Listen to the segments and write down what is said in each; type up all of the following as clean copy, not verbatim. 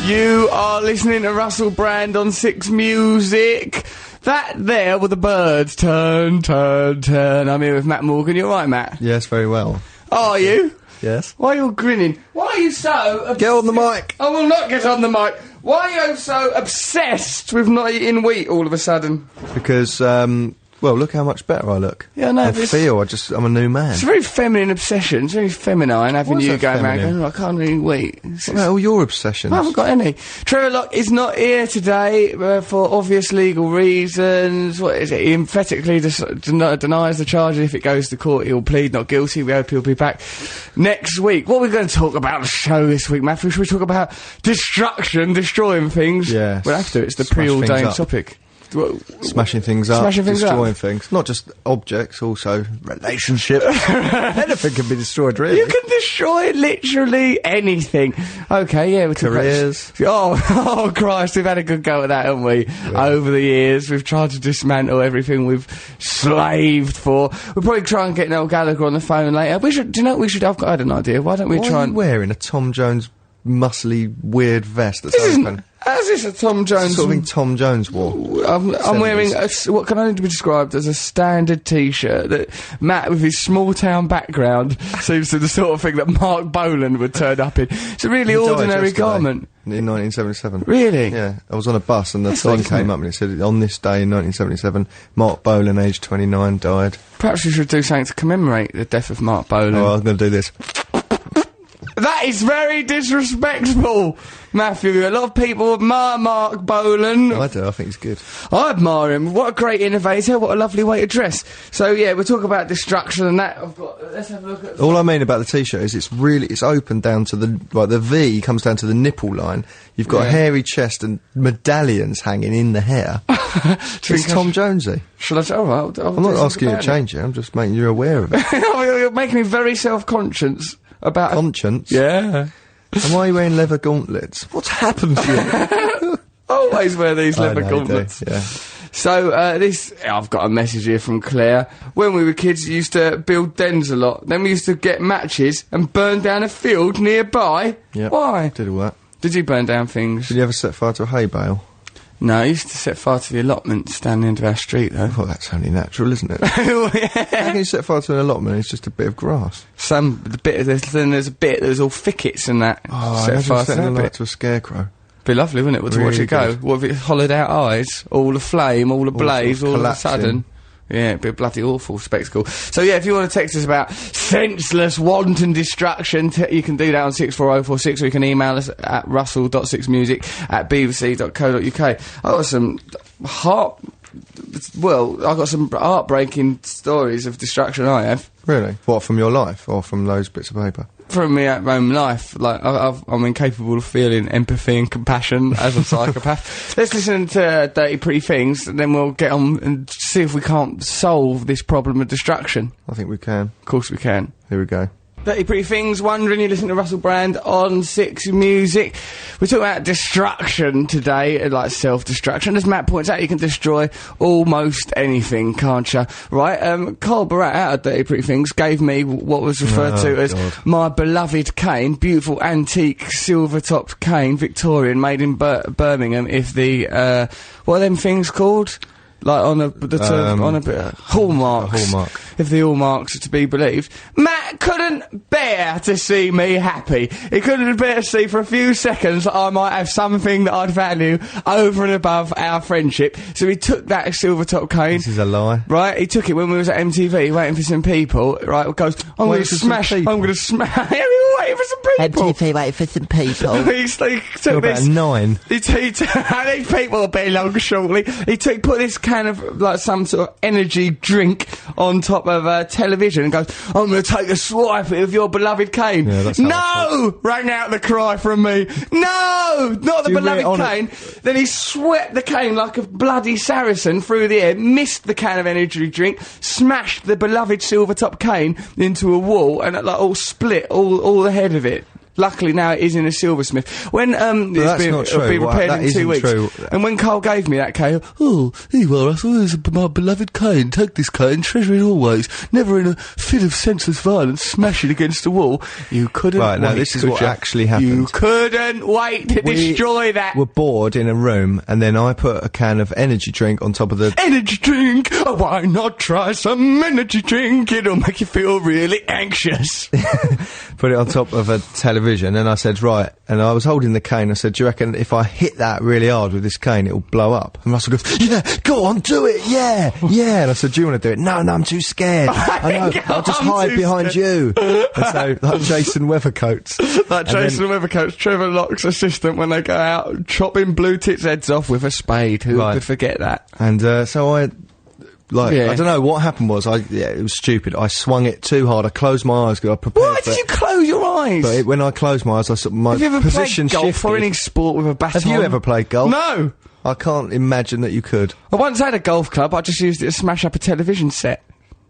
You are listening to Russell Brand on 6 Music. That there were the birds. Turn, turn, turn. I'm here with Matt Morgan. You alright, Matt? Yes, very well. Are you? Yes. Why are you all grinning? Why are you so... Get on the mic! I will not get on the mic. Why are you so obsessed with not eating wheat all of a sudden? Because, well, look how much better I look. Yeah, I know. I'm a new man. It's a very feminine obsession. It's very feminine having Why is you that going around feminine? going, I can't eat wheat. What about all your obsessions? I haven't got any. Trevor Locke is not here today for obvious legal reasons. What is it? He emphatically denies the charges. If it goes to court, he'll plead not guilty. We hope he'll be back next week. What are we going to talk about on the show this week, Matthew? Should we talk about destruction, destroying things? Yes. We'll have to. It's the Smash preordained things up. topic. Smashing things up, destroying things. Not just objects, also relationships. Anything can be destroyed, really. You can destroy literally anything. Okay, yeah. Careers. Oh, Christ, we've had a good go at that, haven't we? Yeah. Over the years, we've tried to dismantle everything we've slaved for. We'll probably try and get Noel Gallagher on the phone later. Do you know what we should have? I had an idea. Why don't we try are you wearing a Tom Jones muscly weird vest that's open? How's this a Tom Jones? Sort of thing Tom Jones wore. I'm wearing what can only be described as a standard T-shirt that Matt, with his small town background, seems to the sort of thing that Mark Bolan would turn up in. It's a really ordinary garment. In 1977. Really? Yeah. I was on a bus and the thing came up and it said, on this day in 1977, Mark Bolan, aged 29, died. Perhaps we should do something to commemorate the death of Mark Bolan. Oh, I'm going to do this. That is very disrespectful, Matthew. A lot of people admire Mark Bolan. I do, I think he's good. I admire him. What a great innovator, what a lovely way to dress. So, yeah, we'll talk about destruction and that. Let's have a look at... All I mean about the T-shirt is it's open down to the... Like, the V comes down to the nipple line. You've got a hairy chest and medallions hanging in the hair. It's Tom Jonesy. Shall I... All right, I'm not asking you to change it, I'm just making you aware of it. You're making me very self-conscious about... Conscience? Yeah. And why are you wearing leather gauntlets? What's happened to you? Always wear these leather gauntlets. Yeah. So, I've got a message here from Claire. When we were kids, we used to build dens a lot. Then we used to get matches and burn down a field nearby. Yep. Why? Did all that. Did you burn down things? Did you ever set fire to a hay bale? No, I used to set fire to the allotments down the end of our street, though. Well, that's only natural, isn't it? How can you set fire to an allotment? It's just a bit of grass. Then there's a bit there's all thickets and that. Oh, set fire to a scarecrow. Be lovely, wouldn't it? To watch it go. What if it hollowed out eyes, all aflame, all ablaze, all of a sudden? Yeah, it'd be a bloody awful spectacle. So yeah, if you want to text us about senseless, wanton destruction, you can do that on 64046, or you can email us at russell.6music@bbc.co.uk. I got some heartbreaking stories of destruction I have. Really? What, from your life, or from those bits of paper? From my own life. Like, I'm incapable of feeling empathy and compassion as a psychopath. Let's listen to Dirty Pretty Things, and then we'll get on and see if we can't solve this problem of destruction. I think we can. Of course we can. Here we go. Dirty Pretty Things, wondering you listen to Russell Brand on 6 Music. We're talking about destruction today, like self-destruction. As Matt points out, you can destroy almost anything, can't you? Right, Carl Barat out of Dirty Pretty Things gave me what was referred to as my beloved cane, beautiful antique silver-topped cane, Victorian, made in Birmingham. If the, what are them things called? Like on a bit hallmarks. Hallmark. If the hallmarks are to be believed. Matt couldn't bear to see me happy. He couldn't bear to see for a few seconds that I might have something that I'd value over and above our friendship. So he took that silver top cane. This is a lie. Right, he took it when we was at MTV waiting for some people. Right, goes, I'm going to smash. We were waiting for some people. MTV waiting for some people. He took this. About 9. These people will be along shortly. He put this can of like some sort of energy drink on top of television and goes, I'm going to take a swipe of your beloved cane. Yeah, that's no! Rang out the cry from me. No! Not the beloved cane. Then he swept the cane like a bloody Saracen through the air, missed the can of energy drink, smashed the beloved silver top cane into a wall, and it like all split, all the head of it. Luckily now it is in a silversmith. When it'll be repaired in 2 weeks. True. And when Carl gave me that cane, oh, here you are, Russell, here's my beloved cane. Take this cane, treasure it always. Never in a fit of senseless violence, smash it against the wall. You couldn't. Right, now this is what actually happened. You couldn't wait to destroy that. We're bored in a room, and then I put a can of energy drink on top of the energy drink. Oh, why not try some energy drink? It'll make you feel really anxious. Put it on top of a television, and I said, right, and I was holding the cane. I said, do you reckon if I hit that really hard with this cane, it'll blow up? And Russell goes, yeah, go on, do it, yeah. And I said, do you want to do it? No, I'm too scared. I know, I'll just hide behind you. And so, like Jason Weathercoats. Weathercoats, Trevor Locke's assistant, when they go out chopping blue tits' heads off with a spade. Who could forget that? And so I don't know, what happened was, it was stupid. I swung it too hard. I closed my eyes because I prepared. Why did you close your eyes? But when I closed my eyes, my position shifted. Have you ever played golf or any sport with a baton? Have you ever played golf? No. I can't imagine that you could. I once had a golf club. I just used it to smash up a television set.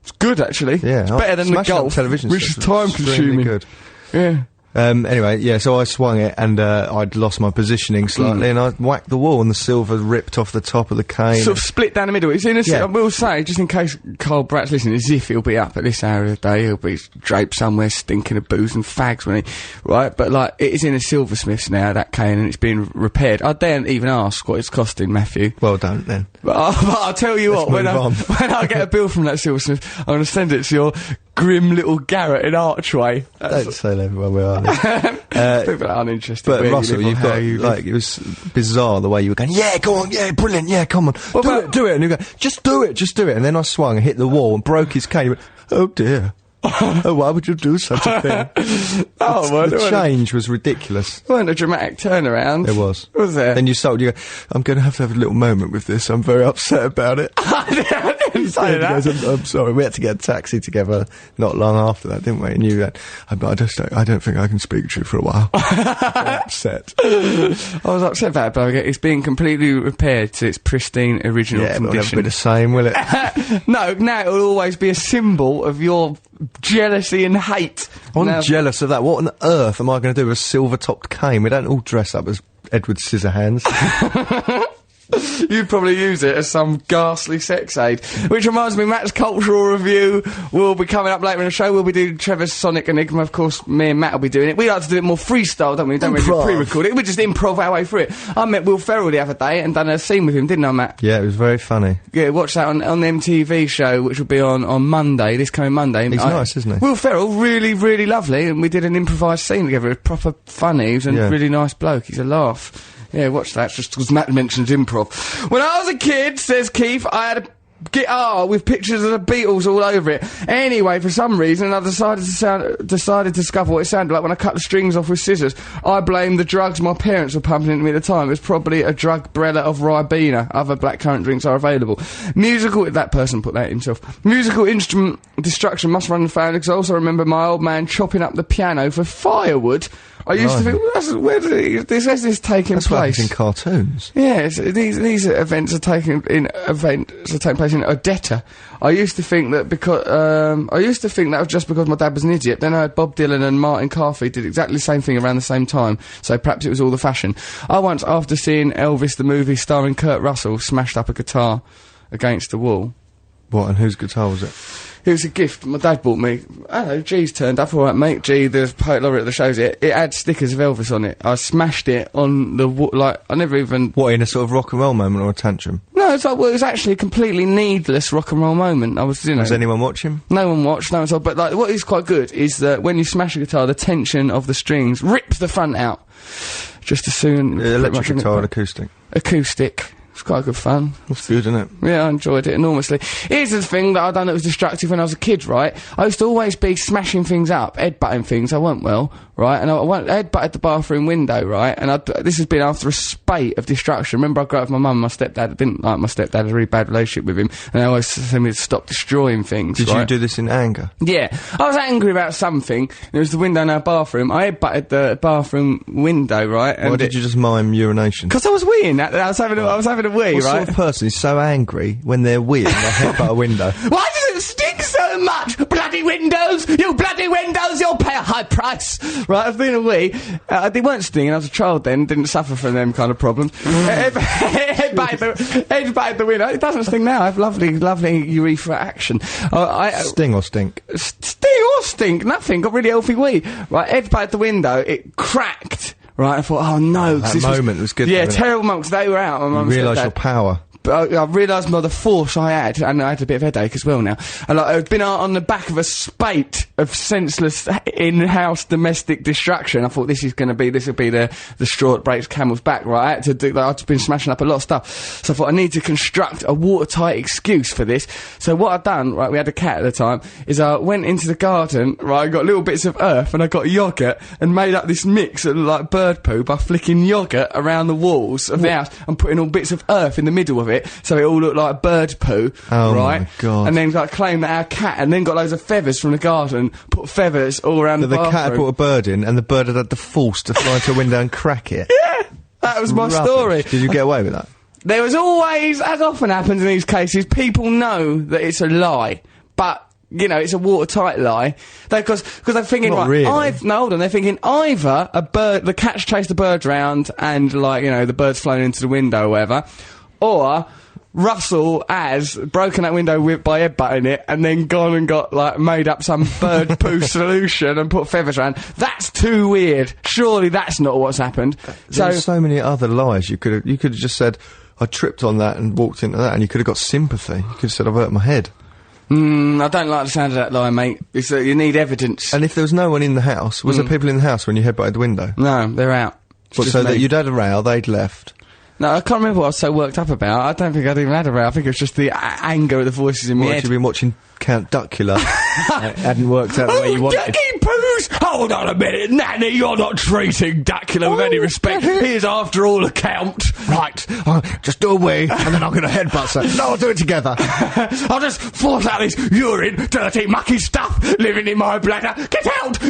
It's good, actually. Yeah. It's better than the golf, which is time-consuming. Good. Yeah. Anyway, so I swung it, and I'd lost my positioning slightly, and I whacked the wall, and the silver ripped off the top of the cane. Sort of split down the middle. It's in a I will say, just in case Carl Bratt's listening, as if he'll be up at this hour of the day, he'll be draped somewhere stinking of booze and fags, when right? But, like, it is in a silversmith's now, that cane, and it's being repaired. I daren't even ask what it's costing, Matthew. Well, don't then. But I'll tell you what, when I get a bill from that silversmith, I'm going to send it to your grim little garret in Archway. Don't tell everyone we are. People are uninterested. But Russell, it was bizarre the way you were going, yeah, go on, yeah, brilliant, yeah, come on, do it. And you go, just do it. And then I swung and hit the wall and broke his cane. He went, oh dear. Oh, why would you do such a thing? The change was ridiculous. It wasn't a dramatic turnaround. It was. Was there? Then you go, I'm going to have a little moment with this. I'm very upset about it. I didn't say that. Goes, I'm sorry. We had to get a taxi together not long after that, didn't we? And you went, I don't think I can speak to you for a while. Upset. I was upset about it, but it's being completely repaired to its pristine original condition. It'll never be the same, will it? No, now it will always be a symbol of your jealousy and hate. I'm jealous of that. What on earth am I going to do with a silver-topped cane? We don't all dress up as Edward Scissorhands. You'd probably use it as some ghastly sex aid. Which reminds me, Matt's cultural review will be coming up later in the show. We'll be doing Trevor's Sonic Enigma. Of course, me and Matt will be doing it. We like to do it more freestyle, don't we? Don't really pre-record it. We just improv our way through it. I met Will Ferrell the other day and done a scene with him, didn't I, Matt? Yeah, it was very funny. Yeah, watch that on the MTV show, which will be on Monday, this coming Monday. He's nice, isn't he? Will Ferrell, really, really lovely, and we did an improvised scene together. It was proper funny. He was a really nice bloke. He's a laugh. Yeah, watch that, just because Matt mentioned improv. When I was a kid, says Keith, I had a guitar with pictures of the Beatles all over it. Anyway, for some reason, I decided to discover what it sounded like when I cut the strings off with scissors. I blame the drugs my parents were pumping into me at the time. It was probably a drug brella of Ribena. Other blackcurrant drinks are available. That person put that himself. Musical instrument destruction must run in the family, because I also remember my old man chopping up the piano for firewood. I used to think, where did this taking place? That's what happens in cartoons. Yes, these events are taking place in Odetta. I used to think that that was just because my dad was an idiot. Then I heard Bob Dylan and Martin Carthy did exactly the same thing around the same time, so perhaps it was all the fashion. I once, after seeing Elvis the movie starring Kurt Russell, smashed up a guitar against the wall. What, and whose guitar was it? It was a gift my dad bought me. Hello, G's turned up. Alright, mate. G, the poet laureate that shows it. It had stickers of Elvis on it. I smashed it on the I never even... What, in a sort of rock and roll moment or a tantrum? No, it was actually a completely needless rock and roll moment. I was, Was anyone watching? No one watched, no one saw. But, like, what is quite good is that when you smash a guitar, the tension of the strings rips the front out. Just as soon... Electric guitar and acoustic? Acoustic. It's quite good fun. It's good, isn't it? Yeah, I enjoyed it enormously. Here's the thing that I done that was destructive when I was a kid, right? I used to always be smashing things up, headbutting things. I weren't well, right? And I headbutted the bathroom window, right? And this has been after a spate of destruction. Remember, I grew up with my mum and my stepdad. I didn't like my stepdad. I had a really bad relationship with him. And they always said me to stop destroying things, Did you do this in anger? Yeah. I was angry about something. It was the window in our bathroom. I headbutted the bathroom window, right? Why did you just mime urination? Because I was weeing. I was having a wee, what right? What sort of person is so angry when they're weeing, they headbutt a window? Well, I didn't stink so much? Bloody windows! You bloody windows! You'll pay a high price! Right, I've been away. They weren't stinging. I was a child then, didn't suffer from them kind of problems. Headbutted the window. It doesn't sting now. I have lovely urethra action. Sting or stink? Sting or stink? Nothing. Got really healthy wee. Right, headbutted the window. It cracked. Right, I thought, oh no. That moment was good. Yeah, terrible moment, 'cause they were out. You realise your power. But I realised the force I had, and I had a bit of headache as well now. And I'd been on the back of a spate of senseless in-house domestic destruction. I thought this will be the straw that breaks camel's back, right? I had to do that. I'd been smashing up a lot of stuff. So I thought I need to construct a watertight excuse for this. So what I'd done, right, we had a cat at the time, is I went into the garden, right, I got little bits of earth and I got yoghurt and made up this mix of like bird poo by flicking yoghurt around the walls of the house and putting all bits of earth in the middle of it. So it all looked like bird poo, right? My God. And then like claimed that our cat, and then got loads of feathers from the garden, put feathers all around the bathroom. The cat had put a bird in, and the bird had the force to fly to a window and crack it. Yeah, that was my story. Did you get away with that? There was always, as often happens in these cases, people know that it's a lie, but you know, it's a watertight lie. Because they're thinking, Not right, really. hold on, they're thinking either the cat's chased the bird round and, like, you know, the bird's flown into the window or whatever, or Russell has broken that window by headbutting it and then gone and got, like, made up some bird poo solution and put feathers around. That's too weird. Surely that's not what's happened. There's so many other lies. You could have just said, I tripped on that and walked into that, and you could have got sympathy. You could have said, I've hurt my head. I don't like the sound of that lie, mate. It's that you need evidence. And if there was no one in the house, was there people in the house when you headbutted the window? No, they're out. So that you'd had a row, they'd left. No, I can't remember what I was so worked up about. I don't think I'd even had a row. I think it was just the anger of the voices in my head. You've been watching Count Duckula. It hadn't worked out the way you wanted. Ducky Poos! Hold on a minute, Nanny, you're not treating Duckula with any respect. He is, after all, a count. Right, just do a wee, and then I'm going to headbutt her. No, I'll do it together. I'll just force out this urine, dirty, mucky stuff living in my bladder. Get out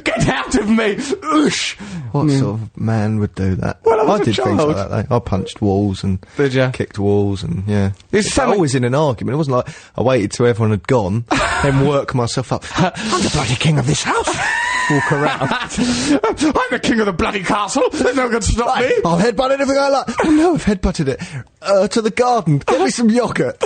of me! Oosh! What sort of man would do that? Well, I did things like that, though. I punched walls and kicked walls and, yeah. It's always in an argument. It wasn't like I waited till everyone had gone, then work myself up. I'm the bloody king of this house. Walk around. I'm the king of the bloody castle. There's no one can stop me. I'll headbutt anything I like. Oh no, I've headbutted it. To the garden. Get me some yoghurt.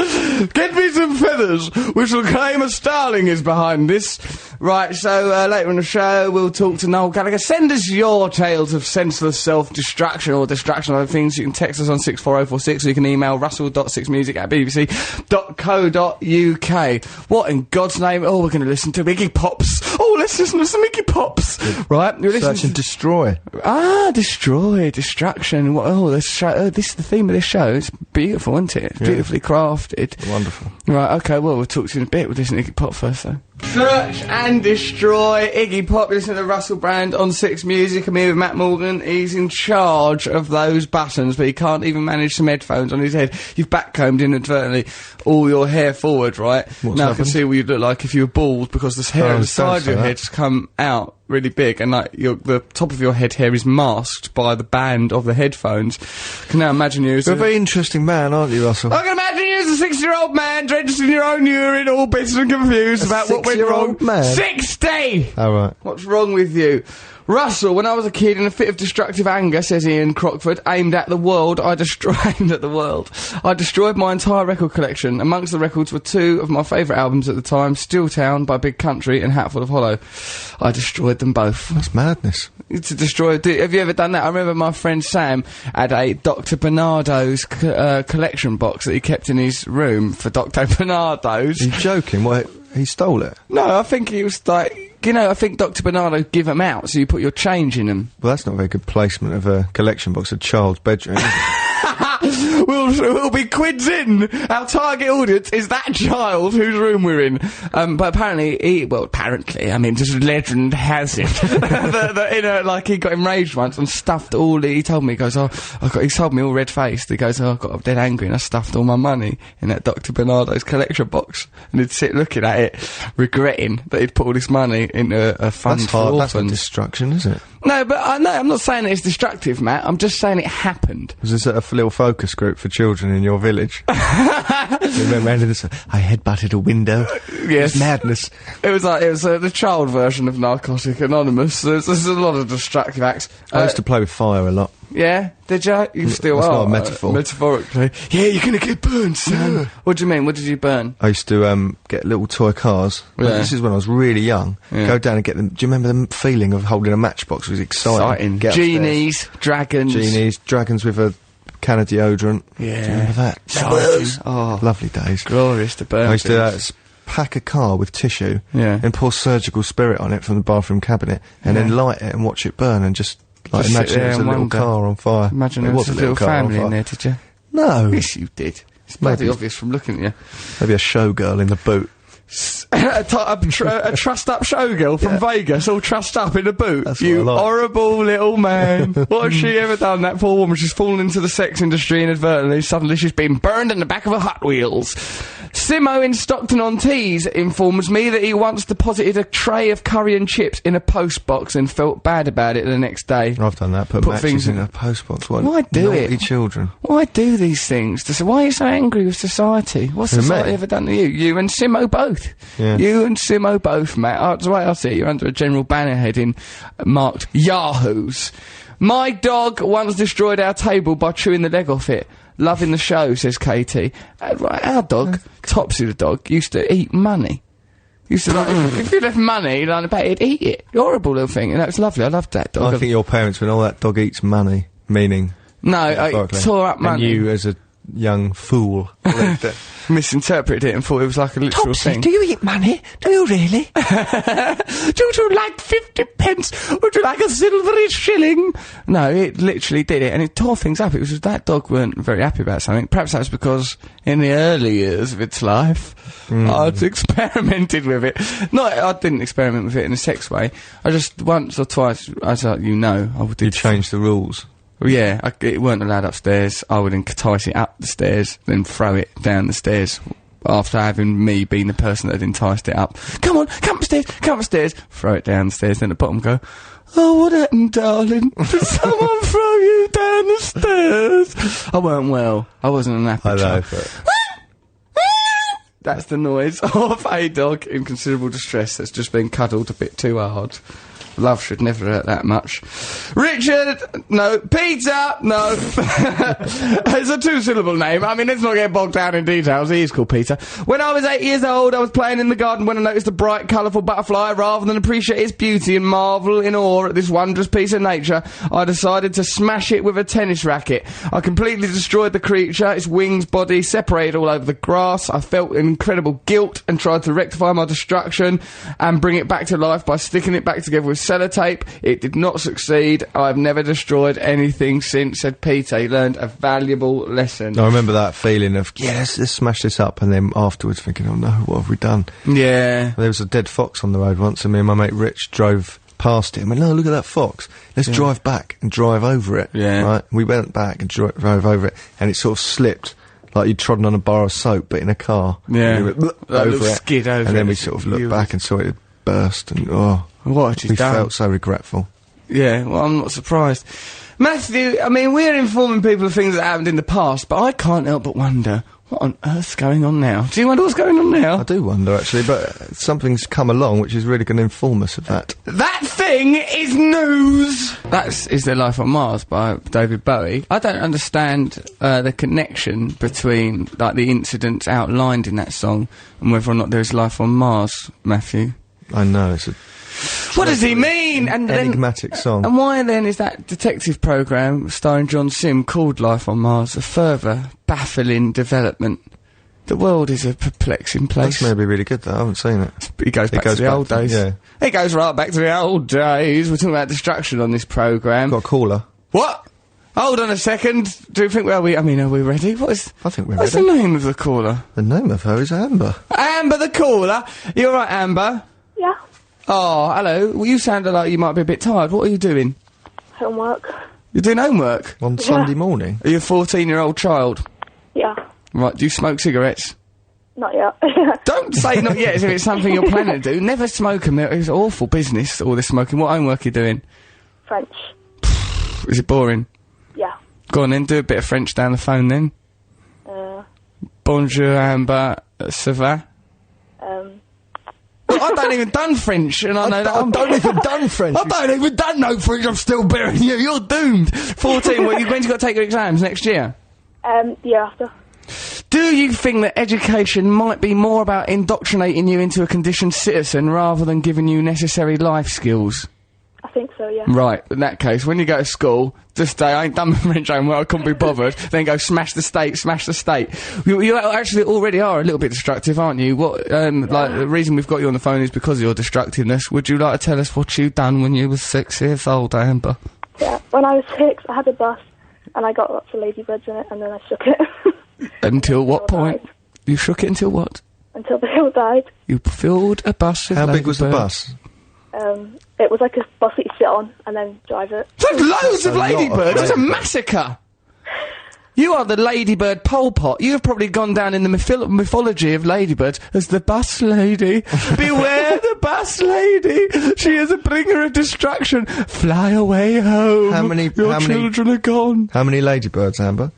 Get me some feathers, which will claim a starling is behind this. Right, so later in the show we'll talk to Noel Gallagher. Send us your tales of senseless self-destruction or destruction of other things. You can text us on 64046, or you can email russell.6music@bbc.co.uk. What in God's name? Oh, we're going to listen to Iggy Pops. Oh, let's listen to some Iggy Pops. Right, you're listening Search and destroy. Destroy, destruction. This is the theme of this show. It's beautiful, isn't it? It's beautifully crafted. Wonderful. Right, okay, well, we'll talk to you in a bit. We'll listen to Iggy Pop first, though. Search and destroy Iggy Pop. Listen to Russell Brand on 6 Music. I'm here with Matt Morgan. He's in charge of those buttons, but he can't even manage some headphones on his head. You've backcombed inadvertently all your hair forward, right? What's now happened? I can see what you'd look like if you were bald, because the hair on the side of your head's come out really big, and like the top of your head hair is masked by the band of the headphones. I can now imagine you as You're a very interesting man, aren't you, Russell? I can imagine you as a 6-year-old man drenched in your own urine, all bitter and confused about what went wrong. 6-year-old man? 60! All right. What's wrong with you? Russell, when I was a kid, in a fit of destructive anger, says Ian Crockford, aimed at the world, I destroyed my entire record collection. Amongst the records were 2 of my favourite albums at the time, Still Town by Big Country and Hatful of Hollow. I destroyed them both. That's madness. To destroy... Have you ever done that? I remember my friend Sam had a Dr. Bernardo's collection box that he kept in his room for Dr. Bernardo's. Are you joking? What, he stole it? No, I think he was like... You know, I think Dr. Bernardo give them out, so you put your change in them. Well, that's not a very good placement of a collection box, a child's bedroom, is it? We'll be quids in. Our target audience is that child whose room we're in. But apparently, I mean, just legend has it that he got enraged once and stuffed all. He told me, he goes, he told me all red faced. He goes, I got dead angry and I stuffed all my money in that Dr. Bernardo's collection box, and he'd sit looking at it, regretting that he'd put all this money into a fund That's for hard. orphans. That's a destruction, isn't it? No, but I'm not saying that it's destructive, Matt. I'm just saying it happened. Was this at a little focus group for children in your village? You went round in this, I headbutted a window. Yes. It was madness. It was the child version of Narcotic Anonymous. There's a lot of destructive acts. I used to play with fire a lot. Yeah, did you? You still That's are. not a metaphor. Metaphorically. Yeah, you're gonna get burned, son. What do you mean? What did you burn? I used to get little toy cars. Yeah. This is when I was really young. Yeah. Go down and get them. Do you remember the feeling of holding a matchbox? It was exciting. Get upstairs. Genies, dragons with a can of deodorant. Yeah. Do you remember that? Oh, lovely days. glorious to burn. I used to pack a car with tissue and pour surgical spirit on it from the bathroom cabinet and then light it and watch it burn and just imagine it was a little car on fire. Imagine there was a little family in there, did you? No. Yes, you did. It's bloody obvious from looking at you. Maybe a showgirl in the boot. a trussed up showgirl from Vegas, all trussed up in a boot. That's you what I like. horrible little man. What has she ever done? That poor woman, she's fallen into the sex industry inadvertently. Suddenly she's been burned in the back of a Hot Wheels. Simo in Stockton-on-Tees informs me that he once deposited a tray of curry and chips in a post box and felt bad about it the next day. I've done that. Put things matches in a post box. Why do it? Naughty children. Why do these things? Why are you so angry with society? What's Who, society me? ever done to you? You and Simo both. Yeah. You and Simo both, Matt. That's the way I see it. You're under a general banner heading marked Yahoos. My dog once destroyed our table by chewing the leg off it. Loving the show, says Katie. Right, our dog, Topsy the dog, used to eat money. Used to like, if you left money lying about, he'd eat it. Horrible little thing, and that was lovely. I loved that dog. I think your parents went, that dog eats money, meaning... No, I tore up money. And you, as a young fool, misinterpreted it and thought it was like a literal Topsy, thing. do you eat money? Do you really? Would you like 50 pence? Would you like a silvery shilling? No, it literally did it, and it tore things up. It was that dog weren't very happy about something. Perhaps that was because in the early years of its life, I'd experimented with it. I didn't experiment with it in a sex way. I just once or twice, as I did. You changed the rules. Well, yeah, it weren't allowed upstairs. I would entice it up the stairs, then throw it down the stairs. After having me being the person that had enticed it up. Come on, come upstairs, throw it down the stairs, then at the bottom go, oh, what happened, darling? Did someone throw you down the stairs? I weren't well. I wasn't an happy child. That's the noise of a dog in considerable distress that's just been cuddled a bit too hard. Love should never hurt that much. Richard, no. Peter, no. It's a two-syllable name. I mean, let's not get bogged down in details. He is called Peter. When I was 8 years old, I was playing in the garden when I noticed a bright, colourful butterfly. Rather than appreciate its beauty and marvel in awe at this wondrous piece of nature, I decided to smash it with a tennis racket. I completely destroyed the creature, its wings, body, separated all over the grass. I felt incredible guilt and tried to rectify my destruction and bring it back to life by sticking it back together with sellotape. It did not succeed. I've never destroyed anything since, said Peter. He learned a valuable lesson. I remember that feeling of, let's smash this up, and then afterwards thinking, oh no, what have we done? Yeah. There was a dead fox on the road once, and me and my mate Rich drove past it and went, no, look at that fox. Let's drive back and drive over it. Yeah. Right? We went back and drove over it, and it sort of slipped. Like you'd trodden on a bar of soap, but in a car. Yeah. And we went, over it. Skid over it. And then we sort of looked back and saw it had burst, and what we felt so regretful. Yeah, well, I'm not surprised. Matthew, I mean, we're informing people of things that happened in the past, but I can't help but wonder, what on earth's going on now? Do you wonder what's going on now? I do wonder, actually, but something's come along which is really going to inform us of that. That thing is news! That is There Life on Mars by David Bowie. I don't understand the connection between, like, the incidents outlined in that song and whether or not there is life on Mars, Matthew. I know, it's a... What does he mean? And enigmatic song. And why then is that detective programme starring John Sim called Life on Mars a further baffling development? The world is a perplexing place. That's maybe really good, though. I haven't seen it. He goes back to the old days. Yeah. He goes right back to the old days. We're talking about destruction on this programme. Got a caller. What? Hold on a second. Do you think, are we ready? What's the name of the caller? The name of her is Amber. Amber the caller. You alright, Amber? Yeah. Oh, hello. Well, you sounded like you might be a bit tired. What are you doing? Homework. You're doing homework? On Sunday morning? Are you a 14-year-old child? Yeah. Right, do you smoke cigarettes? Not yet. Don't say not yet as if it's something you're planning to do. Never smoke them. It's awful business, all this smoking. What homework are you doing? French. Is it boring? Yeah. Go on then, do a bit of French down the phone then. Bonjour, Amber, ça va? I don't even done French, and I know that. I don't even done French. I don't even done no French, I'm still better than you, you're doomed. 14, when's you got to take your exams, next year? The year after. Do you think that education might be more about indoctrinating you into a conditioned citizen rather than giving you necessary life skills? I think so, yeah. Right, in that case, when you go to school, just say, I ain't done my French homework, I couldn't be bothered, then go smash the state, smash the state. You actually already are a little bit destructive, aren't you? What, like, the reason we've got you on the phone is because of your destructiveness. Would you like to tell us what you done when you was 6 years old, Amber? Yeah, when I was 6, I had a bus, and I got lots of ladybirds in it, and then I shook it. Until what point? Died. You shook it until what? Until they all died. You filled a bus with How big was the ladybirds. bus? It was like a bus that you sit on, and then drive it. There's loads of A lot of ladybirds, it's a ladybirds. massacre! You are the ladybird Pol Pot. You have probably gone down in the mythology of ladybirds as the bus lady. Beware the bus lady! She is a bringer of destruction. Fly away home. Your children are gone. How many ladybirds, Amber?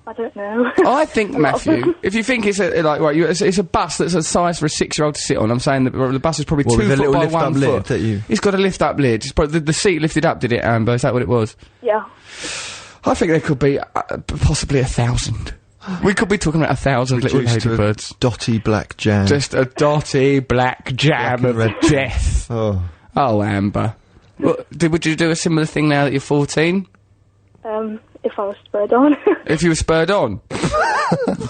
I don't know. I think, Matthew, if you think it's it's a bus that's a size for a 6-year-old to sit on, I'm saying that the bus is probably Well, 2 with a foot little by lift-up 1 lid foot. that you- It's got a lift-up lid. It's probably the seat lifted up, did it, Amber? Is that what it was? Yeah. I think there could be possibly 1,000. We could be talking about 1,000 little Reduced to a ladybirds. dotty black jam. Just a dotty black jam Black of and red. death. Oh. Oh, Amber. Would you do a similar thing now that you're 14? If I was spurred on. If you were spurred on?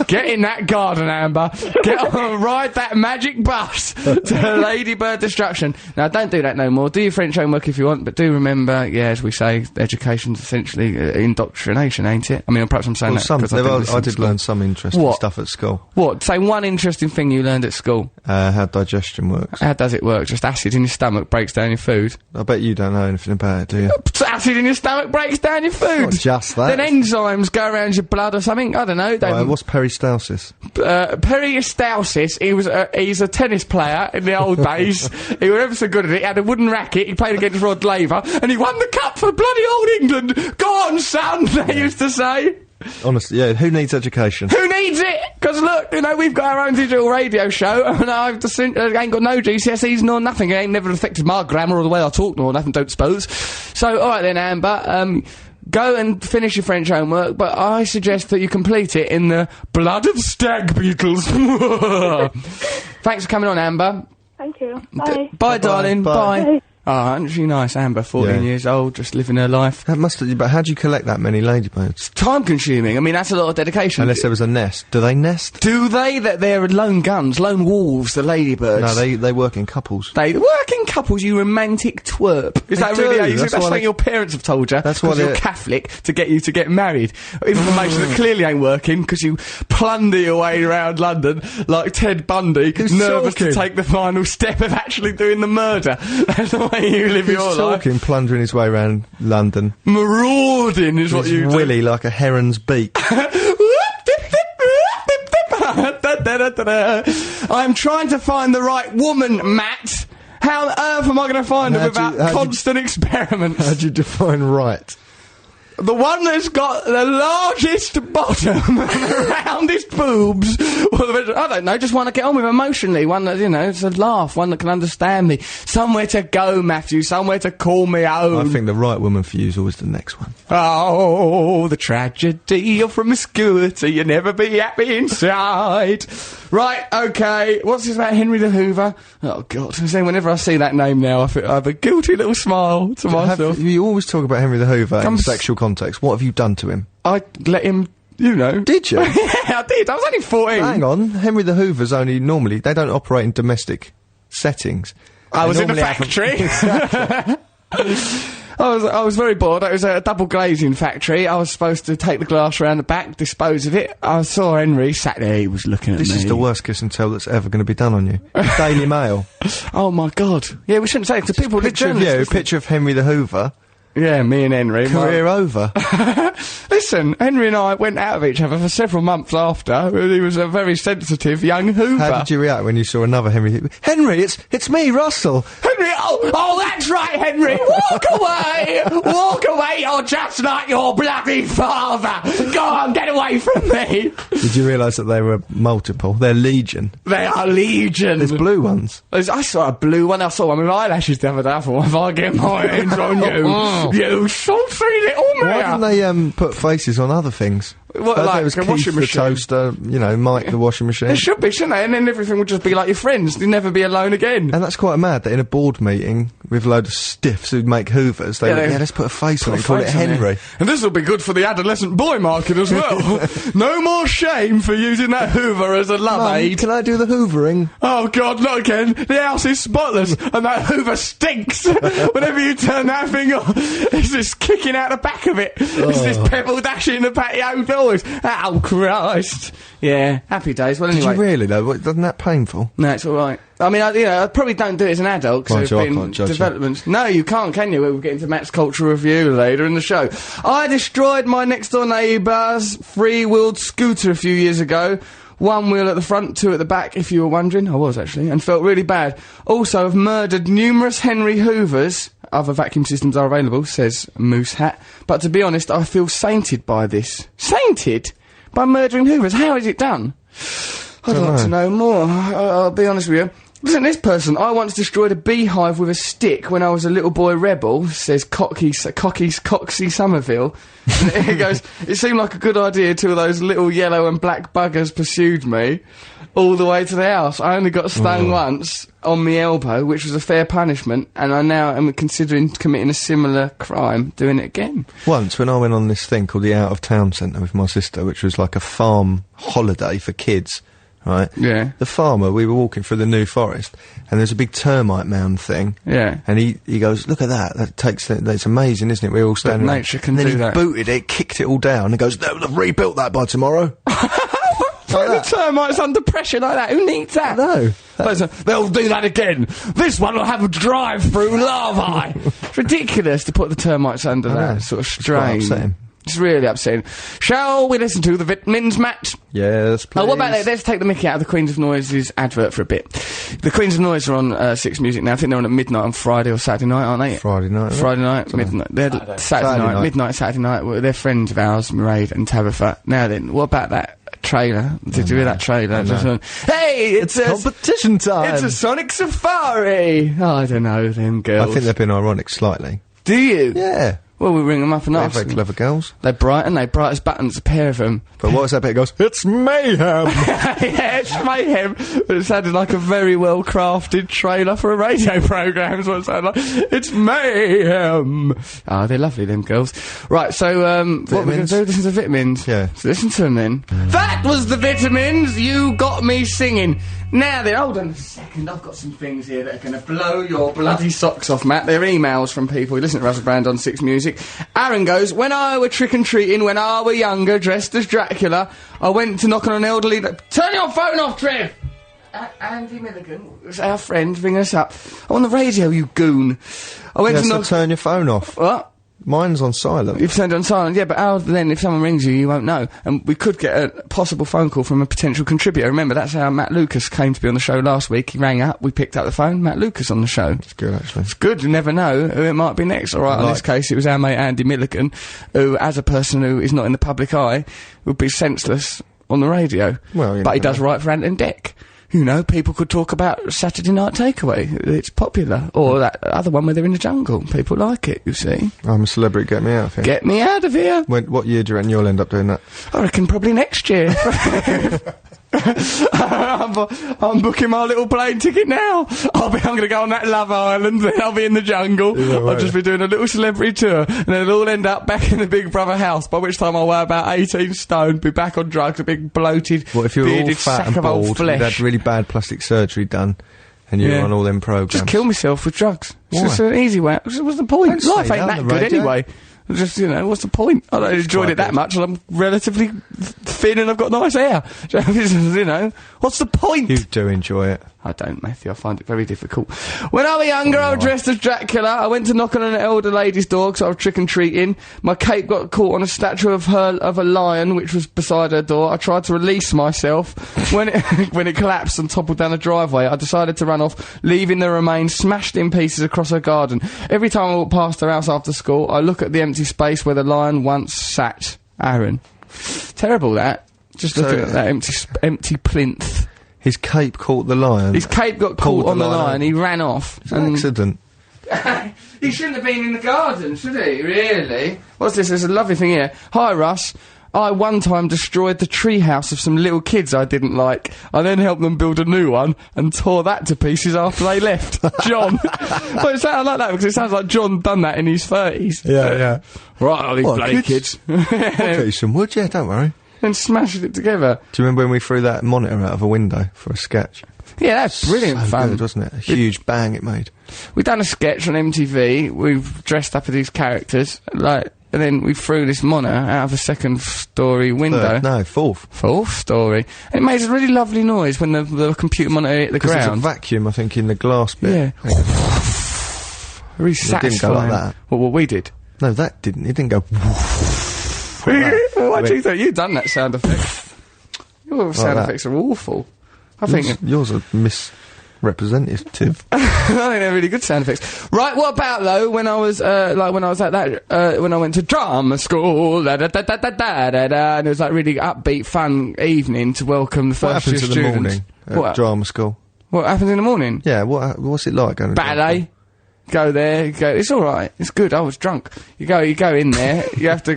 Get in that garden, Amber. Get on, ride that magic bus to ladybird destruction. Now, don't do that no more. Do your French homework if you want, but do remember, yeah, as we say, education's essentially indoctrination, ain't it? I mean, perhaps I'm saying Well, that because I did learn some interesting What? stuff at school. What? Say one interesting thing you learned at school. How digestion works. How does it work? Just acid in your stomach breaks down your food. I bet you don't know anything about it, do you? Acid in your stomach breaks down your food. Not just that. Then enzymes go around your blood or something. I don't know. Right, what's peristalsis? Peristalsis. He's a tennis player in the old days. He was ever so good at it. He had a wooden racket. He played against Rod Laver, and he won the cup for bloody old England. Go on, son. They used to say. Honestly, yeah. Who needs education? Who needs it? Because look, you know, we've got our own digital radio show, and I've just ain't got no GCSEs nor nothing. It ain't never affected my grammar or the way I talk nor nothing, don't suppose. So, alright then, Amber, go and finish your French homework, but I suggest that you complete it in the blood of stag beetles. Thanks for coming on, Amber. Thank you. Bye. Bye, darling. Bye. Bye. Oh, aren't she nice, Amber? 14 Yeah. years old, just living her life. That must have, but how do you collect that many ladybirds? Time consuming. I mean, that's a lot of dedication. Unless there was a nest. Do they nest? Do they? That they're lone guns, lone wolves, the ladybirds. No, they work in couples. They work in couples, you romantic twerp. Is They that do. really how you That's That's why something they- your parents have told you. That's why because you're they're- Catholic to get you to get married. Information that clearly ain't working because you plunder your way around London like Ted Bundy, Who's nervous to talking? take the final step of actually doing the murder. That's the way you live your He's life. talking, plundering his way around London. Marauding is what He's you do. willy like a heron's beak. I'm trying to find the right woman, Matt. How on earth am I going to find her How'd you- without how'd you- constant experiments? How do you define right? The one that's got the largest bottom and the roundest boobs. Well, I don't know, just one to get on with emotionally. One that, you know, it's a laugh. One that can understand me. Somewhere to go, Matthew. Somewhere to call me home. I think the right woman for you is always the next one. Oh, the tragedy of promiscuity. You'll never be happy inside. Right, okay. What's this about Henry the Hoover? Oh, God. I'm saying whenever I see that name now, I have a guilty little smile to myself. You always talk about Henry the Hoover in Come sexual context. What have you done to him? I let him, you know. Did you? Yeah, I did. I was only 14. Hang on, Henry the Hoover's only normally, they don't operate in domestic settings. I They was in the normally have factory. I was very bored. It was a double glazing factory. I was supposed to take the glass around the back, dispose of it. I saw Henry sat there. He was looking at This me. is the worst kiss and tell that's ever going to be done on you. Daily Mail. Oh my God! Yeah, we shouldn't say it to people. Picture of you, picture of Henry the Hoover. Yeah, me and Henry. Career over. Listen, Henry and I went out of each other for several months after. He was a very sensitive young Hoover. How did you react when you saw another Henry? Henry, it's me, Russell. Henry, Henry! Oh, that's right, Henry! Walk away! Walk away! You're just like your bloody father! Go on, get away from me! Did you realise that they were multiple? They're legion. They are legion! There's blue ones. I saw a blue one. I saw one with eyelashes the other day. I thought, if I get my hands on you, you saucy little man! Why didn't they put faces on other things? What, like it was a Keith washing the machine? toaster, you know, Mike the washing machine. There should be, shouldn't they? And then everything would just be like your friends. You'd never be alone again. And that's quite mad that in a board meeting with a load of stiffs who'd make Hoovers, they went, let's put a face on it and call it Henry. And this will be good for the adolescent boy market as well. No more shame for using that Hoover as a love aid. Can I do the hoovering? Oh God, not again. The house is spotless and that Hoover stinks. Whenever you turn that thing on, it's just kicking out the back of it. It's this pebble dashing the patio doors. Oh Christ. Yeah, happy days. Well, anyway. Did you really though? Wasn't that painful? No, it's alright. I mean, I probably don't do it as an adult because there's been developments. No, you can't, can you? We'll get into Matt's cultural review later in the show. I destroyed my next door neighbour's three-wheeled scooter a few years ago. One wheel at the front, two at the back, if you were wondering. I was, actually, and felt really bad. Also, I've murdered numerous Henry Hoovers. Other vacuum systems are available, says Moose Hat. But to be honest, I feel sainted by this. Sainted? By murdering Hoovers? How is it done? I'd like to know more. I'll be honest with you. Listen, this person, I once destroyed a beehive with a stick when I was a little boy rebel, says Coxie Somerville. And he goes, it seemed like a good idea till those little yellow and black buggers pursued me all the way to the house. I only got stung once on my elbow, which was a fair punishment, and I now am considering committing a similar crime, doing it again. Once, when I went on this thing called the Out of Town Centre with my sister, which was like a farm holiday for kids, right? Yeah. The farmer, we were walking through the New Forest, and there's a big termite mound thing. Yeah. And he goes, look at that, that's amazing, isn't it? We're all standing But nature can and then do that. he booted it, kicked it all down, and goes, they'll have rebuilt that by tomorrow. Putting the termites under pressure like that, who needs that? No. They'll do that again. This one will have a drive-through larvae. It's ridiculous to put the termites under that sort of strain. It's quite upsetting. It's really upsetting. Shall we listen to the vitamins, Matt? Yes, please. Oh, what about that? Let's take the mickey out of the Queens of Noise's advert for a bit. The Queens of Noise are on 6 Music now. I think they're on at midnight on Friday or Saturday night, aren't they? Friday night. Friday night, midnight. They're Saturday night, midnight, Saturday night. Well, they're friends of ours, Mairead and Tabitha. Now then, what about that trailer? Did you hear that trailer? Hey, it's competition time. It's a Sonic Safari. Oh, I don't know, them girls. I think they've been ironic slightly. Do you? Yeah. Well, we ring them up and They're ask very them. clever girls. They're bright as buttons, a pair of them. But what's that bit? It goes, it's mayhem! Yeah, it's mayhem. But it sounded like a very well-crafted trailer for a radio programme, is what it sounded like. It's mayhem! Ah, they're lovely, them girls. Right, so, what we're going to do, listen to vitamins. Yeah. So listen to them then. That was the vitamins you got me singing. Now then, hold on a second, I've got some things here that are going to blow your bloody socks off, Matt. They're emails from people who listen to Russell Brand on 6 Music. Aaron goes, when I were trick-and-treating when I were younger, dressed as Dracula, I went to knock on an elderly... Turn your phone off, Trev! Andy Milligan was our friend, ring us up. On the radio, you goon. I went to knock... turn your phone off. What? Mine's on silent. You've turned it on silent, yeah, but how then if someone rings you, you won't know. And we could get a possible phone call from a potential contributor. Remember, that's how Matt Lucas came to be on the show last week. He rang up, we picked up the phone, Matt Lucas on the show. It's good, actually. It's good, you never know who it might be next. Alright, in this case, it was our mate Andy Milligan, who, as a person who is not in the public eye, would be senseless on the radio. Well, but he does write for Ant and Dec. You know, people could talk about Saturday Night Takeaway. It's popular. Or that other one where they're in the jungle. People like it, you see. I'm a celebrity, get me out of here. Get me out of here. What year do you reckon you'll end up doing that? I reckon probably next year. I'm booking my little plane ticket now. I'm going to go on that Love Island, then I'll be in the jungle. Yeah, right. I'll just be doing a little celebrity tour, and then it'll all end up back in the Big Brother house, by which time I'll weigh about 18 stone, be back on drugs, a big bloated, What if you were all bearded fat sack and of old bald, you'd flesh. had really bad plastic surgery done, and you were on all them programmes? Just kill myself with drugs. Why? It's an easy way. What's the point? Don't say Life ain't that that on the good radio. anyway. Just, you know, what's the point? I don't enjoyed quite it that good. much, and I'm relatively thin and I've got nice hair. You know, what's the point? You do enjoy it. I don't, Matthew. I find it very difficult. When I was younger, I was dressed as Dracula. I went to knock on an elder lady's door because I was trick-and-treating. My cape got caught on a statue of a lion, which was beside her door. I tried to release myself. When it collapsed and toppled down the driveway, I decided to run off, leaving the remains smashed in pieces across her garden. Every time I walk past her house after school, I look at the empty space where the lion once sat. Aaron. Terrible, that. Just looking at that empty plinth. His cape caught the lion. His cape got caught on the lion. He ran off. It's an accident. He shouldn't have been in the garden, should he? Really? What's this? There's a lovely thing here. Hi, Russ. I one time destroyed the treehouse of some little kids I didn't like. I then helped them build a new one and tore that to pieces after they left. John. Well, it sounds like that because it sounds like John done that in his 30s. Yeah. Right, all these bloody kids. Okay, some wood, yeah, don't worry. And smashed it together. Do you remember when we threw that monitor out of a window for a sketch? Yeah, that's brilliant fun. Good, wasn't it? A huge bang it made. We've done a sketch on MTV. We've dressed up as these characters, and then we threw this monitor out of a second-story window. Fourth story. And it made a really lovely noise when the computer monitor hit the ground. There's a vacuum, I think, in the glass bit. Yeah. Really satisfying. It didn't go like that. What we did? No, that didn't. It didn't go. What do you think? You've done that sound effect. Your sound effects are awful. I think yours are misrepresentative. I think they're really good sound effects. Right, what about though when I was when I went to drama school, and it was like really upbeat, fun evening to welcome the first year students. What happens in the morning at drama school? What happens in the morning? Yeah, what's it like going to ballet? Go there, it's alright, it's good, I was drunk. You go in there, you have to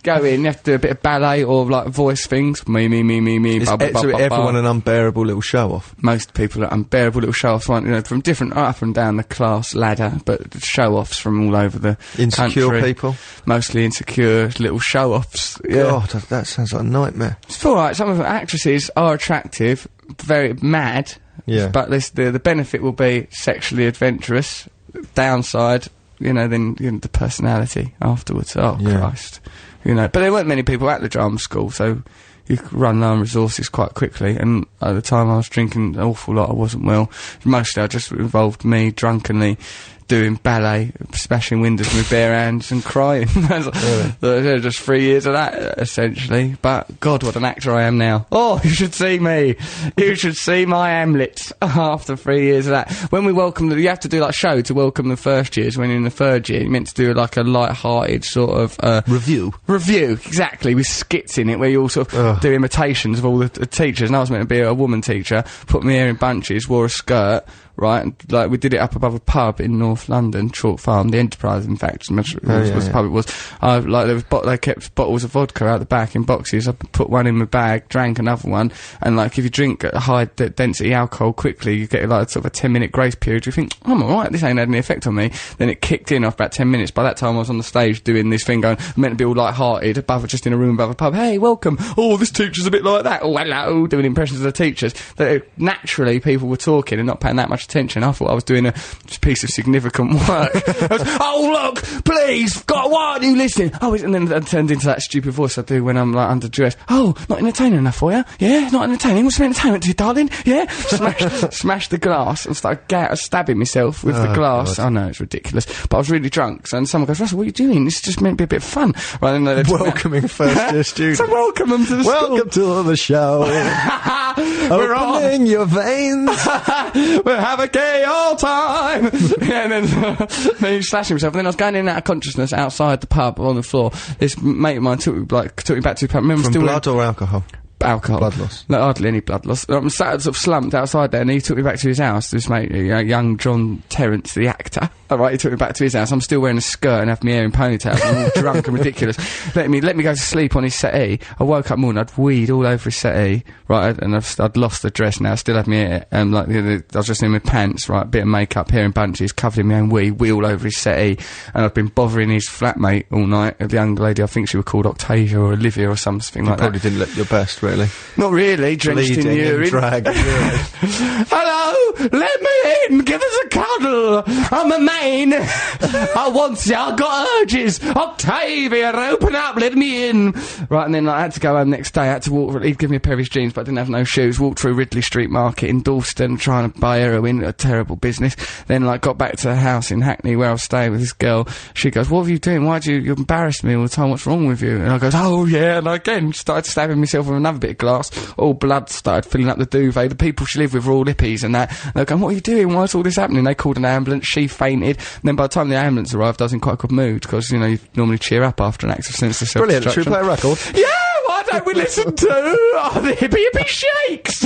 go in, you have to do a bit of ballet or like voice things, me, everyone an unbearable little show-off? Most people are unbearable little show-offs, from different, up and down the class ladder, but show-offs from all over the insecure country. People? Mostly insecure little show-offs. Yeah. God, that sounds like a nightmare. It's alright, some of the actresses are attractive, very mad, but the benefit will be sexually adventurous. Downside, then the personality afterwards. Oh, Christ. But there weren't many people at the drama school, so you could run low on resources quite quickly, and at the time I was drinking an awful lot, I wasn't well. Mostly I just involved me drunkenly doing ballet, smashing windows with bare hands and crying. Just 3 years of that, essentially. But, God, what an actor I am now. Oh, you should see me. You should see my Hamlet after 3 years of that. When we welcome you have to do like show to welcome the first years. When you're in the third year, you're meant to do like a light-hearted sort of... Review, exactly, with skits in it, where you all sort of do imitations of all the teachers. And I was meant to be a woman teacher, put my hair in bunches, wore a skirt, right, and, like, we did it up above a pub in North London, Chalk Farm, the Enterprise, in fact, was the pub it was. They kept bottles of vodka out the back in boxes. I put one in my bag, drank another one, and, like, if you drink high density alcohol quickly, you get, like, sort of a 10-minute grace period. You think, I'm alright, this ain't had any effect on me. Then it kicked in after about 10 minutes. By that time, I was on the stage doing this thing, going, I'm meant to be all light-hearted, just in a room above a pub. Hey, welcome. Oh, this teacher's a bit like that. Oh, hello, doing impressions of the teachers. Naturally, people were talking and not paying that much attention. I thought I was doing a piece of significant work. Oh, look, please, God, why aren't you listening? Oh, and then I turned into that stupid voice I do when I'm, like, under duress. Oh, not entertaining enough for you? Yeah, not entertaining. What's some entertainment to you, darling? Yeah? Smashed the glass and started stabbing myself with the glass. God. Oh, no, it's ridiculous. But I was really drunk, and someone goes, Russell, what are you doing? This is just meant to be a bit of fun. Right, and welcoming first-year students. So welcome them to the school. Welcome to the show. Opening your veins. We'll have a gay old time. And then he slashed himself. And then I was going in and out of consciousness outside the pub on the floor. This mate of mine took me back to the pub. From blood or alcohol? Alcohol. Blood loss. No, hardly any blood loss. I'm sat sort of slumped outside there, and he took me back to his house, this mate, young John Terrence, the actor. Alright, he took me back to his house. I'm still wearing a skirt and have my hair in ponytails. I'm all drunk and ridiculous. Let me go to sleep on his settee. I woke up morning, I'd weed all over his settee, right, and I'd lost the dress now, I still have my hair, I was just in my pants, right, bit of makeup, hair in bunches, covered in my own wee all over his settee, and I've been bothering his flatmate all night, the young lady, I think she was called Octavia or Olivia or something like that. You probably didn't look your best, really. Not really, drenched in urine. Drag. Hello, let me in, give us a cuddle. I'm a man. I want you, I got urges. Octavia, open up, let me in. Right, and then I had to go home next day. I had to walk, he'd give me a pair of his jeans, but I didn't have no shoes. Walked through Ridley Street Market in Dalston, trying to buy heroin, a terrible business. Then, like, got back to the house in Hackney where I was staying with this girl. She goes, what are you doing? Why do you embarrass me all the time? What's wrong with you? And I goes, oh yeah, and I again started stabbing myself with another bit of glass. All blood started filling up the duvet. The people she lived with were all hippies and that. And they're going, what are you doing? Why is all this happening? They called an ambulance. She fainted. And then by the time the ambulance arrived, I was in quite a good mood because, you know, you normally cheer up after an act of senseless self-destruction. Brilliant. Should we play a record? Yeah! Why don't we listen to the hippie shakes?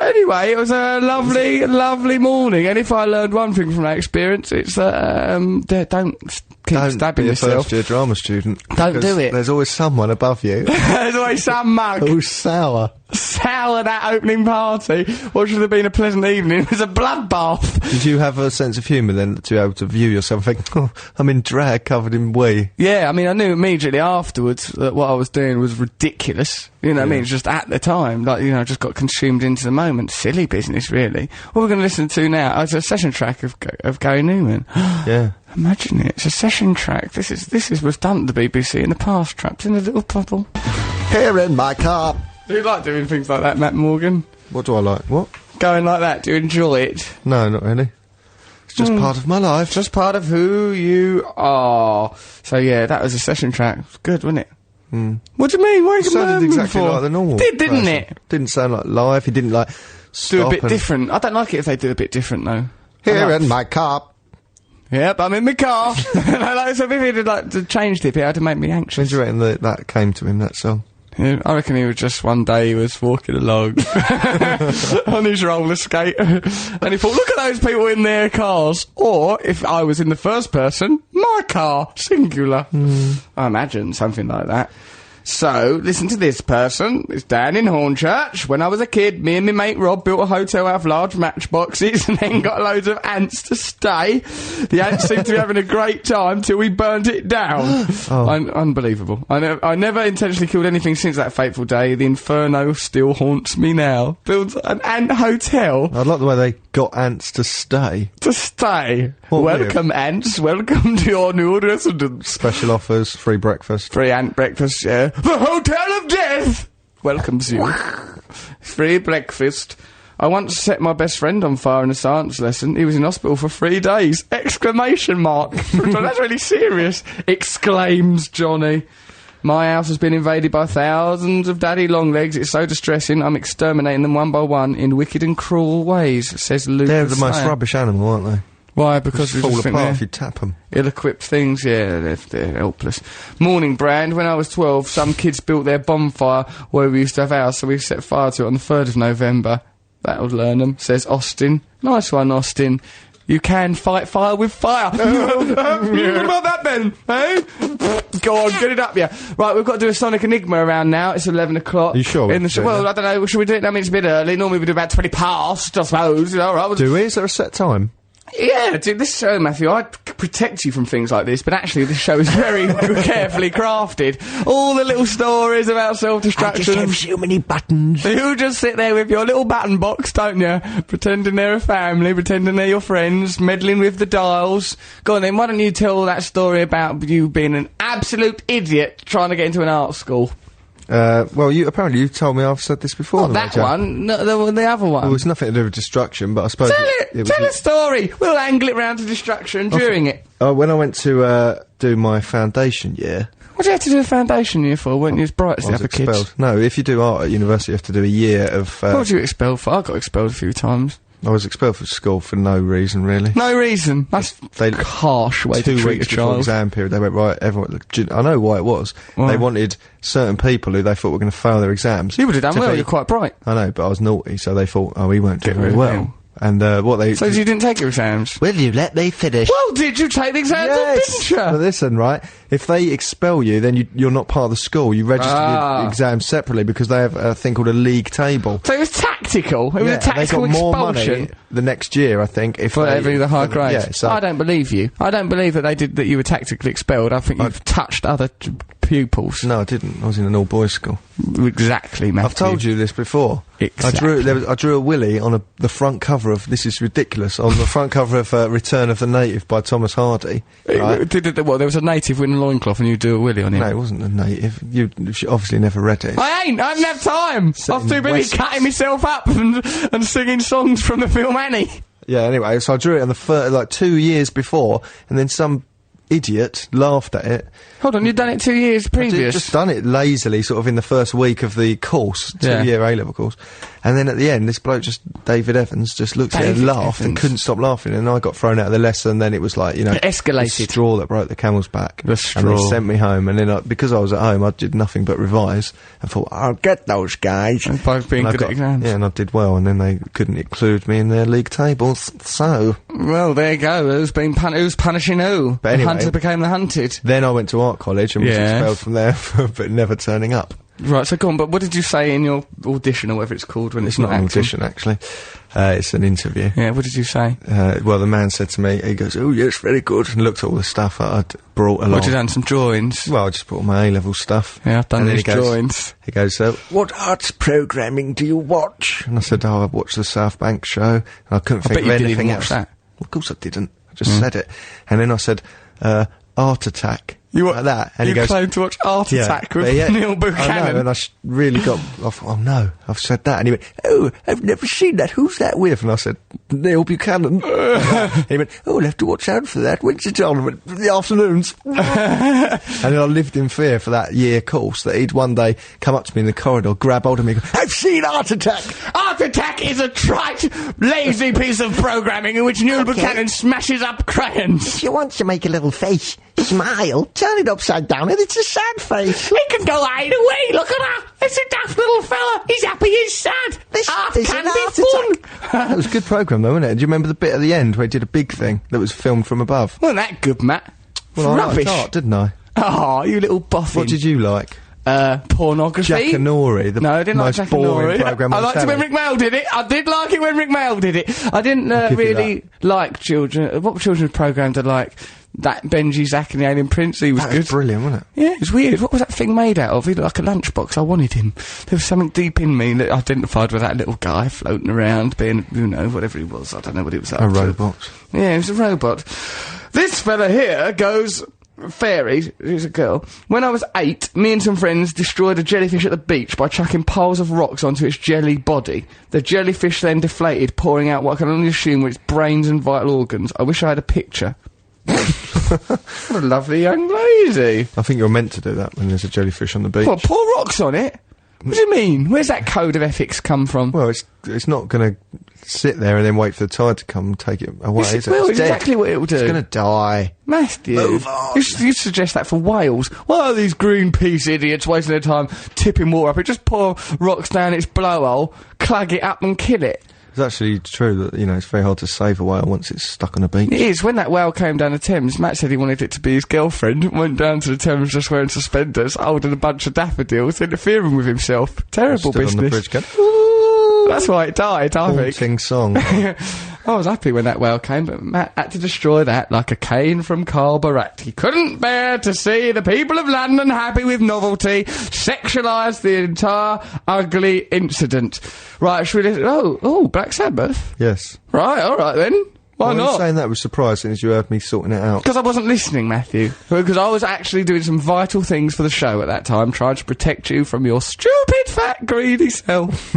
Anyway, it was a lovely, lovely morning. And if I learned one thing from that experience, it's that don't keep stabbing yourself. Don't be a first-year drama student. Don't do it. There's always someone above you. There's always some mug. Who's sour. Sour that opening party. What should have been a pleasant evening? It was a bloodbath. Did you have a sense of humour then to be able to view yourself and think, oh, I'm in drag covered in wee? Yeah, I mean, I knew immediately afterwards that what I was doing was ridiculous. You know what I mean? It's just at the time, like, you know, I just got consumed into the moment. Silly business, really. What we're going to listen to now is a session track of Gary Newman. Yeah. Imagine it. It's a session track. This was done at the BBC in the past, trapped in a little puddle. Here in my car. Do you like doing things like that, Matt Morgan? What do I like? What? Going like that. Do you enjoy it? No, not really. It's just part of my life. Just part of who you are. So yeah, that was a session track. It was good, wasn't it? What do you mean? What are you sounded exactly like the normal. Didn't person. it? Didn't sound like live. He didn't like do a bit different. I don't like it if they do a bit different though. Here in my car. Yep, I'm in my car. So if he did like to change it, it had to make me anxious. When do you reckon that came to him, that song? Yeah, I reckon he was just one day he was walking along on his roller skate and he thought, look at those people in their cars. Or, if I was in the first person, my car, singular. I imagine something like that. So, listen to this person. It's down in Hornchurch. When I was a kid, me and my mate Rob built a hotel out of large matchboxes and then got loads of ants to stay. The ants seemed to be having a great time till we burnt it down. Unbelievable. I never intentionally killed anything since that fateful day. The inferno still haunts me now. Built an ant hotel. I like the way they got ants to stay. To stay. What welcome, ants. Welcome to your new residence. Special offers, free breakfast. Free ant breakfast, yeah. The Hotel of Death welcomes you. Free breakfast. I once set my best friend on fire in a science lesson. He was in hospital for 3 days! Exclamation mark. That's really serious. Exclaims Johnny. My house has been invaded by thousands of daddy longlegs. It's so distressing. I'm exterminating them one by one in wicked and cruel ways, says Lucas. They're the most rubbish animal, aren't they? Why? Because they fall apart if you tap them. Ill-equipped things, yeah, they're helpless. Morning, Brand. When I was 12, some kids built their bonfire where we used to have ours, so we set fire to it on the 3rd of November. That'll learn them, says Austin. Nice one, Austin. You can fight fire with fire. What about that then, eh? Go on, get it up, yeah. Right, we've got to do a Sonic Enigma around now. It's 11 o'clock. Are you sure? Well, I don't know. Should we do it? I mean, it's a bit early. Normally we do about 20 past, I suppose. All right. Do we? Is there a set time? Yeah, dude, this show, Matthew, I protect you from things like this, but actually this show is very carefully crafted. All the little stories about self-destruction. I just have so many buttons. You just sit there with your little button box, don't you? Pretending they're a family, pretending they're your friends, meddling with the dials. Go on then, why don't you tell that story about you being an absolute idiot trying to get into an art school? Well, you told me I've said this before. Not that one, no, the other one. Well, it's nothing to do with destruction, but I suppose... Tell a story! We'll angle it round to destruction during it. When I went to do my foundation year... What do you have to do a foundation year for? Weren't you as bright as the other kids? No, if you do art at university, you have to do a year of... What were you expelled for? I got expelled a few times. I was expelled from school for no reason, really. No reason? That's a harsh way to treat a child. 2 weeks before exam period, they went, right, everyone... I know why it was. Why? They wanted certain people who they thought were going to fail their exams. You would have done well, you're quite bright. I know, but I was naughty, so they thought, he won't do very well. And what they... So you didn't take your exams? Will you let me finish? Well, did you take the exams, didn't you? But listen, right, if they expel you, then you're not part of the school. You register your exams separately because they have a thing called a league table. So it was tactical? It was a tactical expulsion? They got more money the next year, I think, if for every the high grades. Yeah, so I don't believe you. I don't believe that you were tactically expelled. I think you've touched other pupils. No, I didn't. I was in an all-boys school. Exactly, Matthew. I've told you this before. Exactly. I drew a willy on the front cover of, this is ridiculous, on the front cover of Return of the Native by Thomas Hardy. Right? There was a native with a loincloth and you do a willy on him? No, it wasn't a native. You obviously never read it. I haven't have time! I'm too busy cutting myself up and singing songs from the film Annie. Yeah, anyway, so I drew it on the 2 years before, and then some idiot laughed at it. Hold on, you'd done it 2 years previous? I'd just done it lazily, sort of in the first week of the course, 2-year A-level course. And then at the end, this bloke David Evans, just looked at it and laughed and couldn't stop laughing, and I got thrown out of the lesson. Then it was like, you know, it escalated. The straw that broke the camel's back. The straw. And they sent me home, and then because I was at home, I did nothing but revise. I thought, I'll get those guys. And both being good at exams. Yeah, and I did well, and then they couldn't include me in their league tables, so... Well, there you go. Who's punishing who? But anyway, the hunter became the hunted. Then I went to art college and was expelled from there for never turning up. Right, so go on, but what did you say in your audition, or whatever it's called when it's not an acting? audition, actually. It's an interview. Yeah, what did you say? Well, the man said to me, he goes, "Oh, yes, very good," and looked at all the stuff that I'd brought along. What, you done some drawings? Well, I just brought my A-level stuff. Yeah, I've done these drawings. He goes, "What arts programming do you watch?" And I said, "Oh, I watched the South Bank show." And I couldn't think of anything else. That. Well, of course I didn't. I just said it. And then I said, "Art Attack." Like that, and you he goes, claimed to watch Art Attack with Neil Buchanan. I know, and I really got off. Oh no, I've said that. And he went, "Oh, I've never seen that. Who's that with?" And I said, "Neil Buchanan." And he went, "Oh, I'll have to watch out for that. When's it on?" I went, "In the afternoons." And then I lived in fear for that year course that he'd one day come up to me in the corridor, grab hold of me, and go, "I've seen Art Attack." Art Attack is a trite, lazy piece of programming in which Neil Buchanan smashes up crayons. If you want to make a little face smile, turn it upside down and it's a sad face. He can go either way, look at that. It's a daft little fella. He's happy, he's sad. This art is can an be art fun. It was a good programme though, wasn't it? Do you remember the bit at the end where he did a big thing that was filmed from above? Wasn't that good, Matt? Well, I rubbish. liked art, didn't I? Oh, you little boffin. What did you like? Pornography. Jackanory, the no, I didn't most like boring programme I on liked it when Rick Mail did it. I did like it when Rick Mail did it. I didn't really like children. What children's programmes did like? That Benji, Zach and the Alien Prince, he was that good. Was brilliant, wasn't it? Yeah, it was weird. What was that thing made out of? He looked like a lunchbox. I wanted him. There was something deep in me that identified with that little guy floating around, being, you know, whatever he was. I don't know what he was up to. A robot. Yeah, he was a robot. This fella here goes... Fairy, who's a girl. When I was 8, me and some friends destroyed a jellyfish at the beach by chucking piles of rocks onto its jelly body. The jellyfish then deflated, pouring out what I can only assume were its brains and vital organs. I wish I had a picture. What a lovely young lady. I think you're meant to do that when there's a jellyfish on the beach. What, pour rocks on it? What do you mean? Where's that code of ethics come from? Well, it's not going to sit there and then wait for the tide to come and take it away, is it? Well, it's exactly what it will do. It's going to die. Matthew, Move on. You suggest that for whales. Why are these Greenpeace idiots wasting their time tipping water up? It just pour rocks down its blowhole, clog it up and kill it. It's actually true that, you know, it's very hard to save a whale once it's stuck on a beach. It is. When that whale came down the Thames, Matt said he wanted it to be his girlfriend, went down to the Thames just wearing suspenders, holding a bunch of daffodils, interfering with himself. Terrible Stood business. on the bridge going, That's why it died, I think. haunting song. I was happy when that whale came, but Matt had to destroy that like a cane from Carl Barat. He couldn't bear to see the people of London happy with novelty, sexualise the entire ugly incident. Right, should we listen? Oh, Black Sabbath? Yes. Right, alright then. Why Well, not? saying that was surprising as you heard me sorting it out. Because I wasn't listening, Matthew. Because I was actually doing some vital things for the show at that time, trying to protect you from your stupid, fat, greedy self.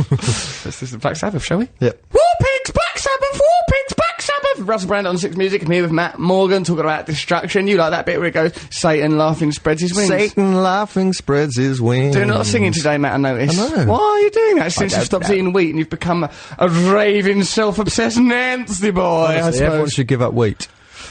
Let's listen to Black Sabbath, shall we? Yep. War Pigs, Black Sabbath, War Pigs, Black Sabbath! Russell Brand on 6 Music, I'm here with Matt Morgan, talking about destruction. You like that bit where it goes, Satan laughing spreads his wings. Satan laughing spreads his wings. Doing a lot of singing today, Matt, I noticed. I know. Why are you doing that since don't you've stopped know. eating wheat and you've become a raving, self-obsessed Nancy boy, I Honestly, everyone suppose? should give up wheat.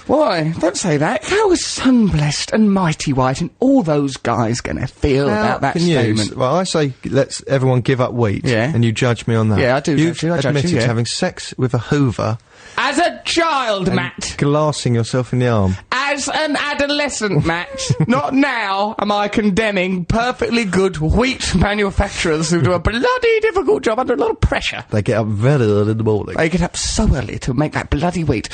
Why? Don't say that. How is Sun-Blessed and Mighty White and all those guys going to feel about that statement? Well, I say let's everyone give up wheat. Yeah. And you judge me on that. Yeah, I do You've judge you, I judge you, admitted yeah. to having sex with a Hoover As a child, and Matt. glassing yourself in the arm. as an adolescent, Matt, not now am I condemning perfectly good wheat manufacturers who do a bloody difficult job under a lot of pressure. They get up very early in the morning. They get up so early to make that bloody wheat.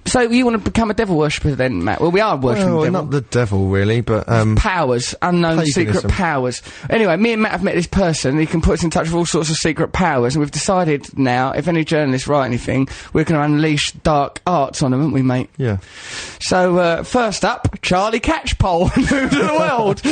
So you want to become a devil worshipper then, Matt? Well, we are worshipping the devil. Not the devil, really, but... powers, unknown secret powers. Anyway, me and Matt have met this person. He can put us in touch with all sorts of secret powers, and we've decided now, if any journalists write anything, we're going to unleash dark arts on them, aren't we, mate? Yeah. So, first up, Charlie Catchpole, News of the World.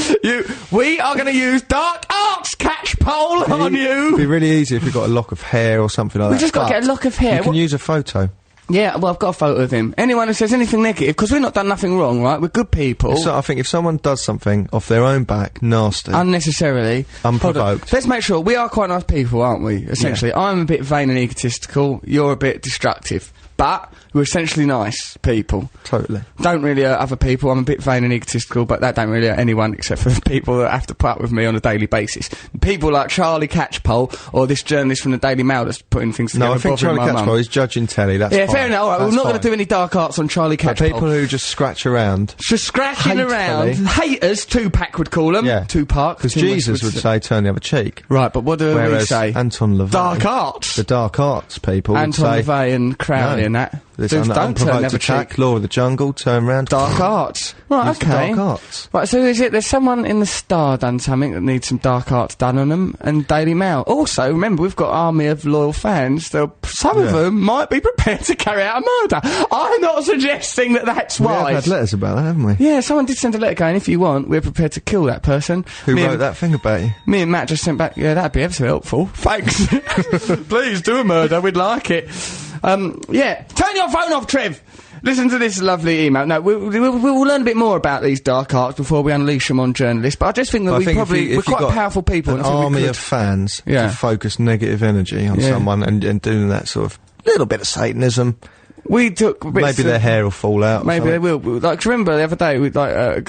We are going to use dark arts catchpole on you. It'd be really easy if you've got a lock of hair or something like that. We've just got to get a lock of hair. You can use a photo. Yeah, well, I've got a photo of him. Anyone who says anything negative, because we've not done nothing wrong, right? We're good people. So I think if someone does something off their own back, nasty, unnecessarily, unprovoked. Let's make sure we are quite nice people, aren't we? Essentially, yeah. I'm a bit vain and egotistical. You're a bit destructive, but we're essentially nice people. Totally. Don't really hurt other people. I'm a bit vain and egotistical, but that don't really hurt anyone except for the people that have to put up with me on a daily basis. People like Charlie Catchpole or this journalist from the Daily Mail that's putting things together. No, I think Charlie Catchpole is judging telly. That's yeah, fine. fair enough. All right, we're not going to do any dark arts on Charlie Catchpole. But people who just scratch around. Just scratching hatefully. around. Haters, Tupac would call them. Yeah. Tupac. Because Jesus would say turn the other cheek. Right, but what do we say? Anton LaVey. Dark arts. The dark arts people Anton would say... LaVey and Crowley and that. This Don't turn unprovoked the attack, cheek. law of the jungle, turn round. Dark arts. Right, Use the okay. dark arts. Right, so is it there's someone in the Star done something that needs some dark arts done on them, and Daily Mail. Also, remember, we've got an army of loyal fans. Some of them might be prepared to carry out a murder. I'm not suggesting that that's wise. We have had letters about that, haven't we? Yeah, someone did send a letter going, if you want, we're prepared to kill that person. Who wrote that thing about you? Me and Matt just sent back, yeah, that'd be ever so helpful. Thanks. Please do a murder, we'd like it. Yeah, turn your phone off, Trev. Listen to this lovely email. No, we'll learn a bit more about these dark arts before we unleash them on journalists, but I just think that we're quite powerful people. An army of fans to focus negative energy on someone and doing that sort of little bit of Satanism. We took maybe their hair will fall out. Maybe they will. Like, remember the other day we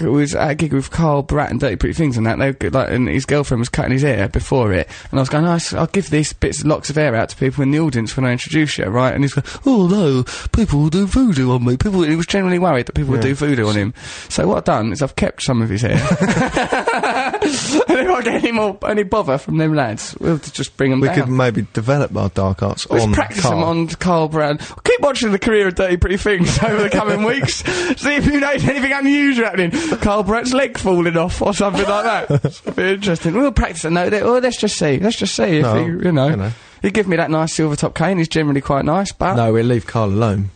was at a gig with Carl Bratt and Dirty Pretty Things and that. And his girlfriend was cutting his hair before it, and I was going, I'll give these locks of hair out to people in the audience when I introduce you, right? And he's going, oh no, people will do voodoo on me. He was genuinely worried that people would do voodoo on him. So what I've done is I've kept some of his hair. And if I get any bother from them lads, we'll just bring them down. We could maybe develop our dark arts on Carl. Let's practice them on Carl Bratt. Keep watching the career of Dirty Pretty Things over the coming weeks. See if you notice anything unusual happening. Carl Bratt's leg falling off or something like that. It'll be interesting. We'll practice a note. Well, let's just see. Let's just see if you know. He'd give me that nice silver top cane. He's generally quite nice, but... No, we'll leave Carl alone.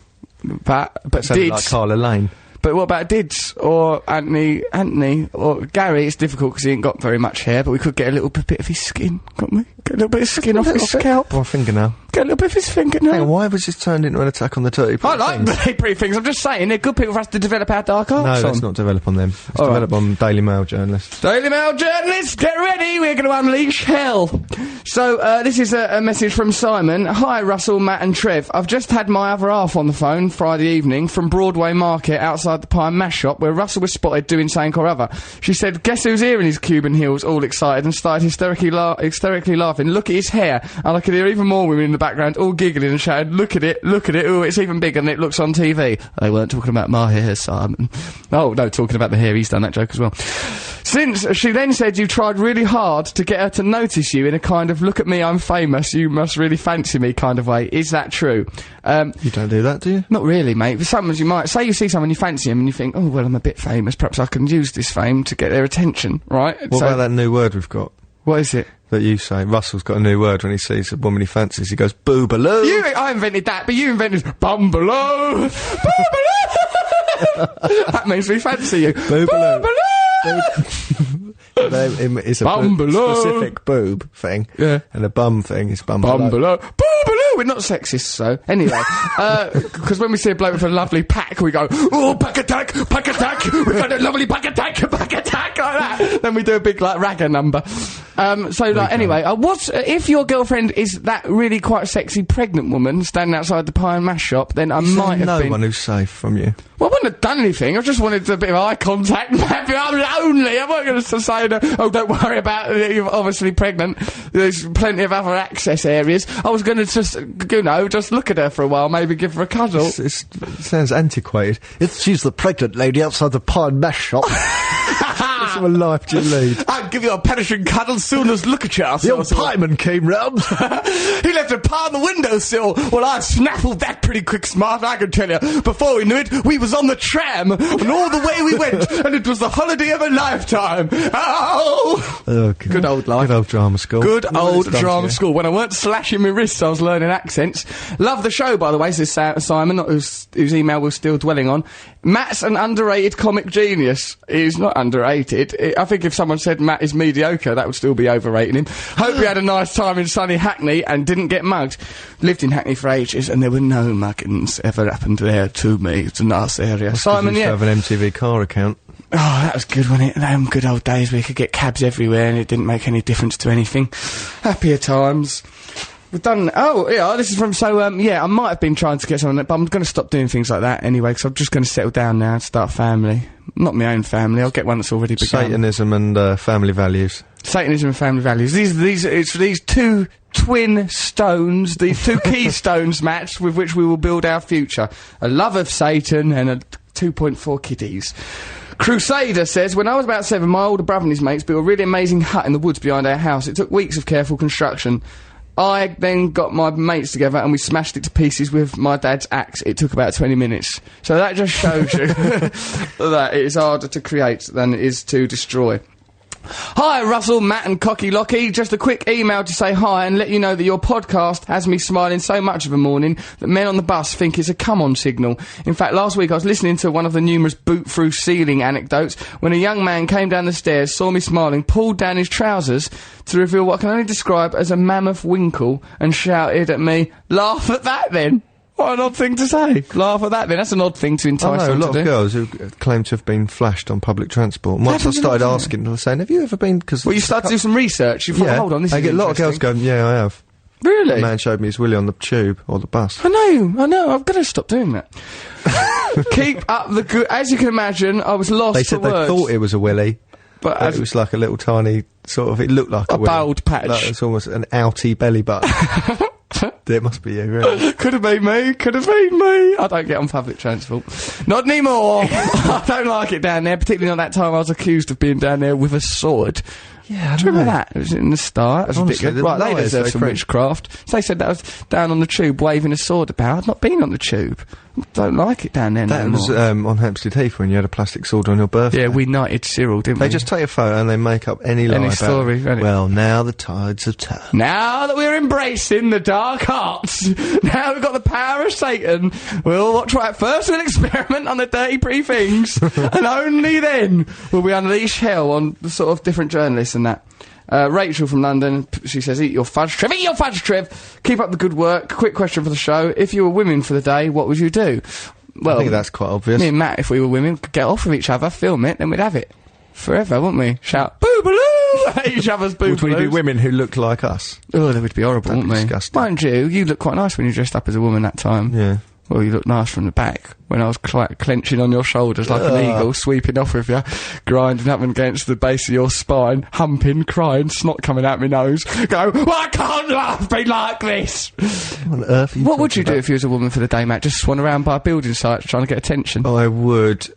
But Dids... like Carl Elaine. But what about Dids or Anthony or Gary? It's difficult because he ain't got very much hair, but we could get a little bit of his skin, couldn't we? Get a little bit of skin off his scalp. Or fingernail. Get a little bit of his fingernail. Hang on, why was this turned into an attack on the Dirty Pretty Things? I like Dirty Pretty Things. I'm just saying, they're good people for us to develop our dark arts on. No, let's not develop on them. Let's develop on Daily Mail journalists. Daily Mail journalists, get ready! We're going to unleash hell. So, this is a message from Simon. Hi, Russell, Matt and Trev. I've just had my other half on the phone Friday evening from Broadway Market outside the Pie and Mash shop where Russell was spotted doing something or other. She said, guess who's here in his Cuban heels, all excited, and started hysterically laughing. Look at his hair. And I could hear even more women in the background all giggling and shouting, look at it, ooh, it's even bigger than it looks on TV. They weren't talking about my hair, Simon. Oh, no, talking about the hair, he's done that joke as well. Since she then said you tried really hard to get her to notice you in a kind of look at me, I'm famous, you must really fancy me kind of way. Is that true? You don't do that, do you? Not really, mate. For some, you might say you see someone, you fancy him, and you think, oh, well, I'm a bit famous, perhaps I can use this fame to get their attention, right? What about that new word we've got? What is it? That you say. Russell's got a new word when he sees a woman he fancies. He goes, boobaloo. I invented that, but you invented bumbaloo. Bumbaloo. That makes me fancy you. Boobaloo. It's a specific boob thing. Yeah. And a bum thing is bumbaloo. Bumbaloo. We're not sexist, so. Anyway, because when we see a bloke with a lovely pack, we go, oh, pack attack, we've got a lovely pack attack, like that. Then we do a big, like, ragger number. Anyway, if your girlfriend is that really quite sexy pregnant woman standing outside the Pie and Mash shop, then I might have been... no one who's safe from you. Well, I wouldn't have done anything. I just wanted a bit of eye contact. I'm lonely. I'm not going to say, oh, don't worry about it. You're obviously pregnant. There's plenty of other access areas. I was going to just you know, just look at her for a while, maybe give her a cuddle. It sounds antiquated. If she's the pregnant lady outside the pie and mash shop. What sort of life do you lead? I'll give you a perishing cuddle soon as look at you. The old pieman came round. He left a pie on the windowsill. Well, I snaffled that pretty quick, smart, I can tell you. Before we knew it, we was on the tram, and all the way we went, and it was the holiday of a lifetime. Oh! Good old life. Good old drama school. Good old What drama school. When I weren't slashing my wrists, I was learning accents. Love the show, by the way, says Simon, whose email we're still dwelling on. Matt's an underrated comic genius. He's not underrated. I think if someone said Matt is mediocre, that would still be overrating him. Hope you had a nice time in sunny Hackney and didn't get mugged. Lived in Hackney for ages, and there were no muggins ever happened there to me. It's a nice area. Simon, you have an MTV car account. Oh, that was good, wasn't it? Them good old days where you could get cabs everywhere and it didn't make any difference to anything. Happier times. We've done... Oh, yeah, this is from... So, yeah, I might have been trying to get something, but I'm going to stop doing things like that anyway, because I'm just going to settle down now and start a family. Not my own family, I'll get one that's already begun. Satanism and family values. Satanism and family values. It's these two twin stones, these two keystones, Matt, with which we will build our future. A love of Satan and a 2.4 kiddies. Crusader says, when I was about 7, my older brother and his mates built a really amazing hut in the woods behind our house. It took weeks of careful construction. I then got my mates together and we smashed it to pieces with my dad's axe. It took about 20 minutes. So that just shows you that it is harder to create than it is to destroy. Hi, Russell, Matt and Cocky Locky. Just a quick email to say hi and let you know that your podcast has me smiling so much of a morning that men on the bus think it's a come-on signal. In fact, last week I was listening to one of the numerous boot-through-ceiling anecdotes when a young man came down the stairs, saw me smiling, pulled down his trousers to reveal what I can only describe as a mammoth winkle and shouted at me, "Laugh at that then!" What an odd thing to say. Laugh at that then. That's an odd thing to entice I know them a lot to of do. girls who claim to have been flashed on public transport. And once I started asking, I was saying, have you ever been... Cause Well, you start to do some research. You thought, yeah, hold on, this I is get a lot of girls interesting. going, yeah, I have. Really? A man showed me his willy on the tube or the bus. I know, I've got to stop doing that. Keep up the good... As you can imagine, I was lost They for said they words. thought it was a willy, but it was like a little tiny, sort of, it looked like a willy. bald patch. Like, it's almost an outy belly button. It must be you, really. Could have been me. I don't get on public transport. Not anymore. I don't like it down there, particularly on that time I was accused of being down there with a sword. Yeah, Do you remember that? It was in the start. It was Honestly, a bit good. the Right, they liars, deserve they some print. witchcraft. So they said that I was down on the tube waving a sword about. I've not been on the tube. Don't like it down there That no was more. on Hampstead Heath when you had a plastic sword on your birthday. Yeah, we knighted Cyril, didn't They we? just take a photo and they make up any lie about story, it. innit? Well, now the tides have turned. Now that we're embracing the dark arts, now we've got the power of Satan, we'll try it first, we'll experiment on the dirty pretty things, and only then will we unleash hell on the sort of different journalists and that. Rachel from London, she says, eat your fudge, Trev, eat your fudge, Trev! Keep up the good work. Quick question for the show. If you were women for the day, what would you do? Well, I think that's quite obvious. me and Matt, if we were women, could get off of each other, film it, then we'd have it. Forever, wouldn't we? Shout, boobaloo! At each other's boobaloos. Would we be women who look like us? Oh, that would be horrible, That'd be wouldn't we? disgusting. Mind you look quite nice when you dressed up as a woman that time. Yeah. Well, you look nice from the back. When I was clenching on your shoulders like an eagle, sweeping off with you, grinding up against the base of your spine, humping, crying, snot coming out my nose. Go, why can't life be like this? What on earth are you What would you talking do if you was a woman for the day, Matt? Just swan around by building sites trying to get attention? about? I would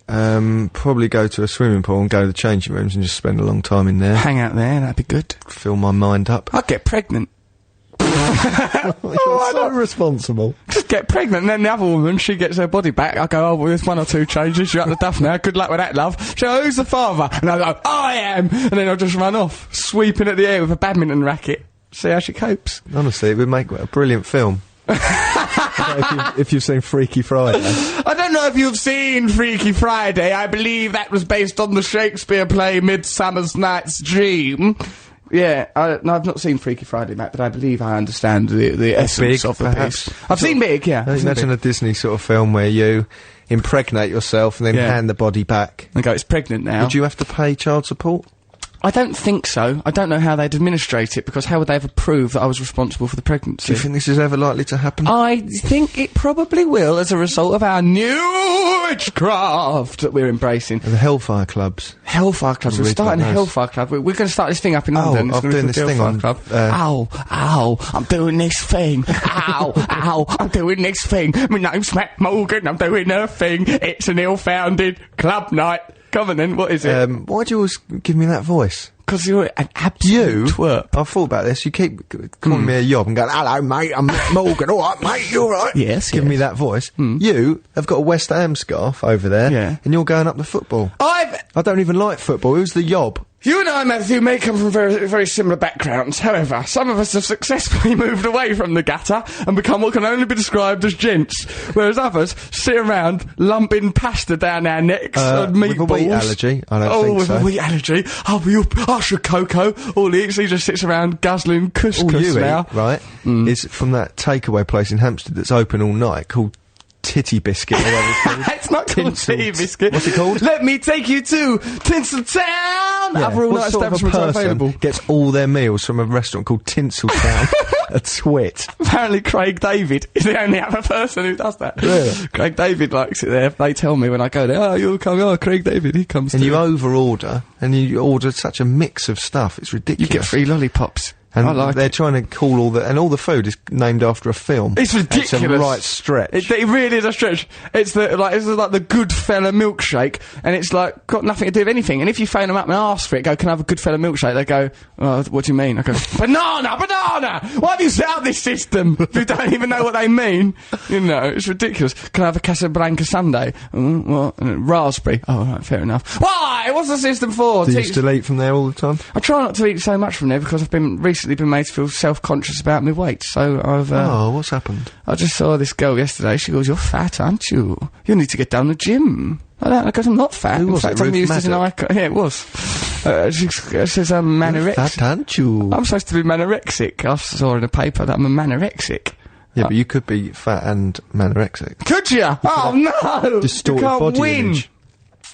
probably go to a swimming pool and go to the changing rooms and just spend a long time in there. Hang out there, that'd be good. Fill my mind up. I'd get pregnant. You're so responsible. Just get pregnant, and then the other woman, she gets her body back. I go, oh, well, there's 1 or 2 changes. You're at the duff now. Good luck with that, love. She goes, who's the father? And I go, I am. And then I'll just run off, sweeping at the air with a badminton racket. See how she copes. Honestly, it would make a brilliant film. if you've seen Freaky Friday. I don't know if you've seen Freaky Friday. I believe that was based on the Shakespeare play Midsummer's Night's Dream. Yeah, no, I've not seen Freaky Friday, Matt, but I believe I understand the essence Big, of the perhaps. piece. I've seen Big, yeah. I've seen Imagine Big. a Disney sort of film where you impregnate yourself and then Yeah. hand the body back. And go, it's pregnant now. Would you have to pay child support? I don't think so. I don't know how they'd administrate it, because how would they ever prove that I was responsible for the pregnancy? Do you think this is ever likely to happen? I think it probably will, as a result of our new witchcraft that we're embracing. The Hellfire Clubs. Hellfire Clubs. We're starting a Hellfire Club. We're going to start this thing up in London. I'm doing this thing on... Ow, I'm doing this thing. Ow, I'm doing this thing. My name's Matt Morgan, I'm doing a thing. It's an ill-founded club night. Come on then, what is it? Why do you always give me that voice? Because you're an absolute twerp. I've thought about this. You keep calling me a yob and going, hello, mate, I'm Matt Morgan. All right, mate, you all right? Yes, Give me that voice. You have got a West Ham scarf over there, and you're going up the football. I don't even like football. Who's the yob? You and I, Matthew, may come from very, very similar backgrounds. However, some of us have successfully moved away from the gutter and become what can only be described as gents, whereas others sit around lumping pasta down our necks and meatballs. With a wheat allergy? I don't think so. With a wheat allergy. I should cocoa. All he eats, he just sits around guzzling couscous now. Eat, right, is from that takeaway place in Hampstead that's open all night called Titty Biscuit. It's not called Titty Biscuit. What's it called? Let me take you to Tinseltown. Other all-night establishments are available. Gets all their meals from a restaurant called Tinseltown. A twit. Apparently Craig David is the only other person who does that. Really? Craig David likes it there. They tell me when I go there, oh, you'll come, oh, Craig David, he comes and too. you over-order, and you order such a mix of stuff, it's ridiculous. You get free lollipops. And I like they're trying to call all the food is named after a film. It's ridiculous. It's a right stretch. It really is a stretch. It's like the Goodfella milkshake, and it's like got nothing to do with anything. And if you phone them up and ask for it, go, can I have a Goodfella milkshake? They go, oh, what do you mean? I go, banana. Why have you set up this system if you don't even know what they mean? You know, it's ridiculous. Can I have a Casablanca sundae? What? Raspberry. Oh, right, fair enough. Why? What's the system for? Do you still eat from there all the time? I try not to eat so much from there because I've recently been made to feel self-conscious about my weight, so I've... what's happened? I just saw this girl yesterday, she goes, you're fat, aren't you? You need to get down the gym. I don't, because I'm not fat. Who was In fact, it, I'm Ruth used as an Maddock? icon. Yeah, it was. She says I'm manorexic. Fat, aren't you? I'm supposed to be manorexic. I saw in a paper that I'm a manorexic. Yeah, but you could be fat and manorexic. Could you? Oh, no! Distorted you can't body win. image.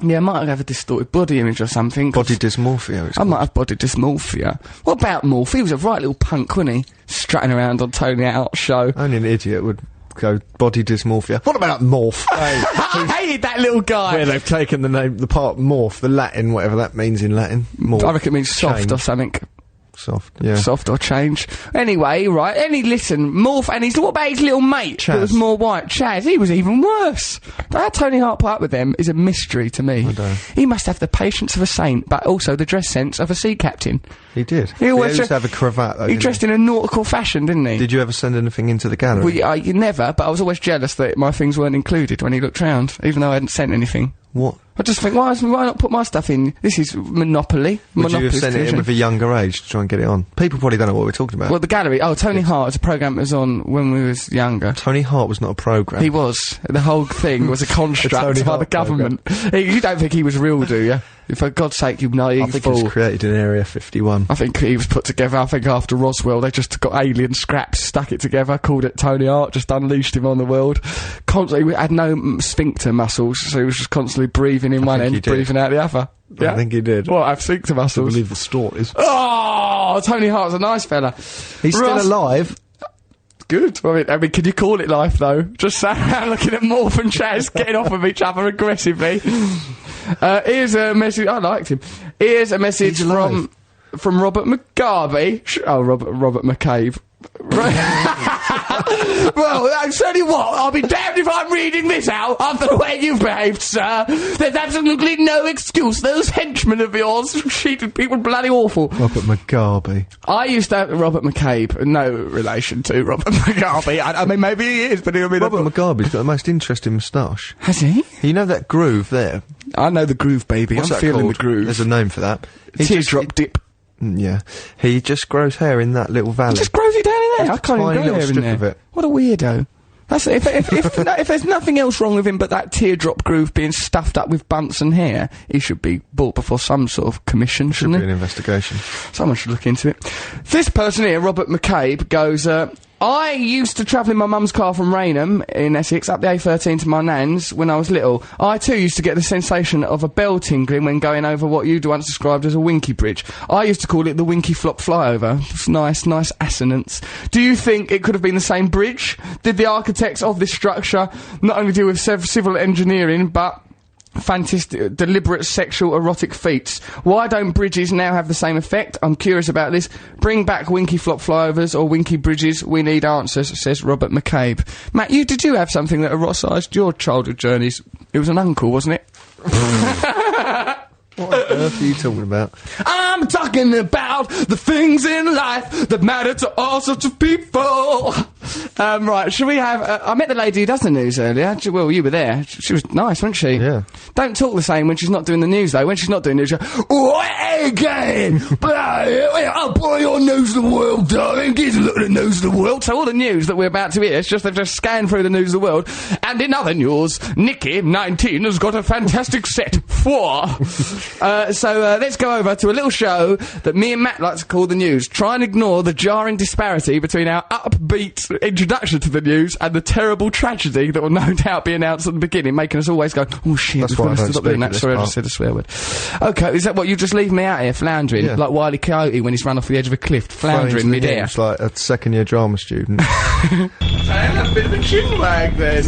Yeah, I might have a distorted body image or something. Body dysmorphia, it's I might have body dysmorphia. What about Morph? He was a right little punk, wasn't he? Strutting around on Tony Hart's show. Only an idiot would go body dysmorphia. What about morph? I hated that little guy. Where they've taken the part morph, the Latin, whatever that means in Latin. Morph. I reckon it means soft Change. or something. Soft, yeah. Soft or change. Anyway, right, listen, Morph, and what about his little mate? Chaz. Who was more white? Chaz, he was even worse. But how Tony Hart put up with them is a mystery to me. I don't. He must have the patience of a saint, but also the dress sense of a sea captain. He did. He always used to have a cravat, though. He dressed in a nautical fashion, didn't he? Did you ever send anything into the gallery? You never, but I was always jealous that my things weren't included when he looked round, even though I hadn't sent anything. What? I just think, why not put my stuff in? This is Monopoly. Would you have sent it in with a younger age to try and get it on? People probably don't know what we're talking about. Well, the gallery. Oh, Tony Hart was a programme that was on when we was younger. Tony Hart was not a programme. He was. The whole thing was a construct Tony by Hart the government. You don't think he was real, do you? For God's sake, you naive I think fool. it was created in Area 51. I think he was put together. I think after Roswell, they just got alien scraps, stuck it together, called it Tony Hart, just unleashed him on the world. Constantly, had no sphincter muscles, so he was just constantly breathing in one end, breathing out the other. I think he did. Well, I have sphincter I muscles. believe the stories. Oh, Tony Hart's a nice fella. He's still alive. Good. I mean, can you call it life, though? Just sat around looking at Morph and Chaz getting off of each other aggressively. Here's a message. I liked him. Here's a message from Robert McGarvey. Robert McCabe. Well, I'll tell you what, I'll be damned if I'm reading this out after the way you've behaved, sir. There's absolutely no excuse. Those henchmen of yours treated people bloody awful. Robert McGarvey. I used to have Robert McCabe, no relation to Robert McGarvey. I mean, maybe he is, but he'll be Robert McGarvey's got the most interesting moustache. Has he? You know that groove there? I know the groove, baby. What's I'm that feeling called? the groove. There's a name for that. Teardrop dip. Yeah. He just grows hair in that little valley. He just grows it down in there. Just I can't a tiny even grow little hair in strip there. of it. What a weirdo. That's if there's nothing else wrong with him but that teardrop groove being stuffed up with bunts and hair, he should be brought before some sort of commission, shouldn't Should he? be an investigation. Someone should look into it. This person here, Robert McCabe, goes, I used to travel in my mum's car from Rainham in Essex up the A13 to my nan's when I was little. I too used to get the sensation of a bell tingling when going over what you'd once described as a winky bridge. I used to call it the winky flop flyover. It's nice assonance. Do you think it could have been the same bridge? Did the architects of this structure not only deal with civil engineering but fantastic, deliberate sexual erotic feats? Why don't bridges now have the same effect? I'm curious about this. Bring back winky flop flyovers or winky bridges. We need answers, says Robert McCabe. Matt, did you have something that eroticised your childhood journeys? It was an uncle, wasn't it? What on earth are you talking about? I'm talking about the things in life that matter to all sorts of people. Right, shall we have... I met the lady who does the news earlier. Well, you were there. She was nice, wasn't she? Yeah. Don't talk the same when she's not doing the news, though. When she's not doing news, again! I'll buy your news of the world, darling. Give us a look at the news of the world. So all the news that we're about to hear, it's just they've just scanned through the news of the world. And in other news, Nikki, 19, has got a fantastic set. 4. So let's go over to a little show that me and Matt like to call the news. Try and ignore the jarring disparity between our upbeat introduction to the news and the terrible tragedy that will no doubt be announced at the beginning, making us always go, oh shit, that's why I don't stop doing that. Sorry, I just said a swear word. Okay, is that what you just leave me out here floundering? Yeah. Like Wile E. Coyote when he's run off the edge of a cliff, floundering mid-air. It's like a second-year drama student. A bit of a chin wag then.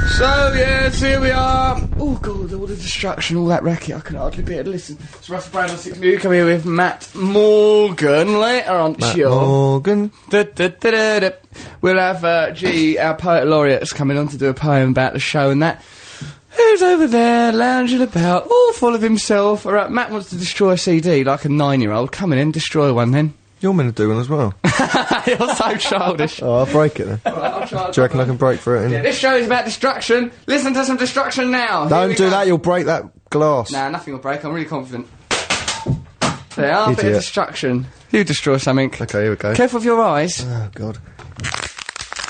So, yes, here we are. Oh, God, all the destruction, all that racket, I can hardly bear to listen. It's Russell Brand on 6 Music. I'm here with Matt Morgan later on. Matt Morgan. We'll have, our poet laureate's coming on to do a poem about the show and that. Who's over there, lounging about, all full of himself? All right, Matt wants to destroy a CD like a 9-year-old. Come in and destroy one, then. You're meant to do one as well. You're so childish. Oh, I'll break it then. Right, I'll try. Do you reckon I can break through it? Yeah, this show is about destruction. Listen to some destruction now. Don't do that, you'll break that glass. Nah, nothing will break. I'm really confident. There are a bit of Idiot. destruction. You destroy something. Okay, here we go. Careful with your eyes. Oh, God.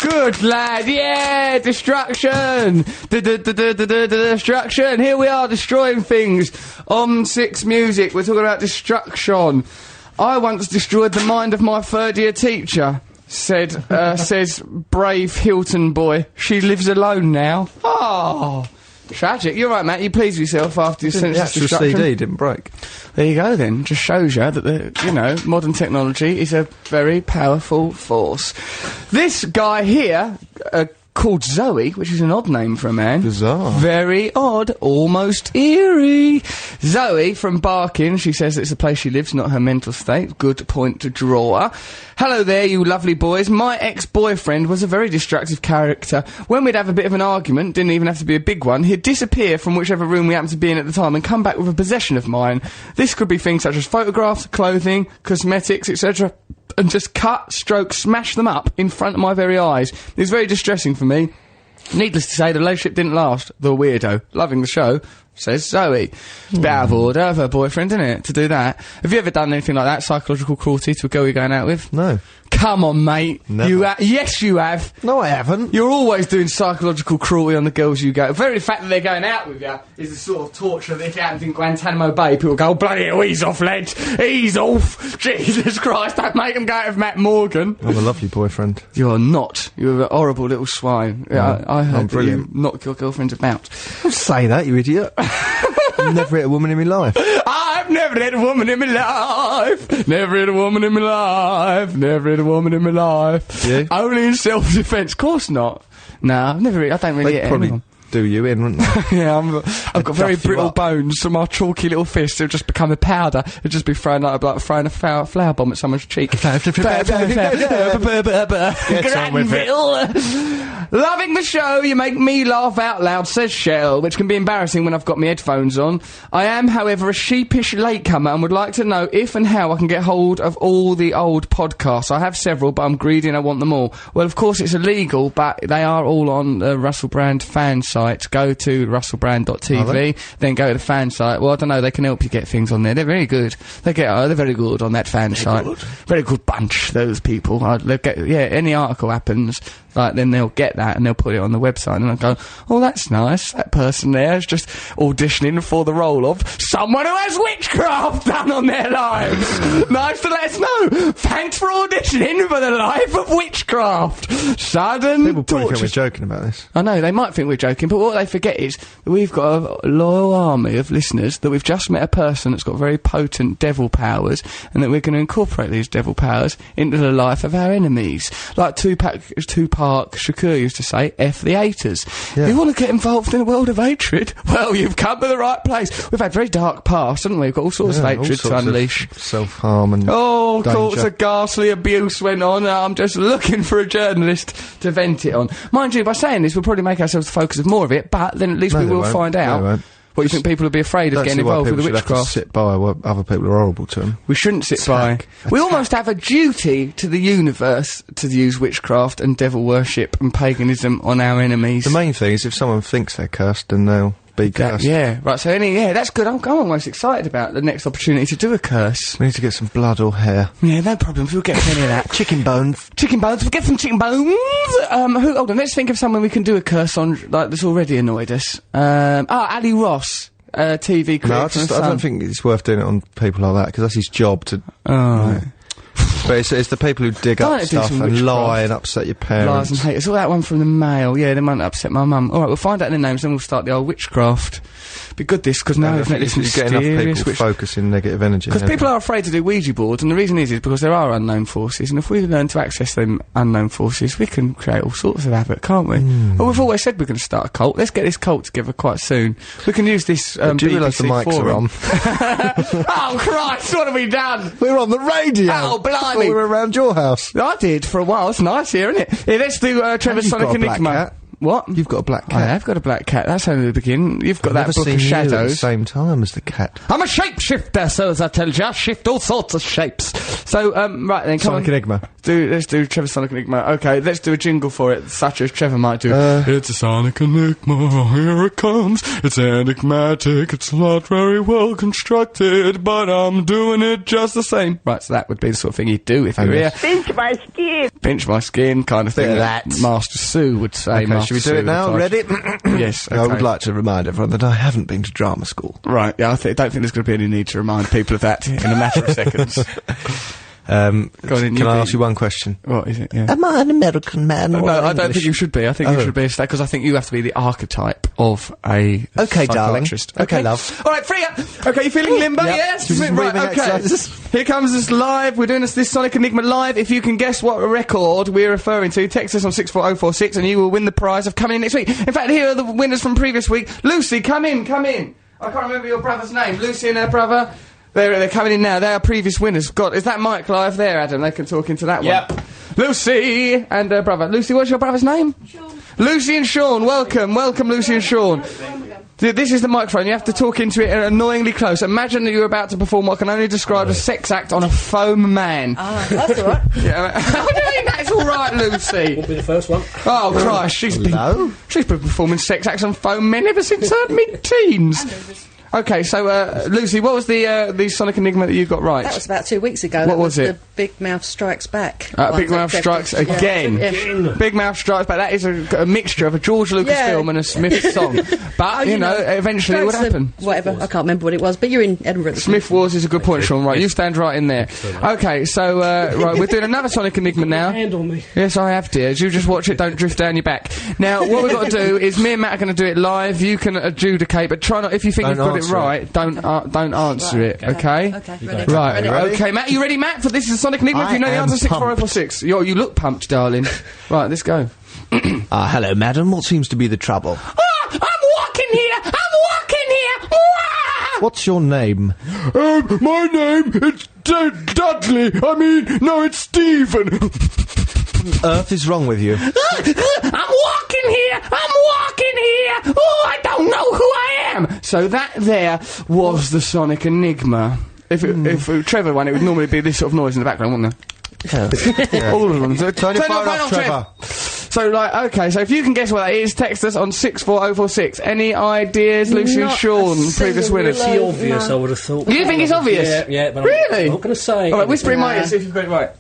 Good lad, yeah, destruction! Destruction! Here we are destroying things on 6 Music. We're talking about destruction. I once destroyed the mind of my 3rd-year teacher, says brave Hilton boy. She lives alone now. Oh, tragic. You're right, Matt. You pleased with yourself after your senseless The actual destruction. CD didn't break. There you go then. Just shows you that modern technology is a very powerful force. This guy here, called Zoe, which is an odd name for a man. Bizarre. Very odd, almost eerie. Zoe from Barking, she says it's the place she lives, not her mental state. Good point to draw. Hello there, you lovely boys. My ex-boyfriend was a very destructive character. When we'd have a bit of an argument, didn't even have to be a big one, he'd disappear from whichever room we happened to be in at the time and come back with a possession of mine. This could be things such as photographs, clothing, cosmetics, etc., and just cut, stroke, smash them up in front of my very eyes. It was very distressing for me. Needless to say, the relationship didn't last. The weirdo. Loving the show, says Zoe. It's a bit out of order of her boyfriend, isn't it, to do that? Have you ever done anything like that, psychological cruelty to a girl you're going out with? No. Come on, mate. Never. Yes, you have. No, I haven't. You're always doing psychological cruelty on the girls you go. The very fact that they're going out with you is the sort of torture that if it happened in Guantanamo Bay, people go, oh, bloody hell, ease off, lad. Ease off. Jesus Christ, don't make them go out with Matt Morgan. I'm a lovely boyfriend. You are not. You're a horrible little swine. Yeah, I heard that you knock your girlfriends about. Don't say that, you idiot. I've never hit a woman in my life. I've never hit a woman in my life. Never hit a woman in my life. Never hit a woman in my life. You? Only in self-defence. Of course not. No, I don't really hit probably anyone. do you in, wouldn't they? Yeah, I've got very duff you brittle up. bones, so my chalky little fist will just become a powder. It'll just be throwing like throwing a flower bomb at someone's cheek. Get on with it. Loving the show, you make me laugh out loud, says Shell, which can be embarrassing when I've got my headphones on. I am, however, a sheepish latecomer and would like to know if and how I can get hold of all the old podcasts. I have several, but I'm greedy and I want them all. Well, of course, it's illegal, but they are all on the Russell Brand fan site. Go to russellbrand.tv, then go to the fan site. Well, I don't know, they can help you get things on there. They're very good. They're very good on that fan site. Very good bunch, those people. Any article happens, Like, then they'll get that and they'll put it on the website and they'll go, oh, that's nice. That person there is just auditioning for the role of someone who has witchcraft done on their lives. Nice to let us know. Thanks for auditioning for the life of witchcraft. Sudden People probably think torture. we're joking about this. I know, they might think we're joking, but what they forget is that we've got a loyal army of listeners, that we've just met a person that's got very potent devil powers, and that we're going to incorporate these devil powers into the life of our enemies. Like Tupac Shakur used to say, F the haters. Yeah. You want to get involved in a world of hatred? Well, you've come to the right place. We've had very dark past, haven't we? We've got all sorts of Yeah, hatred all to sorts of unleash. self-harm and Oh, danger. sorts of ghastly abuse went on. I'm just looking for a journalist to vent it on. Mind you, by saying this, we'll probably make ourselves the focus of more of it, but then at least No, we they will won't. find No, out. they won't. What, you think people will be afraid of Don't getting see why involved with people the should have to witchcraft? sit by while other people are horrible to them. We shouldn't sit Attack. by. We almost have a duty to the universe to use witchcraft and devil worship and paganism on our enemies. The main thing is if someone thinks they're cursed, then they'll be cursed. Yeah, right, so that's good. I'm almost excited about the next opportunity to do a curse. We need to get some blood or hair. Yeah, no problems, we'll get plenty of that. Chicken bones. Chicken bones, we'll get some chicken bones! Hold on, let's think of someone we can do a curse on, like, that's already annoyed us. Ali Ross, TV critic. No, I from The don't Sun. think it's worth doing it on people like that, because that's his job to... Oh. But it's the people who dig Don't up do stuff some and witchcraft. lie and upset your Lies parents. and haters. All that one from the Mail. Yeah, they might upset my mum. Alright, we'll find out their names, then we'll start the old witchcraft. Be good this, because now we've met this you get enough mysterious people focusing negative energy. because people are afraid to do Ouija boards, and the reason is because there are unknown forces, and if we learn to access them unknown forces, we can create all sorts of havoc, can't we? Well, we've always said we're going to start a cult. Let's get this cult together quite soon. We can use this Do you realise the BBC mics are forum. on? Oh, Christ, what have we done? We're on the radio! Oh, blimey. I thought we were around your house. I did for a while. It's nice here, isn't it? Yeah, let's do Trevor's you've Sonic got a black Enigma. cat. What? You've got a black I cat. have got a black cat. That's only the beginning. You've got I've that never book of seen you at the shadows. same time as the cat. I'm a shapeshifter, so as I tell you, I shift all sorts of shapes. So, right then, come Sonic on. Enigma. Let's do Trevor's Sonic Enigma. Okay, let's do a jingle for it, such as Trevor might do. It's a Sonic Enigma, here it comes. It's enigmatic, it's not very well constructed, but I'm doing it just the same. Right, so that would be the sort of thing you'd do if you were here. Pinch my skin. Pinch my skin, kind of thing. Bit of that that. Master Sue would say. Okay, Master should we Sue do it would now? type. Ready? Yes, I would okay. like to remind everyone that I haven't been to drama school. Right, yeah, I don't think there's going to be any need to remind people of that in a matter of seconds. Go on, Can I ask you one question? What is it? Yeah. Am I an American man or No, I don't English? think you should be. I think you should be a stat, because I think you have to be the archetype of a Okay, darling. psychiatrist. Okay, love. All right, free up. Okay, you feeling limber? Yep. Yes. Should we do some Right, breathing okay. exercises? Here comes this live. We're doing this Sonic Enigma live. If you can guess what record we're referring to, text us on 64046 and you will win the prize of coming in next week. In fact, here are the winners from previous week. Lucy, come in, come in. I can't remember your brother's name. Lucy and her brother. They're coming in now. They are previous winners. God, is that mic live there, Adam? They can talk into that one. Lucy and her brother. Lucy, what's your brother's name? Sean. Lucy and Sean, welcome, Lucy and Sean. This is the microphone. You have to talk into it annoyingly close. Imagine that you're about to perform what can only describe a sex act on a foam man. That's all right. Yeah, what do you mean that's all right, Lucy? Won't be the first one. Oh Christ, she's been performing sex acts on foam men ever since her mid-teens. Okay, so Lucy, what was the Sonic Enigma that you got right? That was about 2 weeks ago. What That was it? The Big Mouth Strikes Back. Big Mouth Strikes Again. Yeah. Big Mouth Strikes Back. That is a mixture of a George Lucas Yeah. film and a Smith song. But, you know, eventually it would Strikes happen. Whatever. I can't remember what it was, but you're in Edinburgh. at the Smith Wars is a good point, Sean. Right, you stand right in there. Okay, so, right, we're doing another Sonic Enigma now. Handle me. Yes, I have, dear. You just watch it, don't drift down your back. Now, what we've got to do is me and Matt are going to do it live. You can adjudicate, but try not, if you think you've got it right, don't answer it, okay? Okay, ready. Right, Ready. okay, Matt, you ready, Matt, for this is a Sonic Enigma? If you know the I am answer, 64046. You look pumped, darling. Right, let's go. Hello, madam. What seems to be the trouble? Ah, I'm walking here! Ah! What's your name? My name is Dudley. I mean, no, it's Stephen. Earth is wrong with you. I'm walking here! Oh, I don't know who I am! So that there was the Sonic Enigma. If Trevor won, it would normally be this sort of noise in the background, wouldn't there? All of them. So Turn your phone off, Trevor. So, okay, so if you can guess what that is, text us on 64046. Any ideas, Lucy and Not Sean, a previous single winners? clue. Pretty obvious, I would have thought. You think it's obvious? Yeah, but Really? I'm not going to say. Alright, whisper in my ear, see if you've got it right.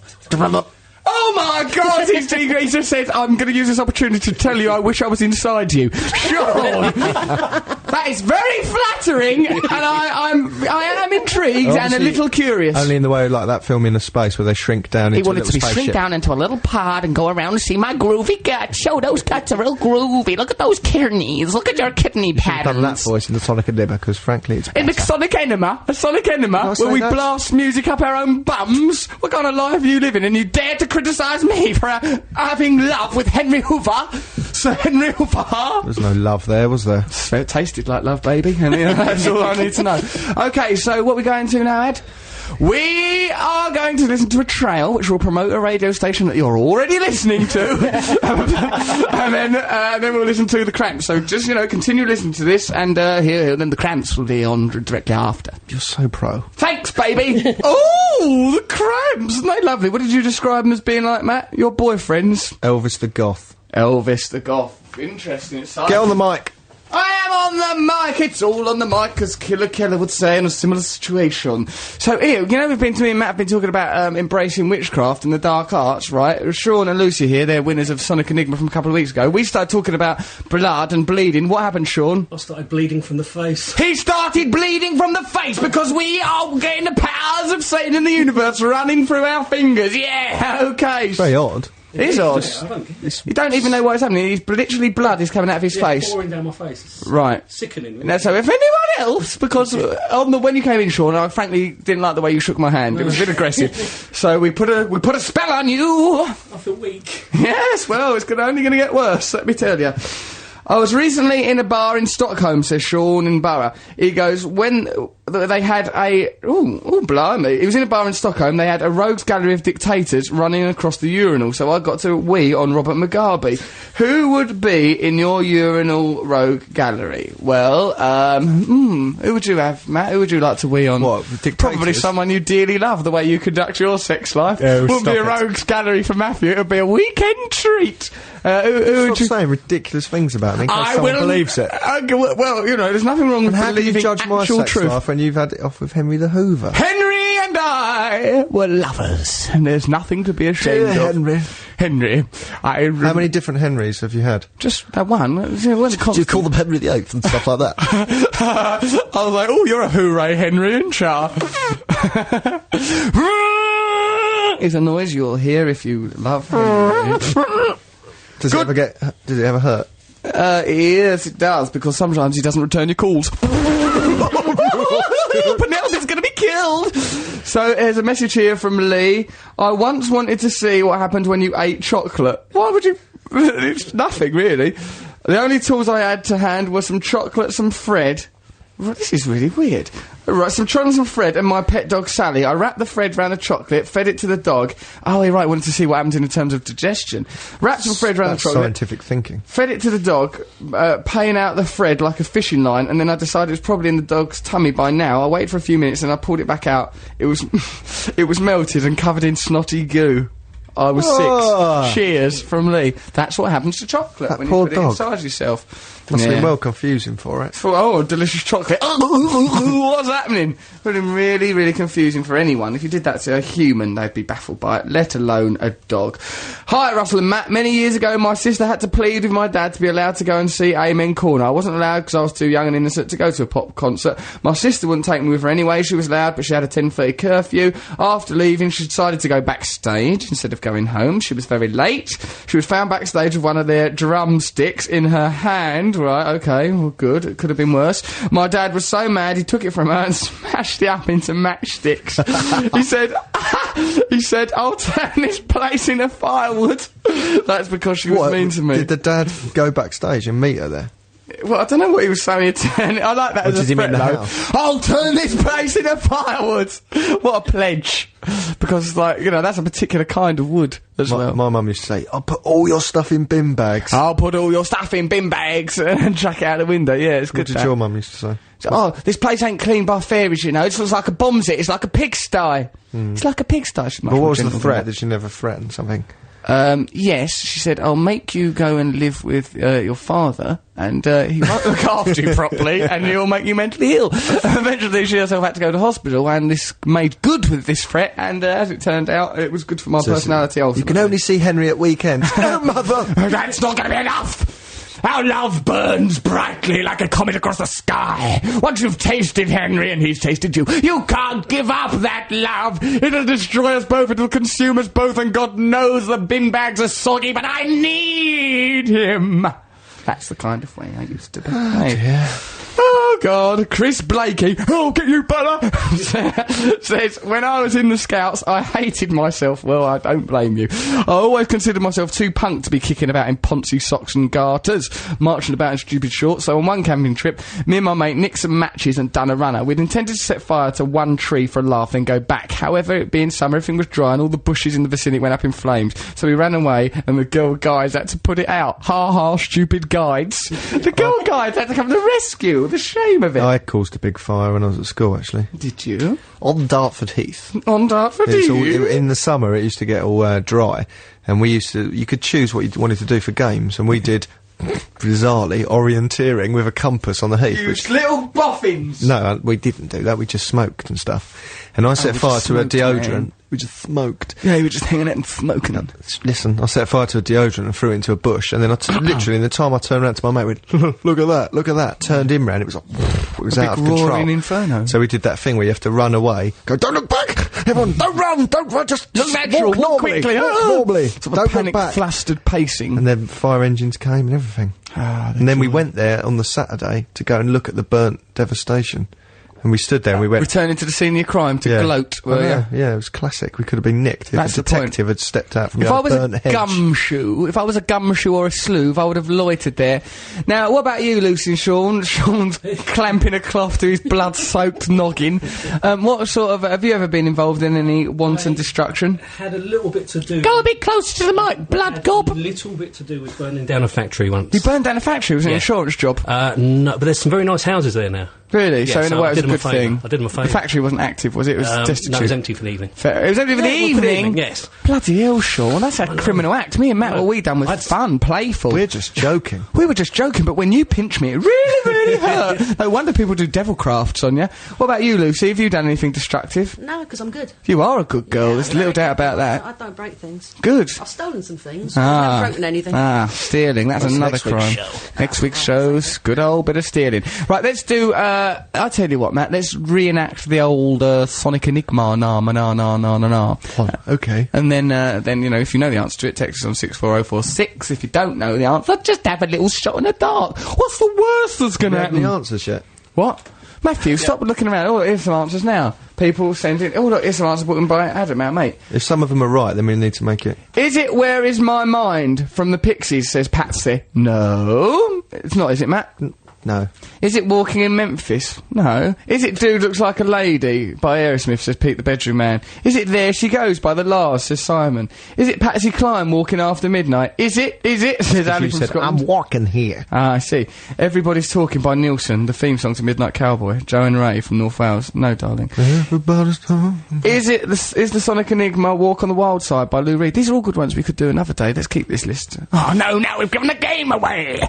Oh my God! He just said, "I'm going to use this opportunity to tell you I wish I was inside you." Sean, that is very flattering, and I am intrigued and a Obviously, little curious. Only in the way like that film In Space where they shrink down He into a wanted little to be spaceship. shrink down into a little pod and go around and see my groovy guts. Show those guts are real groovy. Look at those kidneys. Look at your kidney You've done that patterns. voice in the Sonic Enigma because frankly it's In the better. Sonic Enigma, I where say we that? blast music up our own bums. What kind of life are you living? And you dare to criticise me for having love with Henry Hoover? Sir Henry Hoover? There's no love there, was there? So it tasted like love, baby, and that's all I need to know. Okay, so what are we going to now, Ed? We are going to listen to a trail which will promote a radio station that you're already listening to, and then we'll listen to the Cramps. So just continue listening to this, and then the Cramps will be on directly after. You're so pro. Thanks, baby. Oh, the Cramps! Isn't they lovely? What did you describe them as being like, Matt? Your boyfriends? Elvis the Goth. Elvis the Goth. Interesting. Get on the mic. I am on the mic, it's all on the mic, as Killer Keller would say in a similar situation. So, me and Matt have been talking about embracing witchcraft and the dark arts, right? Sean and Lucy here, they're winners of Sonic Enigma from a couple of weeks ago. We started talking about blood and bleeding. What happened, Sean? I started bleeding from the face. He started bleeding from the face because we are getting the powers of Satan in the universe running through our fingers. Yeah, okay. Very odd. It is odd. I don't get it. You don't even know what is happening. He's literally blood is coming out of his face. Pouring down my face. It's Right. sickening. Now, so if anyone else, because when you came in, Sean, I frankly didn't like the way you shook my hand. It was a bit aggressive. So we put a spell on you. I feel weak. Yes, well, it's only going to get worse. Let me tell you. I was recently in a bar in Stockholm, says Sean in Borough. He goes, when they had blimey. He was in a bar in Stockholm, they had a rogues gallery of dictators running across the urinal, so I got to wee on Robert Mugabe. Who would be in your urinal rogue gallery? Well, who would you have, Matt? Who would you like to wee on? What, the dictators? Probably someone you dearly love, the way you conduct your sex life. Oh, Wouldn't be a stop it. rogues gallery for Matthew, it would be a weekend treat. Who would Stop you... saying ridiculous things about me in case someone believes it. Well, there's nothing wrong with And how can you believing judge my actual sex truth. life when you've had it off with Henry the Hoover? Henry and I were lovers, and there's nothing to be ashamed Dear of. Henry. Henry, How many different Henrys have you had? Just that one. Do you call them Henry VIII and stuff like that? I was like, oh, you're a hooray, Henry and Char. Is a noise you'll hear if you love Henry. Does it ever hurt? Yes, it does, because sometimes he doesn't return your calls. Penelope's gonna be killed! So, here's a message here from Lee. I once wanted to see what happened when you ate chocolate. Why would you... It's nothing, really. The only tools I had to hand were some chocolate, some thread... Well, this is really weird. Right, some chocolate and thread and my pet dog Sally. I wrapped the thread round the chocolate, fed it to the dog. Oh, you're right, wanted to see what happened in terms of digestion. Wrapped some thread round the That's chocolate. scientific thinking. Fed it to the dog, paying out the thread like a fishing line, and then I decided it was probably in the dog's tummy by now. I waited for a few minutes and I pulled it back out. It was it was melted and covered in snotty goo. I was Oh. 6. Cheers from Lee. That's what happens to chocolate That when poor you put dog. it inside yourself. Must have Yeah. been well confusing for it. Oh, delicious chocolate. What's happening? Would have been really, really confusing for anyone. If you did that to a human, they'd be baffled by it, let alone a dog. Hi, Russell and Matt. Many years ago, my sister had to plead with my dad to be allowed to go and see Amen Corner. I wasn't allowed because I was too young and innocent to go to a pop concert. My sister wouldn't take me with her anyway. She was allowed, but she had a 10:30 curfew. After leaving, she decided to go backstage instead of going home. She was very late. She was found backstage with one of their drumsticks in her hand. Right, okay, well, good. It could have been worse. My dad was so mad, he took it from her and smashed it up into matchsticks. he said, I'll turn this place into firewood. That's because she was mean to me. Did the dad go backstage and meet her there? Well, I don't know what he was saying. I like that Or as a did he mean threat, the though. house? I'll turn this place into firewood. What a pledge. Because, like, that's a particular kind of wood as well. My mum used to say, I'll put all your stuff in bin bags. I'll put all your stuff in bin bags and chuck it out the window. Yeah, it's What good. did that. your mum used to say? Oh, this place ain't cleaned by fairies, It looks like a bombs it. It's like a pigsty. It's like a pigsty. But what was the threat? Did she never threaten something? Yes, she said, I'll make you go and live with your father, and he won't look after you properly, and he'll make you mentally ill. Eventually, she herself had to go to hospital, and this made good with this threat, and as it turned out, it was good for my personality ultimately. You can only see Henry at weekends. No, mother! That's not going to be enough! Our love burns brightly like a comet across the sky. Once you've tasted Henry and he's tasted you, you can't give up that love. It'll destroy us both, it'll consume us both, and God knows the bin bags are soggy, but I need him. That's the kind of way I used to be. Yeah. Oh, God. Chris Blakey, I'll get you better, says, when I was in the Scouts, I hated myself. Well, I don't blame you. I always considered myself too punk to be kicking about in poncy socks and garters, marching about in stupid shorts. So on one camping trip, me and my mate nicked some matches and done a runner. We'd intended to set fire to one tree for a laugh, then go back. However, it being summer, everything was dry and all the bushes in the vicinity went up in flames. So we ran away and the girl guides had to put it out. Ha ha, stupid guides. The girl guides had to come to the rescue. The shame of it. I caused a big fire when I was at school, actually. Did you? On Dartford Heath. On Dartford Heath? In the summer, it used to get all dry, and you could choose what you wanted to do for games, and we did, bizarrely, orienteering with a compass on the heath. You little boffins! No, we didn't do that, we just smoked and stuff. And I set fire to a deodorant. Man. We just smoked. Yeah, you were just hanging out and smoking. Listen, I set fire to a deodorant and threw it into a bush, and then literally, in the time I turned around to my mate, went, look at that, turned him round, it was like, it was out of control. Roaring inferno. So we did that thing where you have to run away, go, don't look back! Everyone, don't run, just look natural, walk quickly, normally. Sort of panic flustered pacing. And then fire engines came and everything. And then we went there on the Saturday to go and look at the burnt devastation. And we stood there and we went... Returning to the scene of your crime to gloat, were you? Yeah, it was classic. We could have been nicked if That's the detective had stepped out from if the I was burnt a hedge. if I was a gumshoe or a sleuth, I would have loitered there. Now, what about you, Lucy and Sean? Sean's clamping a cloth to his blood-soaked noggin. What sort of... Have you ever been involved in any wanton destruction? Had a little bit to do... Go a bit closer to the mic, blood gob! A little bit to do with burning down a factory once. You burned down a factory? Was it an insurance job? No, but there's some very nice houses there now. Really? Yeah, so in a way it was a good thing. I did him a favour. The factory wasn't active, was it? It was destitute. No, it was empty for the evening. It was empty for the evening? Yes. Bloody hell, Sean, that's a criminal act. Me and Matt, what we done was fun, playful. We're just joking. We were just joking, but when you pinched me, it really, really hurt. No wonder people do devil crafts on you. What about you, Lucy? Have you done anything destructive? No, because I'm good. You are a good girl, there's little doubt about that. I don't break things. Good. I've stolen some things. I've never broken anything. Stealing, that's another crime. Next week's show's good old bit of stealing. Right, let's do, I'll tell you what, Matt, let's reenact the old Sonic Enigma, Okay. And then, you know, if you know the answer to it, text us on 64046. If you don't know the answer, just have a little shot in the dark. What's the worst that's going to happen? The answers yet? What? Matthew, stop looking around. Oh, here's some answers now. People sending... Oh, look, here's some answers put in by Adam, our mate. If some of them are right, then we need to make it... Is it Where Is My Mind from the Pixies, says Patsy. No. It's not, is it, Matt? No. Is it Walking in Memphis? No. Is it Dude Looks Like a Lady by Aerosmith, says Pete the Bedroom Man? Is it There She Goes by The Lars, says Simon? Is it Patsy Cline Walking After Midnight? Is it, says Ali from Scotland? I'm walking here. Ah, I see. Everybody's Talking by Nielsen, the theme song to Midnight Cowboy. Joe and Ray from North Wales. No, darling. Everybody's talking. Is the Sonic Enigma Walk on the Wild Side by Lou Reed? These are all good ones we could do another day. Let's keep this list. Oh, no, we've given the game away!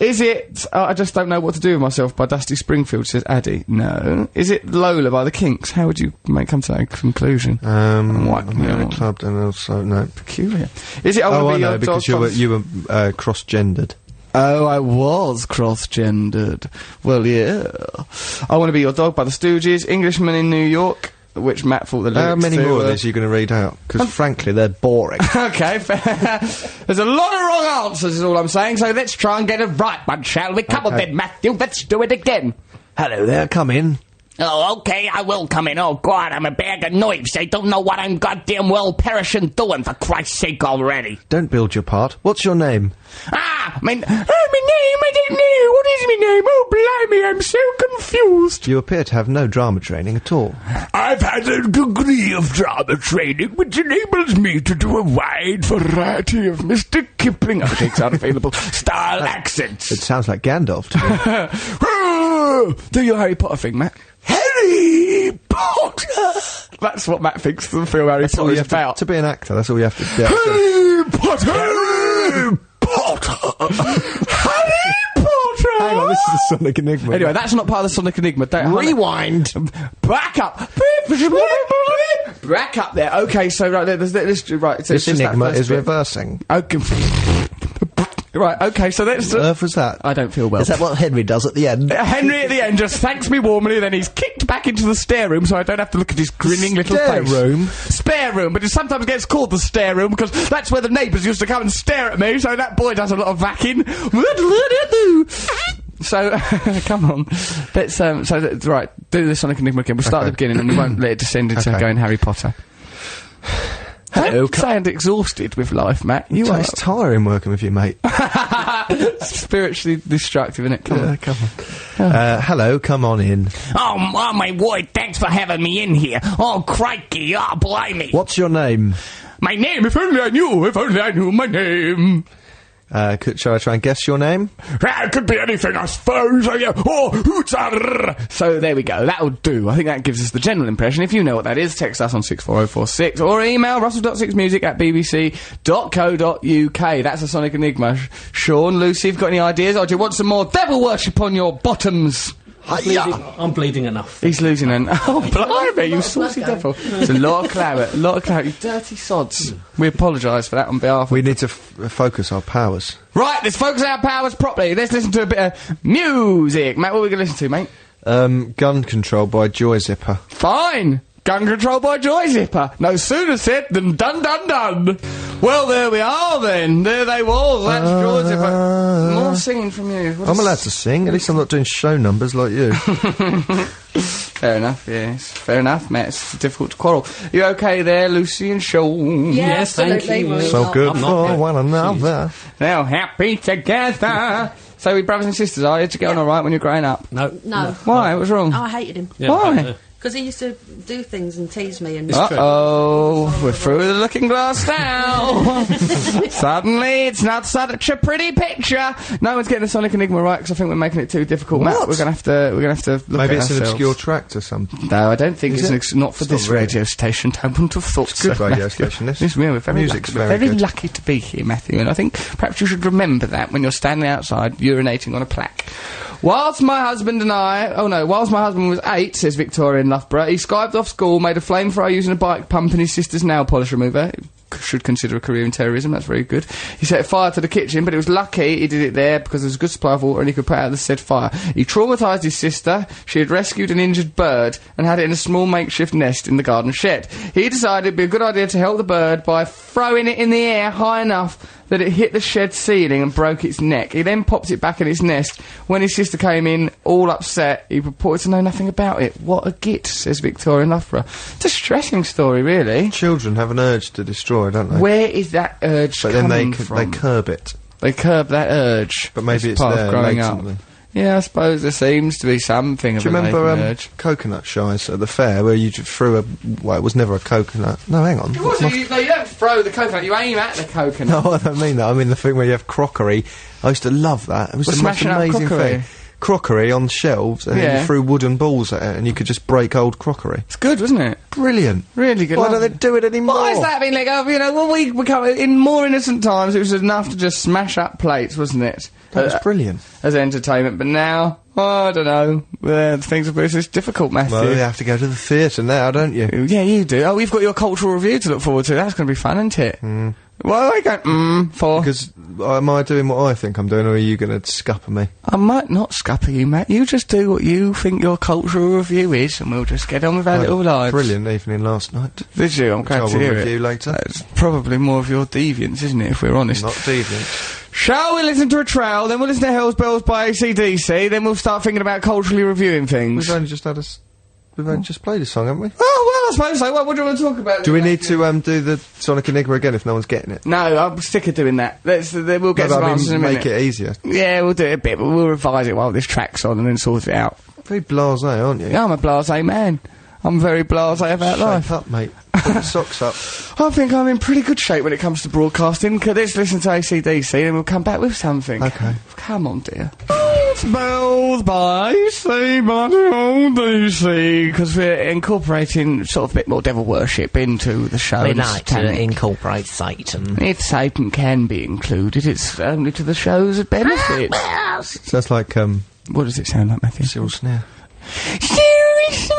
Is it I Just Don't Know What to Do with Myself by Dusty Springfield, says Addy? No. Is it Lola by the Kinks? How would you come to that conclusion? I'm in a club and also, no. Peculiar. Is it I know, because you were cross-gendered. Oh, I was cross-gendered. Well, yeah. I Want to Be Your Dog by the Stooges. Englishman in New York, which Matt thought the lyrics How many more of these are you going to read out? Because frankly, they're boring. Okay, fair. There's a lot of wrong answers is all I'm saying, so let's try and get it right one, shall we? Come on then, Matthew, let's do it again. Hello there, come in. Oh, okay, I will come in. Oh, God, I'm a bag of knives. I don't know what I'm goddamn well perishing doing, for Christ's sake already. Don't build your part. What's your name? My name, I don't know. What is my name? Oh, blimey, I'm so confused. You appear to have no drama training at all. I've had a degree of drama training, which enables me to do a wide variety of Mr. Kipling takes unavailable style accents. It sounds like Gandalf to me. Do your Harry Potter thing, Matt. Harry Harry Potter. That's what Matt thinks the film Harry That's all Potter you is have about. to be an actor. That's all you have to do. Harry Potter. Harry Potter. Harry Potter. Hang on, this is the Sonic Enigma. Anyway, that's not part of the Sonic Enigma. Don't Rewind. Back up. Back up there. Okay, so right there, right. So This Enigma is reversing. Okay. Right. Okay. So that's. Earth was that? I don't feel well. Is that what Henry does at the end? Henry at the end just thanks me warmly, then he's kicked back into the stair room so I don't have to look at his grinning little Stair face. room? Spare room, but it sometimes gets called the stair room because that's where the neighbours used to come and stare at me, so that boy does a lot of vacking. So, come on. Let's, right, do the Sonic Enigma again. We'll start at the beginning and we won't let it descend into going Harry Potter. Hello, Don't sound exhausted with life, Matt. You are It's tiring working with you, mate. spiritually destructive, isn't it? Come on. Come on. Hello, come on in. Oh, my word, thanks for having me in here. Oh, crikey, oh, blimey. What's your name? My name, if only I knew my name. Shall I try and guess your name? It could be anything, I suppose. Hooter. So there we go, that'll do. I think that gives us the general impression. If you know what that is, text us on 64046 or email russell.6music@bbc.co.uk. That's a Sonic Enigma. Sean, Lucy, have you got any ideas, or do you want some more devil worship on your bottoms? I'm bleeding enough. He's losing an... Oh, blimey, you Lost saucy Glasgow. devil. It's a lot of claret, you dirty sods. We apologise for that on behalf of... We need to focus our powers. Right, let's focus our powers properly. Let's listen to a bit of music. Matt, what are we going to listen to, mate? Gun Control by Joy Zipper. Fine. Gun Control by Joy Zipper. No sooner said than done, done, done. Well, there we are then. There they was. That's Joy Zipper. More singing from you. I'm allowed to sing. At least I'm not doing show numbers like you. Fair enough, yes. Fair enough, Matt. It's difficult to quarrel. You okay there, Lucy and Sean? Yeah, Yes, thank absolutely. you. Why So not? good I'm not for good. one another. Now happy together. So we brothers and sisters, are you? Did you get on alright when you were growing up? No. No. Why? What's wrong? Oh, I hated him. Yeah, Why? Because he used to do things and tease me and... Uh-oh, we're through the looking glass now. Suddenly, it's not such a pretty picture. No one's getting the Sonic Enigma right because I think we're making it too difficult. Matt, What? we're gonna have to look Maybe at it's an ourselves. obscure tract or something. No, I don't think Is it's it? not for It's this not really. radio station. I wouldn't have thought It's a good so, radio Matthew. station, this. Yes, we're very Music's lucky, very good. lucky to be here, Matthew, and I think perhaps you should remember that when you're standing outside urinating on a plaque. Whilst my husband was 8, says Victoria in Loughborough, he skived off school, made a flamethrower using a bike pump and his sister's nail polish remover. Should consider a career in terrorism, that's very good. He set fire to the kitchen, but it was lucky he did it there because there was a good supply of water and he could put out the said fire. He traumatised his sister. She had rescued an injured bird and had it in a small makeshift nest in the garden shed. He decided it'd be a good idea to help the bird by throwing it in the air high enough that it hit the shed ceiling and broke its neck. He then popped it back in its nest. When his sister came in, all upset, he purported to know nothing about it. What a git, says Victoria in Loughborough. Distressing story, really. Children have an urge to destroy, don't they? Where is that urge But then coming they from? curb it. They curb that urge. But maybe as it's part there of growing latently. up. Yeah, I suppose there seems to be something of Do you a remember latent urge. coconut shies at the fair where you just threw a... Well, it was never a coconut. No, hang on. No, you don't throw the coconut, you aim at the coconut. No, I don't mean that. I mean the thing where you have crockery. I used to love that. It was Well, the most smashing up amazing crockery. thing. Crockery on shelves, and then Yeah. you threw wooden balls at it, and you could just break old crockery. It's good, wasn't it? Brilliant. Really good. Why don't they lovely. do it anymore? Why has that been let go of? You know, when we come in more innocent times, it was enough to just smash up plates, wasn't it? That was brilliant. As entertainment, but now, I don't know. Things are it's difficult, Matthew. Well, you have to go to the theatre now, don't you? Yeah, you do. Oh, you've got your cultural review to look forward to. That's going to be fun, isn't it? Mm. What are you going, for? Because am I doing what I think I'm doing, or are you going to scupper me? I might not scupper you, Matt. You just do what you think your cultural review is, and we'll just get on with our little lives. Brilliant evening last night. Did you? I'm glad Which to I will hear review it. later. It's probably more of your deviance, isn't it, if we're honest? Not deviant. Shall we listen to a trail, then we'll listen to Hell's Bells by AC/DC, then we'll start thinking about culturally reviewing things? We've only just had We've only just played a song, haven't we? Oh, well, I suppose so. What do you want to talk about? Do we then, need Matthew? to do the Sonic Enigma again if no one's getting it? No, I'm sick of doing that. We'll get No, some but I answers in a mean, minute. make it easier. Yeah, we'll do it a bit, but we'll revise it while this track's on and then sort it out. Very blasé, aren't you? Yeah, I'm a blasé man. I'm very blasé about life. Shape up, mate. Put your socks up. I think I'm in pretty good shape when it comes to broadcasting. Let's listen to AC/DC and we'll come back with something. Okay. Come on, dear. both by sea, but all they see, because we're incorporating sort of a bit more devil worship into the show. We like to Satanic. incorporate Satan. If Satan can be included, it's only to the show's benefit. Sounds like, What does it sound like, Matthew? Cyril Snare. Seriously?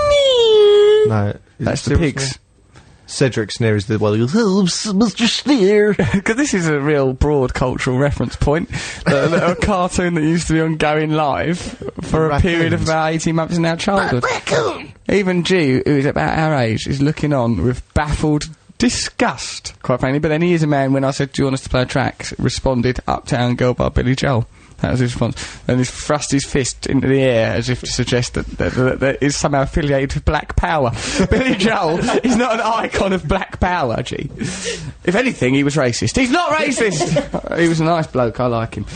No. That's the pigs. Cedric Snare is the one who goes, Oh, Mr. Steer. Because this is a real broad cultural reference point. A cartoon that used to be on Going Live for a period of about 18 months in our childhood. Even G, who is about our age, is looking on with baffled disgust, quite frankly. But then he is a man, when I said, do you want us to play a track, responded, Uptown Girl by Billy Joel. That was his response. And he thrust his fist into the air as if to suggest that is somehow affiliated with Black Power. Billy Joel is not an icon of Black Power, G. If anything, he was racist. He's not racist! He was a nice bloke, I like him.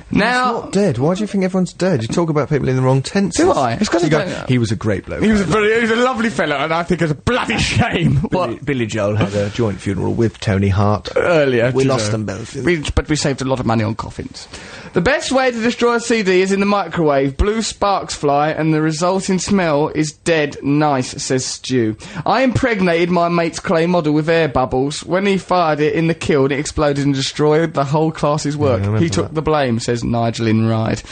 Now, He's not dead. Why do you think everyone's dead? You talk about people in the wrong tenses. do I? It's 'cause You I go, don't- he was a great bloke. he was a lovely fellow, and I think it's a bloody shame. Billy Joel had a joint funeral with Tony Hart. Earlier. We to lost the- them both. But we saved a lot of money on coffins. The best way to destroy a CD is in the microwave. Blue sparks fly, and the resulting smell is dead nice, says Stu. I impregnated my mate's clay model with air bubbles. When he fired it in the kiln, it exploded and destroyed the whole class's work. I remember He took that. the blame, says Nigel in Ride.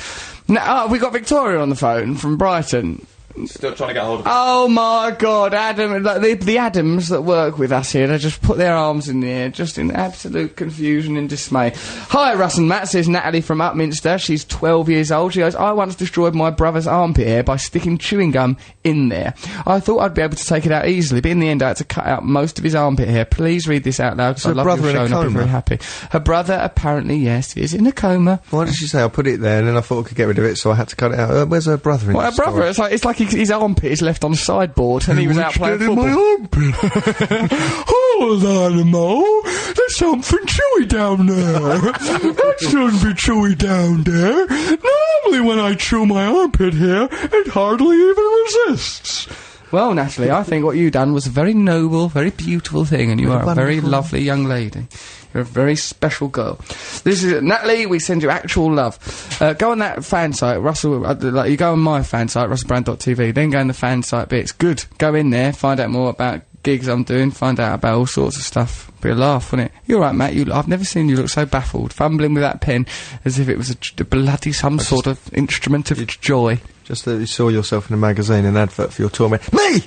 Now, we got Victoria on the phone from Brighton. Still trying to get hold of Oh my God, Adam! Like the Adams that work with us here, they just put their arms in the air, just in absolute confusion and dismay. Hi, Russ and Matt, says Natalie from Upminster. She's 12 years old. She goes, I once destroyed my brother's armpit hair by sticking chewing gum in there. I thought I'd be able to take it out easily, but in the end I had to cut out most of his armpit hair. Please read this out loud, because I her love brother your in show a and I'll be coma? very happy. Her brother, apparently, yes, is in a coma. Why did she say, I'll put it there, and then I thought I could get rid of it, so I had to cut it out? Where's her brother in Well, her this brother, story? it's like his armpit is left on the sideboard and he was out playing football. Hold on, Mo. There's something chewy down there. That shouldn't be chewy down there. Normally when I chew my armpit hair, it hardly even resists. Well, Natalie, I think what you done was a very noble, very beautiful thing, and you are a very lovely young lady. You're a very special girl. This is Natalie. We send you actual love. Go on that fan site, Russell. Like you go on my fan site, russellbrand.tv. Then go on the fan site bit. It's good. Go in there, find out more about gigs I'm doing, find out about all sorts of stuff. Be a laugh, wouldn't it? You're right, Matt. I've never seen you look so baffled, fumbling with that pen as if it was a bloody some sort of instrument of joy. Just that you saw yourself in a magazine, an advert for your tour, and went, me!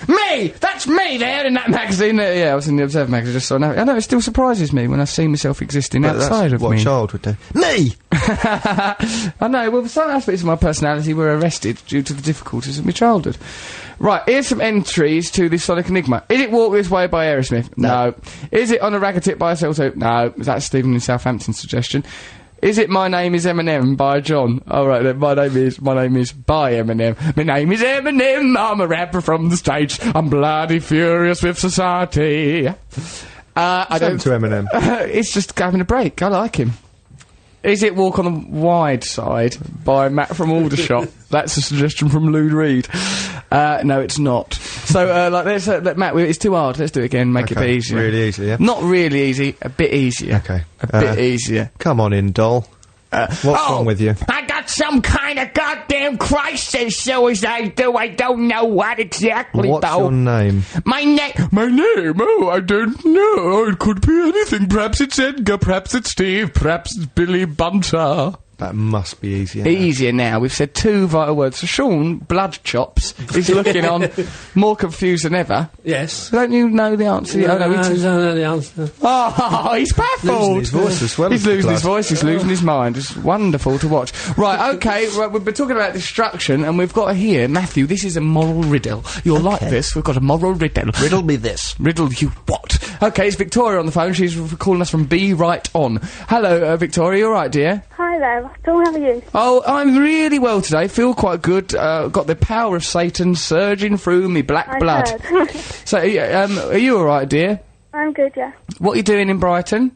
Me! That's me there in that magazine. Yeah, I was in the Observer magazine just so I know it still surprises me when I see myself existing But outside that's of what me. a child would do. Me! I know, well, some aspects of my personality were arrested due to the difficulties of my childhood. Right, here's some entries to the Sonic Enigma. Is it Walk This Way by Aerosmith? No. Is it On a Rag a Tip by SL2? No. That's Stephen in Southampton's suggestion. Is it My Name is Eminem by John? All right, then. My name is by Eminem. My name is Eminem. I'm a rapper from the States. I'm bloody furious with society. I don't. to Eminem. It's just having a break. I like him. Is it Walk on the Wide Side by Matt from Aldershot? That's a suggestion from Lou Reed. No, it's not. So, Matt, it's too hard. Let's do it again. Make it a bit easier. Really easy, yeah? Not really easy. A bit easier. Okay. A bit easier. Come on in, doll. What's wrong with you? I got some kind of goddamn crisis, so as I do, I don't know what exactly, What's though. your name? My name? Oh, I don't know. It could be anything. Perhaps it's Edgar, perhaps it's Steve, perhaps it's Billy Bunter. That must be easier. Easier now. We've said two vital words. So Sean, blood chops, is looking on more confused than ever. Yes. Don't you know the answer? No, Oh, no, I don't know the answer. Oh, he's baffled. Losing his voice as well. He's as the losing his blood. voice, he's losing his mind. It's wonderful to watch. Right, okay, right, we've been talking about destruction, and we've got here, Matthew, this is a moral riddle. You'll like this, we've got a moral riddle. Riddle me this. Riddle you what? Okay, it's Victoria on the phone, she's calling us from Be Right On. Hello, Victoria, you alright, dear? Hi there, Russell, how are you? Oh, I'm really well today, feel quite good, got the power of Satan surging through me black blood. Heard. So, are you alright, dear? I'm good, yeah. What are you doing in Brighton?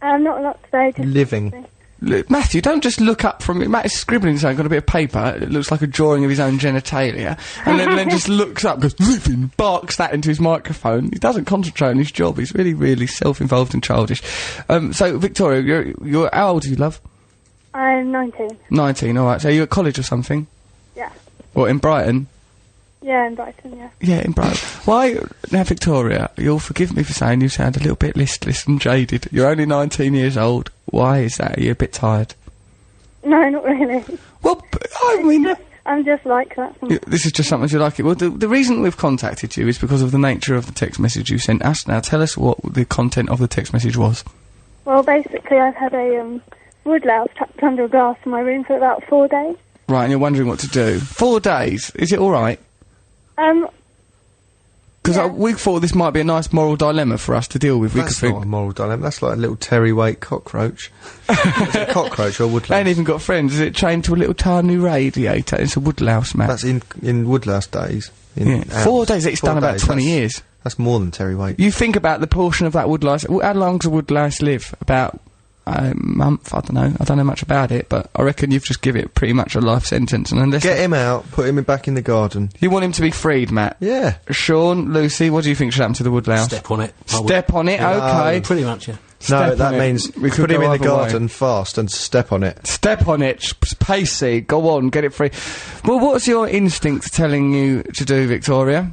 Not a lot today, just... Living. Look, Matthew, don't just look up from it. Matt is scribbling something on a bit of paper. It looks like a drawing of his own genitalia. And then just looks up, goes, living, barks that into his microphone. He doesn't concentrate on his job. He's really, really self-involved and childish. So, Victoria, you're how old are you, love? I'm 19. 19, alright. So you're at college or something? Yeah. What, in Brighton? Yeah, in Brighton, yeah. Yeah, in Brighton. Why, now Victoria, you'll forgive me for saying you sound a little bit listless and jaded. You're only 19 years old. Why is that? Are you a bit tired? No, not really. Well, I mean... I'm just like that. This is just something you like it. Well, the reason we've contacted you is because of the nature of the text message you sent us. Now, tell us what the content of the text message was. Well, basically, I've had a woodlouse trapped under a glass in my room for about 4 days. Right, and you're wondering what to do. 4 days? Is it all right? Because yeah. we thought this might be a nice moral dilemma for us to deal with. That's not a moral dilemma. That's like a little terry-weight cockroach. Is it a cockroach or a woodlouse? They ain't even got friends. Is it chained to a little tiny radiator? It's a woodlouse, Matt. That's in woodlouse days. Yeah. 4 days. It's done about 20 years. That's more than terry-weight. You think about the portion of that woodlouse. How long does a woodlouse live? About a month, I don't know. I don't know much about it, but I reckon you've just given it pretty much a life sentence. And unless Get him out, put him back in the garden. you want him to be freed, Matt. Yeah. Sean, Lucy, what do you think should happen to the woodlouse? Step on it. Step on it, okay. Pretty much, yeah. No, Step that on it. means We could put him go in the either way. garden fast and step on it. Step on it, pacey, go on, get it free. Well, what's your instinct telling you to do, Victoria?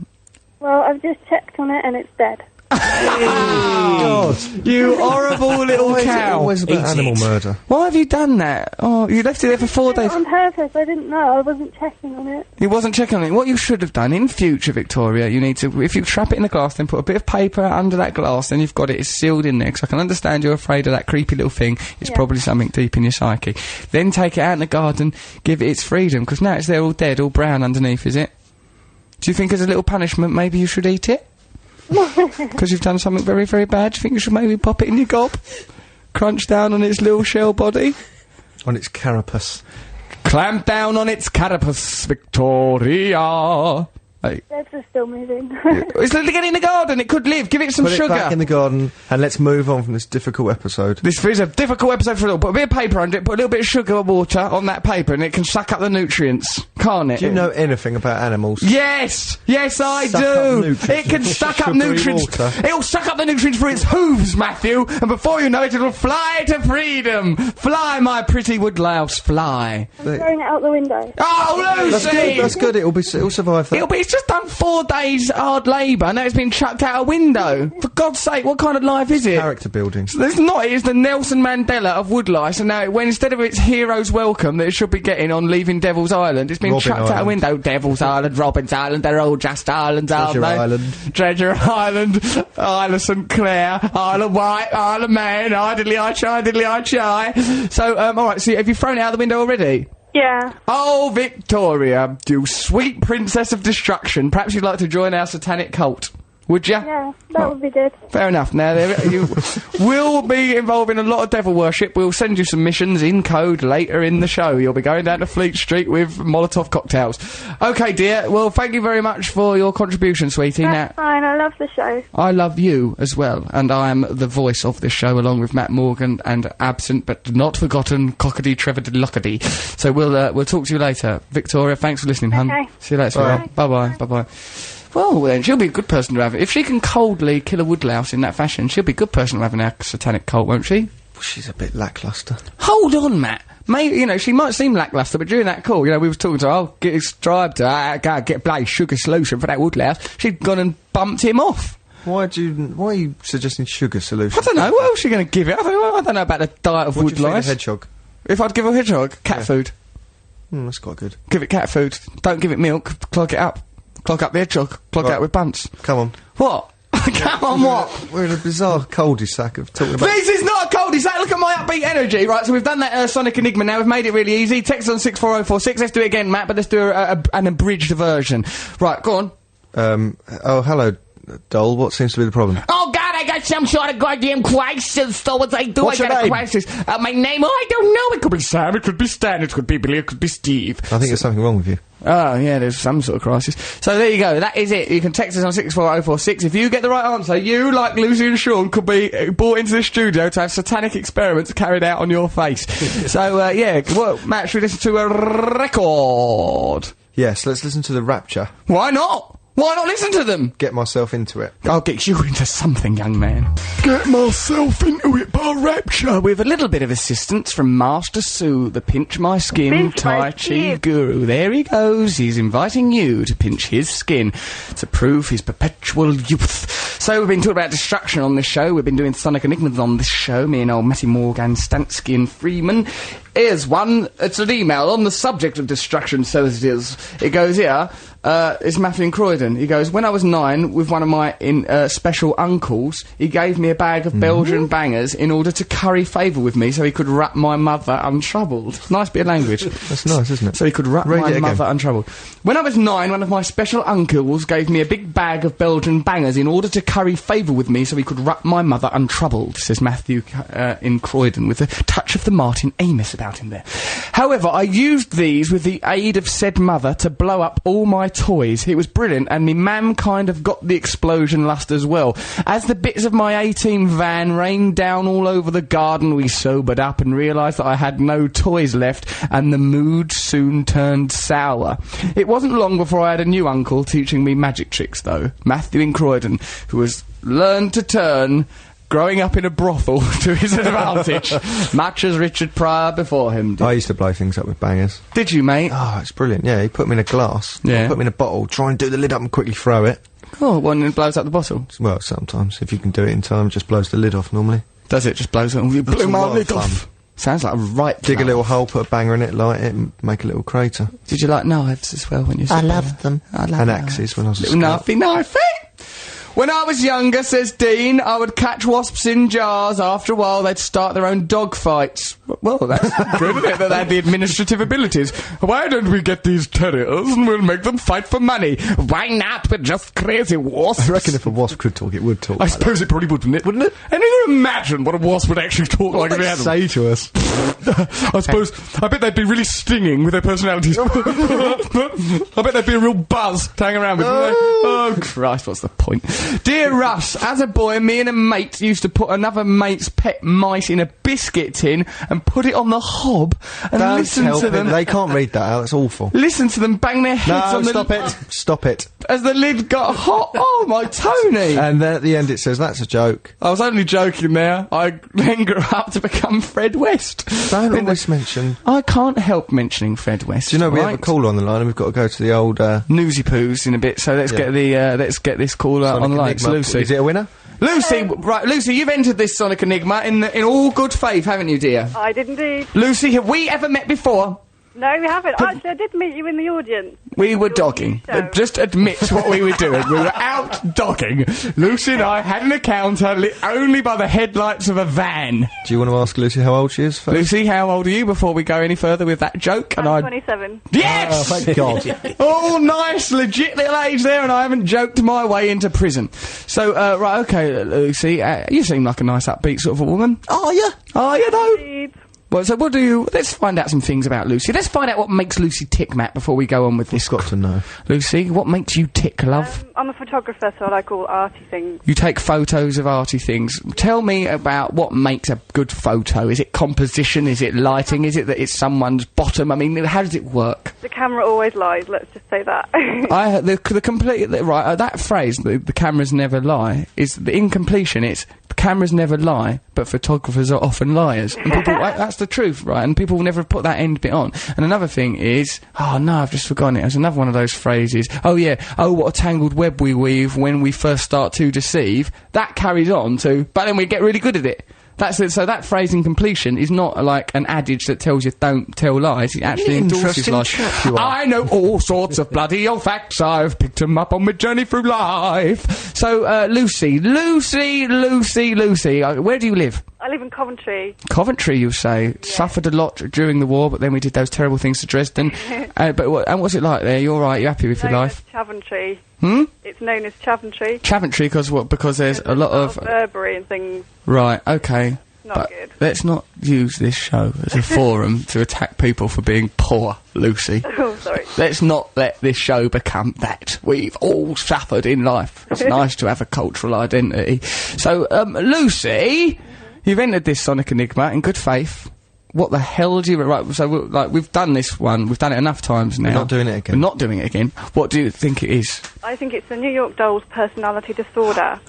Well, I've just checked on it and it's dead. God. You horrible little Why is it cow. always about Eat animal it. murder? Why have you done that? Oh, you left it there for 4 days. On purpose, I didn't know. I wasn't checking on it. He wasn't checking on it. What you should have done in future, Victoria, you need to, if you trap it in the glass, then put a bit of paper under that glass, then you've got it, it's sealed in there, because I can understand you're afraid of that creepy little thing. It's Yeah. probably something deep in your psyche. Then take it out in the garden, give it its freedom, because now it's there all dead, all brown underneath, is it? Do you think as a little punishment, maybe you should eat it? Because you've done something very, very bad? Do you think you should maybe pop it in your gob? Crunch down on its little shell body? On its carapace. Clamp down on its carapace, Victoria. Hey. Dead are still moving. It's get in the garden, it could live. Give it some Put sugar. it back in the garden and let's move on from this difficult episode. This is a difficult episode for a little. Put a bit of paper under it, put a little bit of sugar or water on that paper, and it can suck up the nutrients, can't it? Do you know anything about animals? Yes! Yes, I Suck do! up nutrients. It can suck up Sugary nutrients. water. It'll suck up the nutrients for its hooves, Matthew, and before you know it, it'll fly to freedom! Fly, my pretty woodlouse, fly. I'm throwing it out the window. Oh, Lucy! That's good, that's good. It'll survive that. It's just done 4 days hard labour, now it's been chucked out a window. For God's sake, what kind of life is it? Character building. It's not, it's the Nelson Mandela of woodlice, and now when instead of its hero's welcome that it should be getting on leaving Devil's Island, it's been Robin chucked out a Island. window. Devil's Island, Robin's Island, they're all just islands, aren't Treasure they? Island. Treasure Island, Isle of St Clair, Isle of Wight, Isle of Man, diddly I try. So, alright, so have you thrown it out the window already? Yeah. Oh, Victoria, you sweet princess of destruction, perhaps you'd like to join our satanic cult, would ya? Yeah, that would be good. Fair enough. Now, you will be involved in a lot of devil worship. We'll send you some missions in code later in the show. You'll be going down to Fleet Street with Molotov cocktails. Okay, dear. Well, thank you very much for your contribution, sweetie. That's fine, I love the show. I love you as well, and I am the voice of this show along with Matt Morgan and absent but not forgotten Cockedy Trevor Lockedy. So we'll talk to you later. Victoria, thanks for listening, hun. Okay. See you later. Bye-bye. Bye-bye. Well, then, she'll be a good person to have. If she can coldly kill a woodlouse in that fashion, she'll be a good person to have in our satanic cult, won't she? She's a bit lacklustre. Hold on, Matt. Maybe, you know, she might seem lacklustre, but during that call, you know, we was talking to her, oh, get his tribe to get a bloody sugar solution for that woodlouse. She'd gone and bumped him off. Why are you suggesting sugar solution? I don't know, what else is she going to give it? I don't know about the diet of What do you think woodlice. of hedgehog? If I'd give her a hedgehog, cat food. That's quite good. Give it cat food. Don't give it milk, clog it up. Clog up the hedgehog, clog it Right. up with bunts. Come on. What? Come on, what? We're in a bizarre cul-de-sac of talking about... This is not a cul-de-sac, look at my upbeat energy. Right, so we've done that Sonic Enigma now, we've made it really easy. Text on 64046, let's do it again, Matt, but let's do an abridged version. Right, go on. Oh, hello, doll. What seems to be the problem? Oh God, I got some sort of goddamn crisis. So what I do, What's I your got a name? crisis. My name? Oh, I don't know. It could be Sam. It could be Stan. It could be Billy. It could be Steve. I think there's something wrong with you. Oh, yeah, there's some sort of crisis. So there you go, that is it. You can text us on 64046. If you get the right answer, you, like Lucy and Sean, could be brought into the studio to have satanic experiments carried out on your face. So, yeah, well, Matt, should we listen to a record? Yes, let's listen to The Rapture. Why not? Why not listen to them? Get myself into it. I'll get you into something, young man. Get myself into it by rapture. With a little bit of assistance from Master Sue, the Pinch My Skin Pinch my Tai Chi skin. guru. There he goes. He's inviting you to pinch his skin to prove his perpetual youth. So we've been talking about destruction on this show. We've been doing Sonic Enigmas on this show. Me and old Matty Morgan, Stansky and Freeman. Here's one. It's an email on the subject of destruction, so as it is. It goes here. It's Matthew in Croydon. He goes, when I was 9, with one of my special uncles, he gave me a bag of Belgian bangers in order to curry favour with me so he could wrap my mother untroubled. Nice bit of language. That's nice, isn't it? So he could wrap Read my it again. mother untroubled. When I was 9, one of my special uncles gave me a big bag of Belgian bangers in order to curry favour with me so he could wrap my mother untroubled, says Matthew in Croydon, with a touch of the Martin Amis about him there. However, I used these with the aid of said mother to blow up all my toys. It was brilliant, and me mam kind of got the explosion lust as well. As the bits of my 18 van rained down all over the garden, we sobered up and realised that I had no toys left, and the mood soon turned sour. It wasn't long before I had a new uncle teaching me magic tricks, though. Matthew in Croydon, who has learned to turn growing up in a brothel to his advantage, much as Richard Pryor before him did. I used to blow things up with bangers. Did you, mate? Oh, it's brilliant. Yeah, he put them in a glass. Yeah. Put them in a bottle. Try and do the lid up and quickly throw it. Oh, one that blows up the bottle. Well, sometimes. If you can do it in time, just blows the lid off normally. Does it? Just blows it? You blew a my lot of lid fun. off. Sounds like a right Dig a plan. little hole, put a banger in it, light it, and make a little crater. Did you like knives as well when you I said loved them. I love And knives. axes when I was a Little scout. knifey. When I was younger, says Dean, I would catch wasps in jars. After a while, they'd start their own dog fights. Well, that's good, isn't it? That they had the administrative abilities. Why don't we get these terriers and we'll make them fight for money? Why not? We're just crazy wasps. I reckon if a wasp could talk, it would talk. I suppose it probably wouldn't it? Wouldn't it? And you can imagine what a wasp would actually talk like if they had them. Say to us. I suppose, I bet they'd be really stinging with their personalities. I bet they'd be a real buzz to hang around with. Oh, Christ, what's the point? Dear Russ, as a boy, me and a mate used to put another mate's pet mice in a biscuit tin and put it on the hob and Don't listen help to him. them. They can't read that out. That's awful. Listen to them bang their heads No, on the stop it. Stop it. as the lid got hot. Oh, my Tony! And then at the end it says, that's a joke. I was only joking there. I then grew up to become Fred West. Don't always mention... I can't help mentioning Fred West. Do you know we have a right? caller on the line and we've got to go to the old... Newsy poos in a bit, so let's Yeah. get the let's get this caller Sonic on the line. It's Enigma. Lucy. Is it a winner? Lucy, right, Lucy, you've entered this Sonic Enigma in all good faith, haven't you, dear? I did indeed. Lucy, have we ever met before? No, we haven't. Actually, I did meet you in the audience. We were dogging. show. Just admit what we were doing. We were out dogging. Lucy and I had an encounter lit only by the headlights of a van. Do you want to ask Lucy how old she is first? Lucy, how old are you before we go any further with that joke? I'm 27. Yes! Oh, thank God. Oh, nice, legit little age there, and I haven't joked my way into prison. So, right, okay, Lucy, you seem like a nice upbeat sort of a woman. Are you? Are you, though? Indeed. Well, so what do you... Let's find out some things about Lucy. Let's find out what makes Lucy tick, Matt, before we go on with this. Got to know. Lucy, what makes you tick, love? I'm a photographer, so I like all arty things. You take photos of arty things. Tell me about what makes a good photo. Is it composition? Is it lighting? Is it that it's someone's bottom? I mean, how does it work? The camera always lies, let's just say that. The complete... Right, that phrase, the cameras never lie, is the incompletion. It's the cameras never lie, but photographers are often liars. And people... that's the truth, right? And people never put that end bit on. And another thing is... Oh, no, I've just forgotten it. There's another one of those phrases. Oh, yeah. Oh, what a tangled web we weave when we first start to deceive. That carries on to... But then we get really good at it. That's it. So that phrase in completion is not like an adage that tells you don't tell lies. It actually endorses Interesting lies. chap you are. I know all sorts of bloody old facts. I've picked 'em up on my journey through life. So, Lucy, where do you live? I live in Coventry. Coventry, you say. Suffered a lot during the war, but then we did those terrible things to Dresden. And what's it like there? You all right? You happy with your Known life? as Chaventry. Hmm? It's known as Chaventry. Chaventry, because there's a lot of... Burberry and things. Right, okay. Not But good. let's not use this show as a forum to attack people for being poor, Lucy. Oh, sorry. Let's not let this show become that. We've all suffered in life. It's nice to have a cultural identity. So, Lucy, you've entered this Sonic Enigma in good faith. What the hell do you... Right, so, we've done this one. We've done it enough times now. We're not doing it again. We're not doing it again. What do you think it is? I think it's the New York Dolls personality disorder.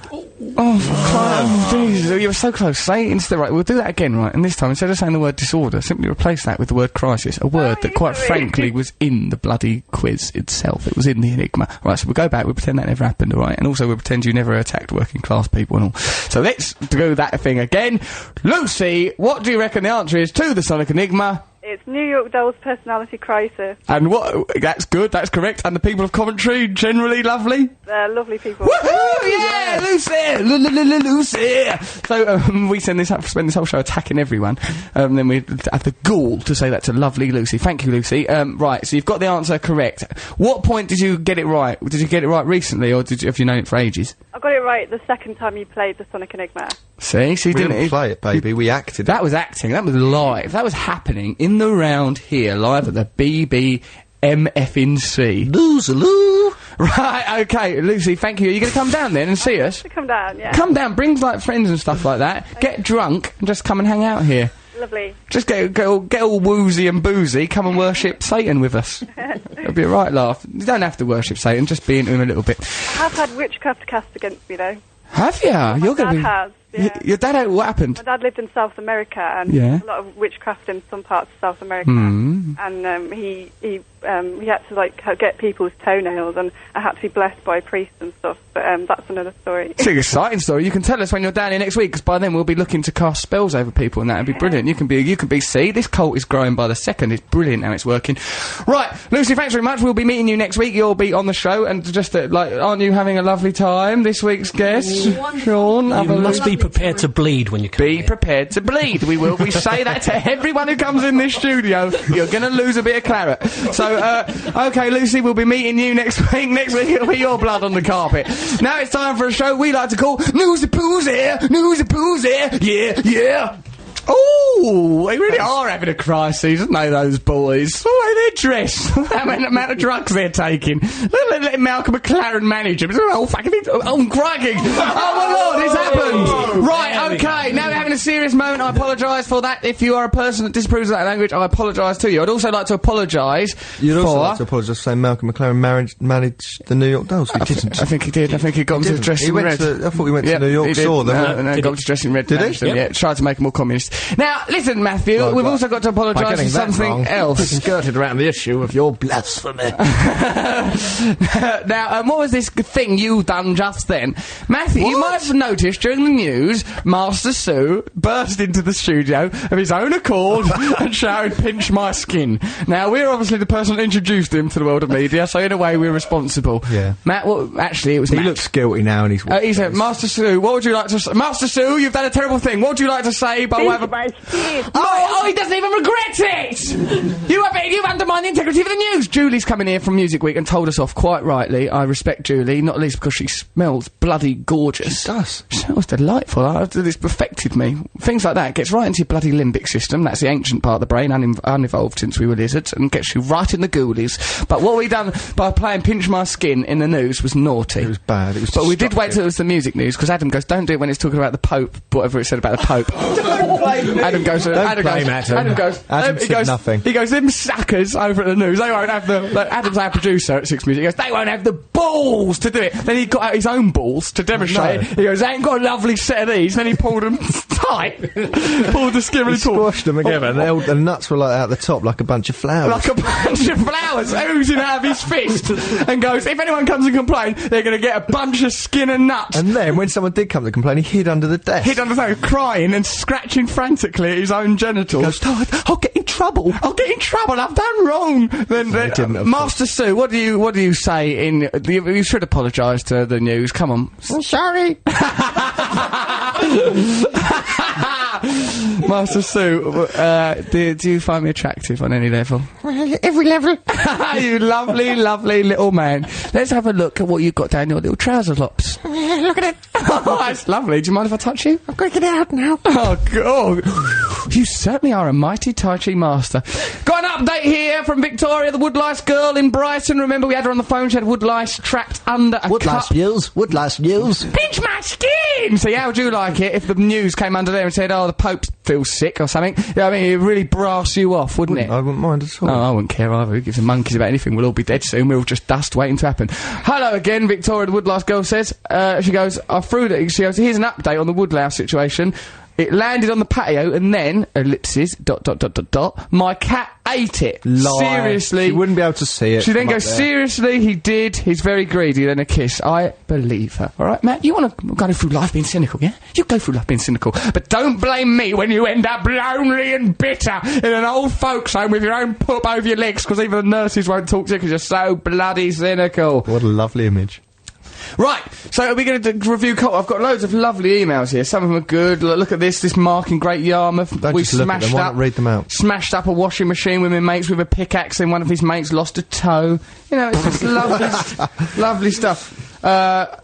Oh, Jesus, you were so close. Say it instead. Right, we'll do that again, right? And this time, instead of saying the word disorder, simply replace that with the word crisis. A word that, quite frankly, was in the bloody quiz itself. It was in the Enigma. Right, so we'll go back, we'll pretend that never happened, alright? And also we'll pretend you never attacked working class people and all. So let's do that thing again. Lucy, what do you reckon the answer is to the Sonic Enigma? It's New York Dolls personality crisis. And what... That's good, that's correct. And the people of Coventry, generally lovely? They're lovely people. Woohoo! Yeah, Lucy! Lucy! So, we spend this whole show attacking everyone. Then we have the gall to say that to lovely Lucy. Thank you, Lucy. Right, so you've got the answer correct. What point did you get it right? Did you get it right recently, or have you known it for ages? I got it right the second time you played the Sonic Enigma. See? So you didn't play it, baby. We acted. That was acting. That was live. That was happening in the round here, live at the BBMFNC. Loozaloo. Right, okay, Lucy, thank you. Are you going to come down then and see us? To come down, yeah. Come down, bring, like, friends and stuff like that. Get drunk and just come and hang out here. Lovely. Just get all woozy and boozy, come and worship Satan with us. It'll be a right laugh. You don't have to worship Satan, just be into him a little bit. I have had witchcraft cast against me, though. Have ya? You're going to be... has. Yeah. Your dad, what happened? My dad lived in South America, and Yeah. a lot of witchcraft in some parts of South America. Mm. And he had to like get people's toenails, and I had to be blessed by priests and stuff. But that's another story. It's an exciting story. You can tell us when you're down here next week, because by then we'll be looking to cast spells over people, and that'd be brilliant. You can be. See, this cult is growing by the second. It's brilliant how it's working. Right, Lucy, thanks very much. We'll be meeting you next week. You'll be on the show, and just aren't you having a lovely time? This week's guest, Sean. You must be prepared to bleed when you come Be here. prepared to bleed. We will. We say that to everyone who comes in this studio. You're going to lose a bit of claret. So, okay, Lucy, we'll be meeting you next week. Next week it'll be your blood on the carpet. Now it's time for a show we like to call Newsy Poosy. Newsy Poosy. Yeah, yeah. Oh, they really are having a crisis, aren't they, those boys? Oh, they're dressed. The amount of drugs they're taking. Let Malcolm McLaren manage them. Oh, fucking... Oh, crikey. Oh, my Lord, it's happened. Right, okay, now we're having a serious moment. I apologise for that. If you are a person that disapproves of that language, I apologise to you. I'd also like to apologise You'd for... also like to apologise for saying Malcolm McLaren managed the New York Dolls. He didn't. I think he did. I think he got them to dress in red. I thought he went to New York, saw them. No, got to dress in red. Did he? Them, yeah, tried to make them more communist. Now, listen, Matthew, Well, we've also got to apologise for something else. Skirted around the issue of your blasphemy. Now, what was this thing you done just then? Matthew, you might have noticed during the news, Master Sue burst into the studio of his own accord and shouted, "Pinch my skin." Now, we're obviously the person that introduced him to the world of media, so in a way we're responsible. Yeah. Matt, actually, it was He Matt. looks guilty now, and he's... He said, "Master Sue, what would you like to say? Master Sue, you've done a terrible thing. What would you like to say by way of a..." Oh, he doesn't even regret it! You've undermined the integrity of the news! Julie's coming here from Music Week and told us off, quite rightly. I respect Julie, not least because she smells bloody gorgeous. She does. She smells delightful. It's perfected me. Things like that gets right into your bloody limbic system. That's the ancient part of the brain, unevolved since we were lizards, and gets you right in the ghoulies. But what we done by playing Pinch My Skin in the news was naughty. It was bad. It was But we did wait till it was the music news, because Adam goes, "Don't do it when it's talking about the Pope," whatever it said about the Pope. Adam goes, Adam said nothing. He goes, "Them suckers over at the news, they won't have the..." Adam's our producer at Six Music. He goes, "They won't have the balls to do it." Then he got out his own balls to demonstrate. He goes, "I ain't got a lovely set of these." Then he pulled them tight. Pulled the skin really taut. Squashed them together, and the nuts were like out the top, like a bunch of flowers. Like a bunch of flowers oozing out of his fist. And goes, "If anyone comes and complains, they're going to get a bunch of skin and nuts." And then, when someone did come to complain, he hid under the desk. Hid under the desk, crying and scratching frantically at his own genitals. I'll get in trouble. I'll get in trouble. I've done wrong. Then, Master Sue, what do you say in... You should apologise to the news. Come on. I'm sorry. Master Sue, do you find me attractive on any level? Every level. You lovely, lovely little man. Let's have a look at what you've got down your little trouser lops. Look at it. Oh, that's lovely. Do you mind if I touch you? I've got to get out now. Oh, God. You certainly are a mighty Tai Chi master. Got an update here from Victoria, the Woodlouse girl in Brighton. Remember, we had her on the phone. She had woodlice trapped under a Woodlouse cup. Woodlouse news. Pinch my skin! See, how would you like it if the news came under there and said, oh, the Pope feels sick or something? Yeah, I mean, it really brass you off, wouldn't it? I wouldn't mind at all. No, I wouldn't care either. Who gives a monkeys about anything? We'll all be dead soon. We're all just dust waiting to happen. Hello again, Victoria, the Woodlouse girl says. She goes, she goes, here's an update on the Woodlouse situation. It landed on the patio and then, ellipses, ... my cat ate it. Lie. Seriously. She wouldn't be able to see it. She then from goes, up there. seriously, he did. He's very greedy. Then a kiss. I believe her. All right, Matt, you want to go through life being cynical, yeah? You go through life being cynical. But don't blame me when you end up lonely and bitter in an old folks home with your own poop over your legs because even the nurses won't talk to you because you're so bloody cynical. What a lovely image. Right, so are we going to review... I've got loads of lovely emails here. Some of them are good. Look at this Mark in Great Yarmouth. Don't just look at them, why not read them out? Smashed up a washing machine with my mates with a pickaxe and one of his mates lost a toe. You know, it's just lovely, lovely stuff.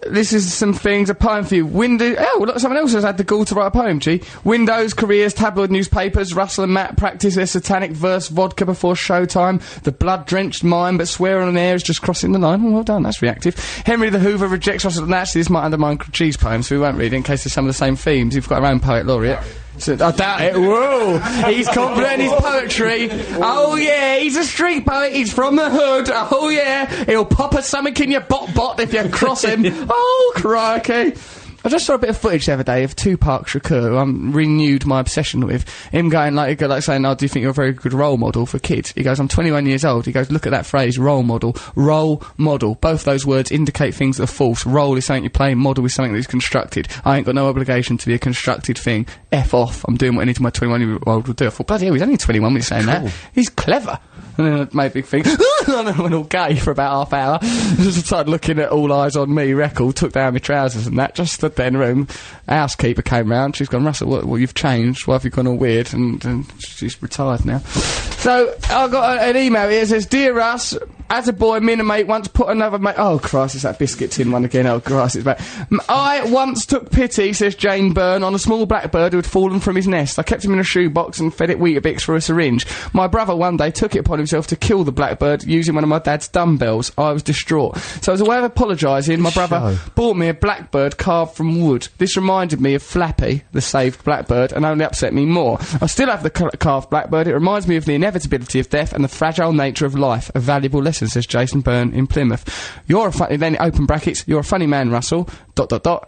This is some things, a poem for you. Oh, look, someone else has had the gall to write a poem, gee. Windows, careers, tabloid newspapers, Russell and Matt practice their satanic verse vodka before showtime. The blood-drenched mime, but swearing on air is just crossing the line. Oh, well done, that's reactive. Henry the Hoover rejects Russell. Actually, this might undermine G's poem, so we won't read it in case there's some of the same themes. You've got our own poet laureate. So, I doubt it. Whoa! He's confident in his poetry. Oh yeah, he's a street poet. He's from the hood. Oh yeah, he'll pop a something in your bot if you cross him. Oh crikey! I just saw a bit of footage the other day of Tupac Shakur, who I'm renewed my obsession with. Him going like saying, "Oh, do you think you're a very good role model for kids?" He goes, "I'm 21 years old." He goes, "Look at that phrase, role model. Role model. Both those words indicate things that are false. Role is something you play, model is something that is constructed. I ain't got no obligation to be a constructed thing. F off. I'm doing what any of my 21-year-old would do." I thought, bloody hell, he's only 21 when he's saying that. He's clever. And then it made a big thing. And I went all gay for about half hour. Just started looking at All Eyes on Me record, took down my trousers and that, just stood there in the room. Housekeeper came round, she's gone, "Russell, what you've changed, why have you gone all weird?" And she's retired now. So, I got an email here, it says, "Dear Russ, as a boy, me and a mate once put another mate..." Oh, Christ, it's that biscuit tin one again. Oh, Christ, it's back. "I once took pity," says Jane Byrne, "on a small blackbird who had fallen from his nest. I kept him in a shoebox and fed it Weetabix through a syringe. My brother one day took it upon himself to kill the blackbird using one of my dad's dumbbells. I was distraught. So as a way of apologising, my brother bought me a blackbird carved from wood. This reminded me of Flappy, the saved blackbird, and only upset me more. I still have the carved blackbird. It reminds me of the inevitability of death and the fragile nature of life. A valuable lesson," says Jason Byrne in Plymouth. "You're a funny..." Then open brackets, "You're a funny man, Russell. ...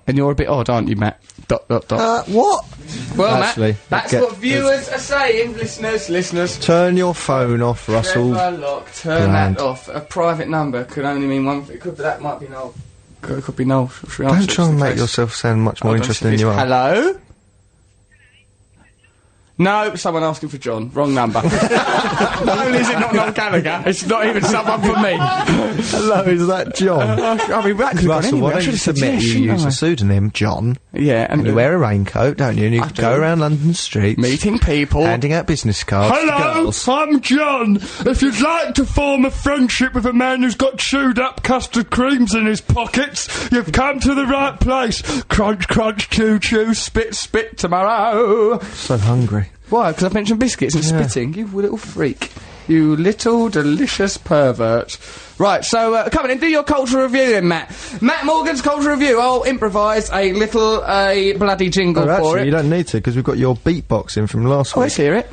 And you're a bit odd, aren't you, Matt? ... What? Well, Actually, Matt, that's what viewers are saying. Listeners. Turn your phone off, Russell. Trevor Lock, turn that off. A private number could only mean one. That might be Noel. Could be Noel. Don't try and make yourself sound much more interesting than you are. Hello? No, someone asking for John. Wrong number. Not only is it not Noel Gallagher, it's not even someone for me. Hello, is that John? I mean, that could have gone Russell, anywhere. why don't you submit you use a pseudonym, John? Yeah, and you wear a raincoat, don't you? And you go around London streets, meeting people, handing out business cards. Hello, to girls. I'm John. If you'd like to form a friendship with a man who's got chewed up custard creams in his pockets, you've come to the right place. Crunch, crunch, chew, chew, spit, spit tomorrow. So hungry. Why? Because I've mentioned biscuits and spitting. You little freak. You little delicious pervert. Right, so come on in, do your cultural review then, Matt. Matt Morgan's cultural review. I'll improvise a bloody jingle for actually, it. You don't need to, because we've got your beatboxing from last week. Let's hear it.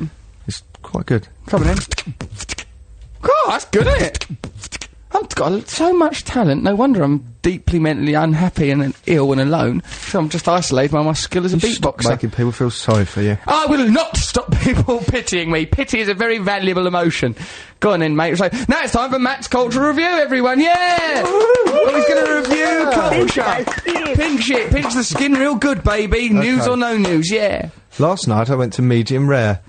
It's quite good. Come on in. God, that's good, isn't it? I've got so much talent, no wonder I'm deeply mentally unhappy and ill and alone. So I'm just isolated by my skill as a beatboxer. Stop making people feel sorry for you. I will not stop people pitying me. Pity is a very valuable emotion. Go on then, mate. So, now it's time for Matt's cultural review, everyone. Yeah! Well, he's going to review culture. Pinch it. Pinch the skin real good, baby. Okay. News or no news, yeah. Last night I went to medium rare.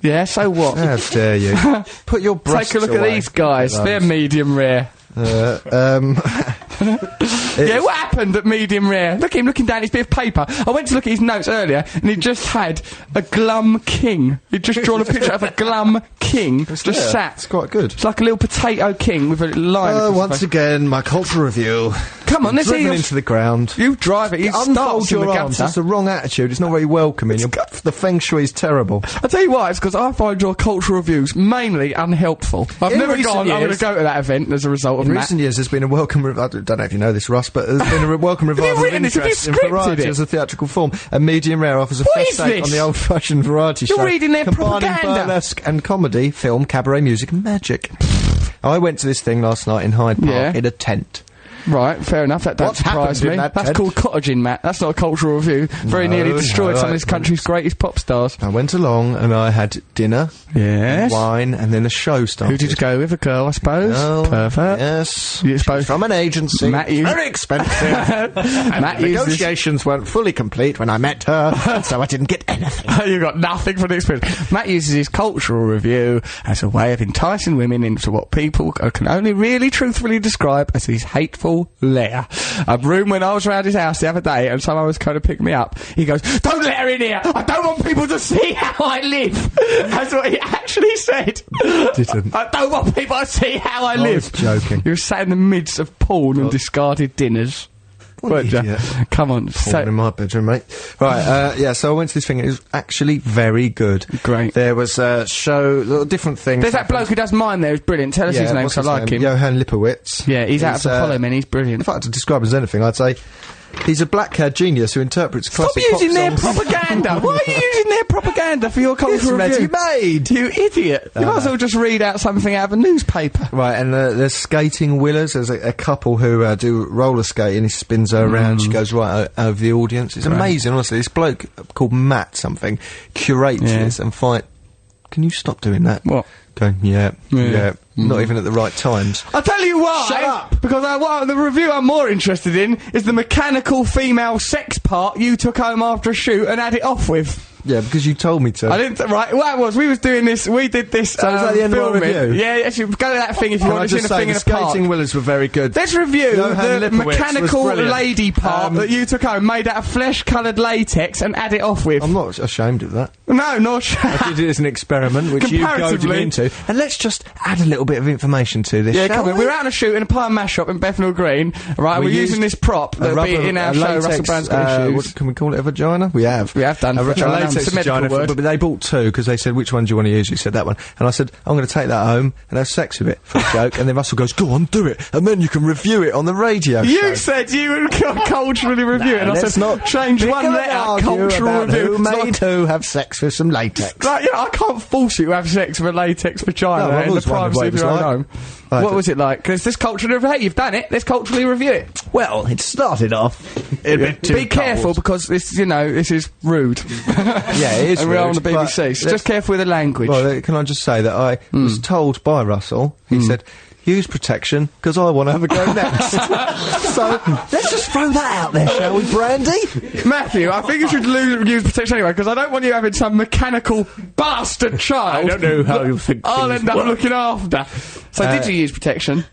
Yeah, so what? How dare you? Put your breasts Take a look away. at these guys. They're medium rare. Yeah, what happened at medium rare? Look at him looking down his bit of paper. I went to look at his notes earlier, and he just had a glum king. He'd just drawn a picture of a glum king, just sat. It's quite good. It's like a little potato king with a line. Once again, my cultural review. Come on, let's hear driven your... into the ground. You drive it, you Unfold start in your the arms. gutter. That's the wrong attitude. It's not very welcoming. The feng shui is terrible. I'll tell you why, it's because I find your cultural reviews mainly unhelpful. I've In never recent gone, I'm going to years- go to that event as a result of In Matt. recent years, there's been a welcome... I don't know if you know this, Russ, but there's been a welcome revival of written this? Have you interest in scripted variety it? as a theatrical form. And Medium Rare offers a What fresh is take this? on the old-fashioned variety You're show. reading their combining propaganda. burlesque and comedy, film, cabaret, music and magic. I went to this thing last night in Hyde Park Yeah. in a tent. Right, fair enough, that don't What's surprise happened me. in that That's tent? called cottaging, Matt. That's not a cultural review. Very No, nearly destroyed no, some of this country's greatest pop stars. I went along and I had dinner, Yes. wine, and then a show started. Who did you go with? A girl, I suppose? Oh, Perfect. yes. You suppose... From an agency. Matt, you- Very expensive. Matt uses... Negotiations weren't fully complete when I met her, and so I didn't get anything. You got nothing from the experience. Matt uses his cultural review as a way of enticing women into what people can only really truthfully describe as his hateful lair. A room when I was around his house the other day and someone was kind of pick me up. He goes, "Don't let her in here. I don't want people to see how I live." That's what he actually said. Didn't. I don't want people to see how I I live. was joking. You were sat in the midst of porn and discarded dinners. What an Weren't ya? idiot. Come on. Porn in my bedroom, mate. Right, yeah, so I went to this thing, it was actually very good. Great. There was a show, little different things. There's that bloke who does mine there, who's brilliant. Tell us his name, what's 'cause I his like name? him. Johan Lipowitz. Yeah, he's out of the Apollo, man. He's brilliant. If I had to describe him as anything, I'd say he's a black-haired genius who interprets Stop classic using their pop songs. propaganda. Why are you using their propaganda for your It's cultural review? ready-made. You idiot. You might as well just read out something out of a newspaper. Right, and there's skating willers. There's a couple who do roller skating. He spins her around. She goes right over the audience. It's amazing, honestly. This bloke called Matt something curates this and fight. Can you stop doing that? What? Going, yeah. Not even at the right times. I'll tell you why. Shut up. Because the review I'm more interested in is the mechanical female sex part you took home after a shoot and had it off with. Yeah, because you told me to. I didn't. Right, what it was, we did this. So is that the end of our filming. review? Yeah, actually, go to that thing if you Can want I to see just the say thing in the a park. skating willers were very good. Let's review Johan the Lipowitz was mechanical brilliant. lady part that you took home, made out of flesh-coloured latex, and had it off with. I'm not ashamed of that. No, not I did it as an experiment, which you goaded Comparatively. me into. And let's just add a little bit of information to this. Yeah, shall come on. we? We're out on a shoot in a pie and mash shop in Bethnal Green, right? We're using this prop a that'll be rubber- in our a show. latex, Russell Brand's got what, issues. can we call it a vagina? We have. We have done. A Vagina, latex it's a medical vagina, word. but they bought two because they said, which one do you want to use? He said that one. And I said, I'm going to take that home and have sex with it for a joke. And then Russell goes, go on, do it. And then you can review it on the radio show. You said you would culturally review it, and I Let's said, not change one bicker and letter, argue cultural about review. who It's made like- who have sex with some latex. Like, I can't force you to have sex with a latex vagina No, I've in the always wondered privacy what of it was your own like. home. Like What was it like? Because this culturally review, hey, you've done it, let's culturally review it. Well, it started off a bit too Be careful, cold. because this, this is rude. Yeah, it is And we're on the rude, BBC, but so just careful with the language. Well, can I just say that I was told by Russell, he said, use protection, because I want to have a go next. So, let's just throw that out there, shall we, Brandy? Matthew, I think you should use protection anyway, because I don't want you having some mechanical bastard child. I don't know how you think I'll things end up work. looking after. So did you use protection?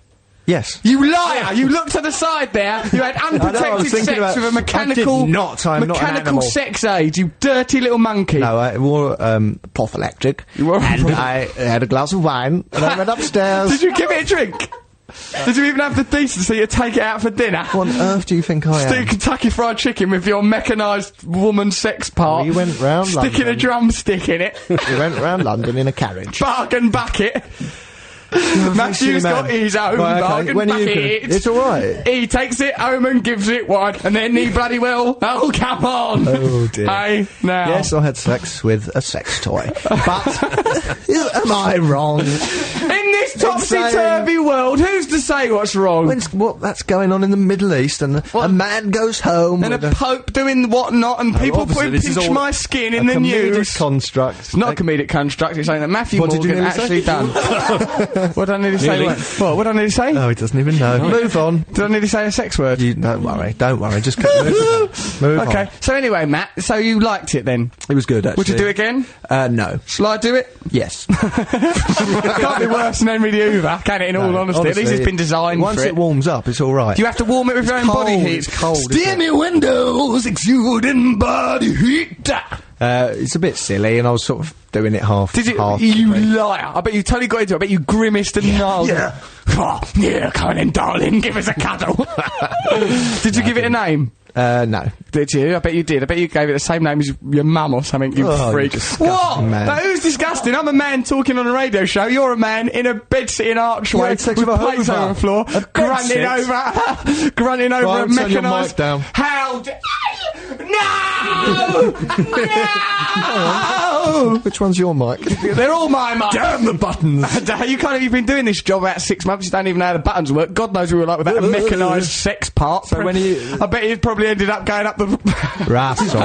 Yes. You liar! You looked to the side there. You had I was unprotected thinking sex about- with a I mechanical, did not. I'm not an mechanical animal. sex aid. You dirty little monkey. No, I wore prophylactic, wore and prophy- I had a glass of wine, and I went upstairs. Did you give it a drink? Did you even have the decency to take it out for dinner? What on earth do you think I Stick am? Kentucky Fried Chicken with your mechanised woman sex part. We went round sticking a London. drumstick in it. We went round London in a carriage. Bargain bucket. Matthew's silly got man. his own Right, okay, bargain when are you bucket. gonna- it's all right. He takes it home and gives it one, and then he bloody well. Oh, come on. Oh, dear. Hey, now. Yes, I had sex with a sex toy. But, am I wrong? In this saying- topsy-turvy world, who's to say what's wrong? That's going on in the Middle East, and a man goes home And with a pope doing whatnot, and people obviously putting this is pinch all my skin in a the comedic news. construct. It's not a comedic construct, it's something that Matthew What did you Morgan nearly say? actually done. What did I nearly say? Nearly. What did I nearly say? Oh, he doesn't even know. Move on. Did I nearly say a sex word? Don't worry. Just move Okay, on. so anyway, Matt, so you liked it then? It was good, actually. Would you do it again? No. Shall I do it? Yes. Can't be worse than Henry the Hoover, can it, in all honesty? At least it's been designed once for it warms up, it's all right. Do you have to warm it with your own body cold, heat? it's cold, isn't Steamy windows exuding body heat. It's a bit silly, and I was sort of doing it half. Did you? half You degree. liar! I bet you totally got into it. I bet you grimaced and gnarled. Yeah. Oh, yeah, come in, darling. Give us a cuddle. Did you give it a name? No. Did you? I bet you did. I bet you gave it the same name as your mum or something, you Oh, freak. you disgusting What? man. Now, who's disgusting? I'm a man talking on a radio show. You're a man in a bed-sitting archway You had sex with with a plates Hoover. on the floor, A bed grunting sit? over, grunting over Right, a turn your mic mechanised... down. How d- No! No! Which one's your mic? They're all my mics. Damn the buttons! You've been doing this job about 6 months. You don't even know how the buttons work. God knows we were like without a mechanised sex part. So when you- I bet you probably ended up going up the... Russell.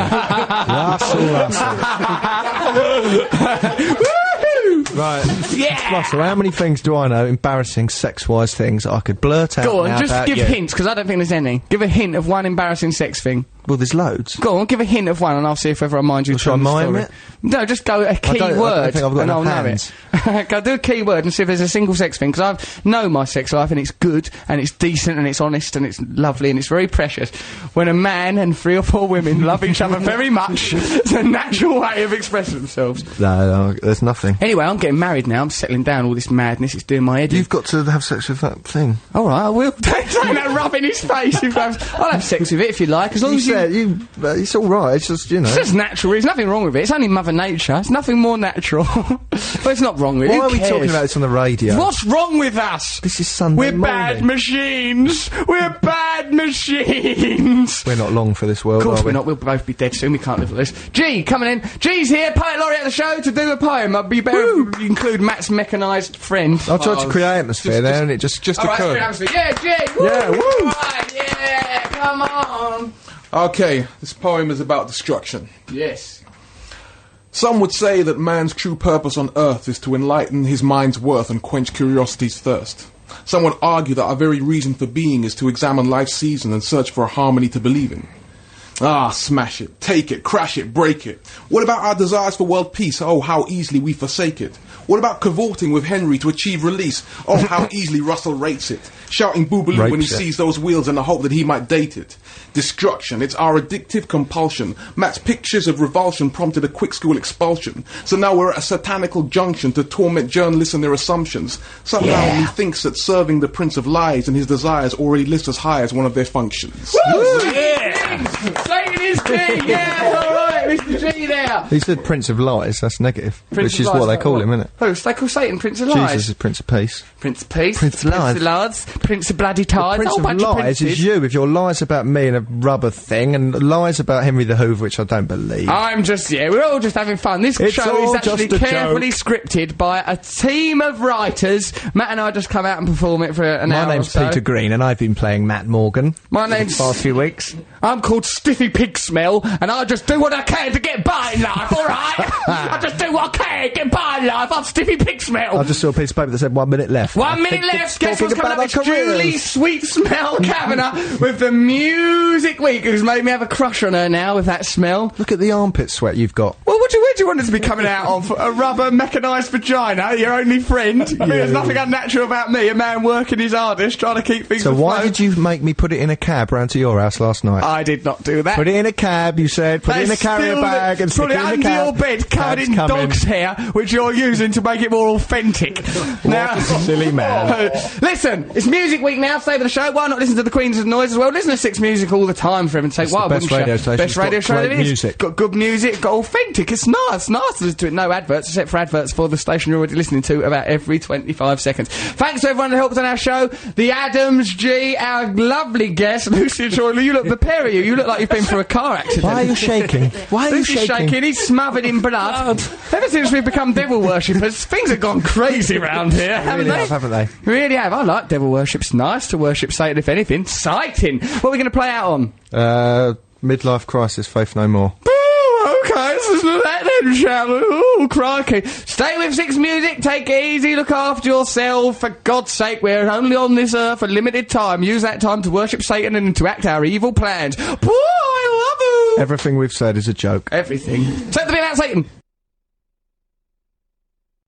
Right. Yeah! Russell, how many things do I know, embarrassing sex-wise things, I could blurt out Go on, now just about give you? hints, because I don't think there's any. Give a hint of one embarrassing sex thing. Well, there's loads. Go on, give a hint of one, and I'll see if ever I mind you. Well, shall I telling the mime story. it? No, just go a key don't word, think I've got and I'll enough know it. Go do a key word and see if there's a single sex thing, because I know my sex life, and it's good, and it's decent, and it's honest, and it's lovely, and it's very precious. When a man and 3 or 4 women love each other very much, it's a natural way of expressing themselves. No, there's nothing. Anyway, I'm getting married now. I'm settling down. All this madness, it's doing my head in. You've got to have sex with that thing. All right, I will. Don't say that rub in his face. I'll have sex with it if you like, as long as you... It's all right. It's just, you know. It's just natural. There's nothing wrong with it. It's only Mother Nature. It's nothing more natural. But it's not wrong with it. Why Who are we cares? talking about this on the radio? What's wrong with us? This is Sunday We're morning. bad machines. We're bad machines. We're not long for this world, Of course are we? we're not. We'll both be dead soon. We can't live like this. G, coming in. G's here, poet laureate of the show, to do a poem. I'd be better if you include Matt's mechanised friend. I tried to create atmosphere there, and it just All right, occurred. yeah, G. Woo! Yeah, woo! Right, yeah, come on. Okay, this poem is about destruction. Yes. Some would say that man's true purpose on earth is to enlighten his mind's worth and quench curiosity's thirst. Some would argue that our very reason for being is to examine life's season and search for a harmony to believe in. Ah, smash it, take it, crash it, break it. What about our desires for world peace? Oh, how easily we forsake it. What about cavorting with Henry to achieve release? Oh, how easily Russell rates it. Shouting boobaloo when he Rapes it. sees those wheels in the hope that he might date it. Destruction, it's our addictive compulsion. Matt's pictures of revulsion prompted a quick school expulsion. So now we're at a satanical junction to torment journalists and their assumptions. Somehow he thinks that serving the Prince of Lies and his desires already lists as high as one of their functions. Satan is king, yeah, alright, Mr. G there. He said Prince of Lies, that's negative. Prince which of is Lies, what they like call what? him, isn't it? Who? They call Satan Prince of Lies. Jesus is Prince of Peace. Prince of Peace. Prince of Lies. Lies. Prince of Bloody Tides. Prince a whole of bunch Lies princes. is you, with your lies about me and a rubber thing, and lies about Henry the Hoover, which I don't believe. I'm just, we're all just having fun. This It's show all is actually just a carefully scripted by a team of writers. Matt and I just come out and perform it for an hour My name's or so. Peter Green, and I've been playing Matt Morgan. My name's... the past few weeks. I'm called Stiffy Pig Smell, and I just do what I can to get by in life, alright? I just do what I can, get by in life. I'm Stiffy Pig Smell. I just saw a piece of paper that said 1 minute left. 1 I minute think left. it's Guess what's talking coming up? about It's our careers. Julie Sweet Smell Kavanagh with the Music Week, who's made me have a crush on her now with that smell. Look at the armpit sweat you've got. Well, where do you want it to be coming out of? A rubber mechanised vagina, your only friend? I mean, there's nothing unnatural about me, a man working his hardest, trying to keep things So why afloat. did you make me put it in a cab round to your house last night? I did not do that. Put it in a cab, you said. Put it in a carrier bag and stick put it it in the under cab. your bed, covered Cab's in coming. dog's hair, which you're using to make it more authentic. Now, silly man. Listen, it's Music Week now. Stay with the show. Why not listen to the Queens of Noise as well? Listen to Six Music all the time, for heaven's sake. Why the best wouldn't you? radio station. Best It's radio got show great there is. music. Got good music. Got authentic. It's nice. Nice to listen to it. No adverts, except for adverts for the station you're already listening to about every 25 seconds. Thanks to everyone who helped on our show. The Adams, G, our lovely guest, Lucy and Troy. You look, the pair of you look like you've been through a car accident. Why are you shaking? Why are you Lucy's shaking. He's smothered in blood. Ever since we've become devil worshippers, things have gone crazy round here, haven't Really they? have, haven't they? Really have. I like devil worship. It's nice to worship Satan, if anything. Exciting. What are we going to play out on? Midlife crisis, Faith No More. Oh, okay, let's listen to that then, shall we? Oh, crikey. Stay with Six Music, take it easy, look after yourself. For God's sake, we're only on this earth for limited time. Use that time to worship Satan and to act our evil plans. Boy, I love you! Everything we've said is a joke. Everything. Take the bin out, Satan!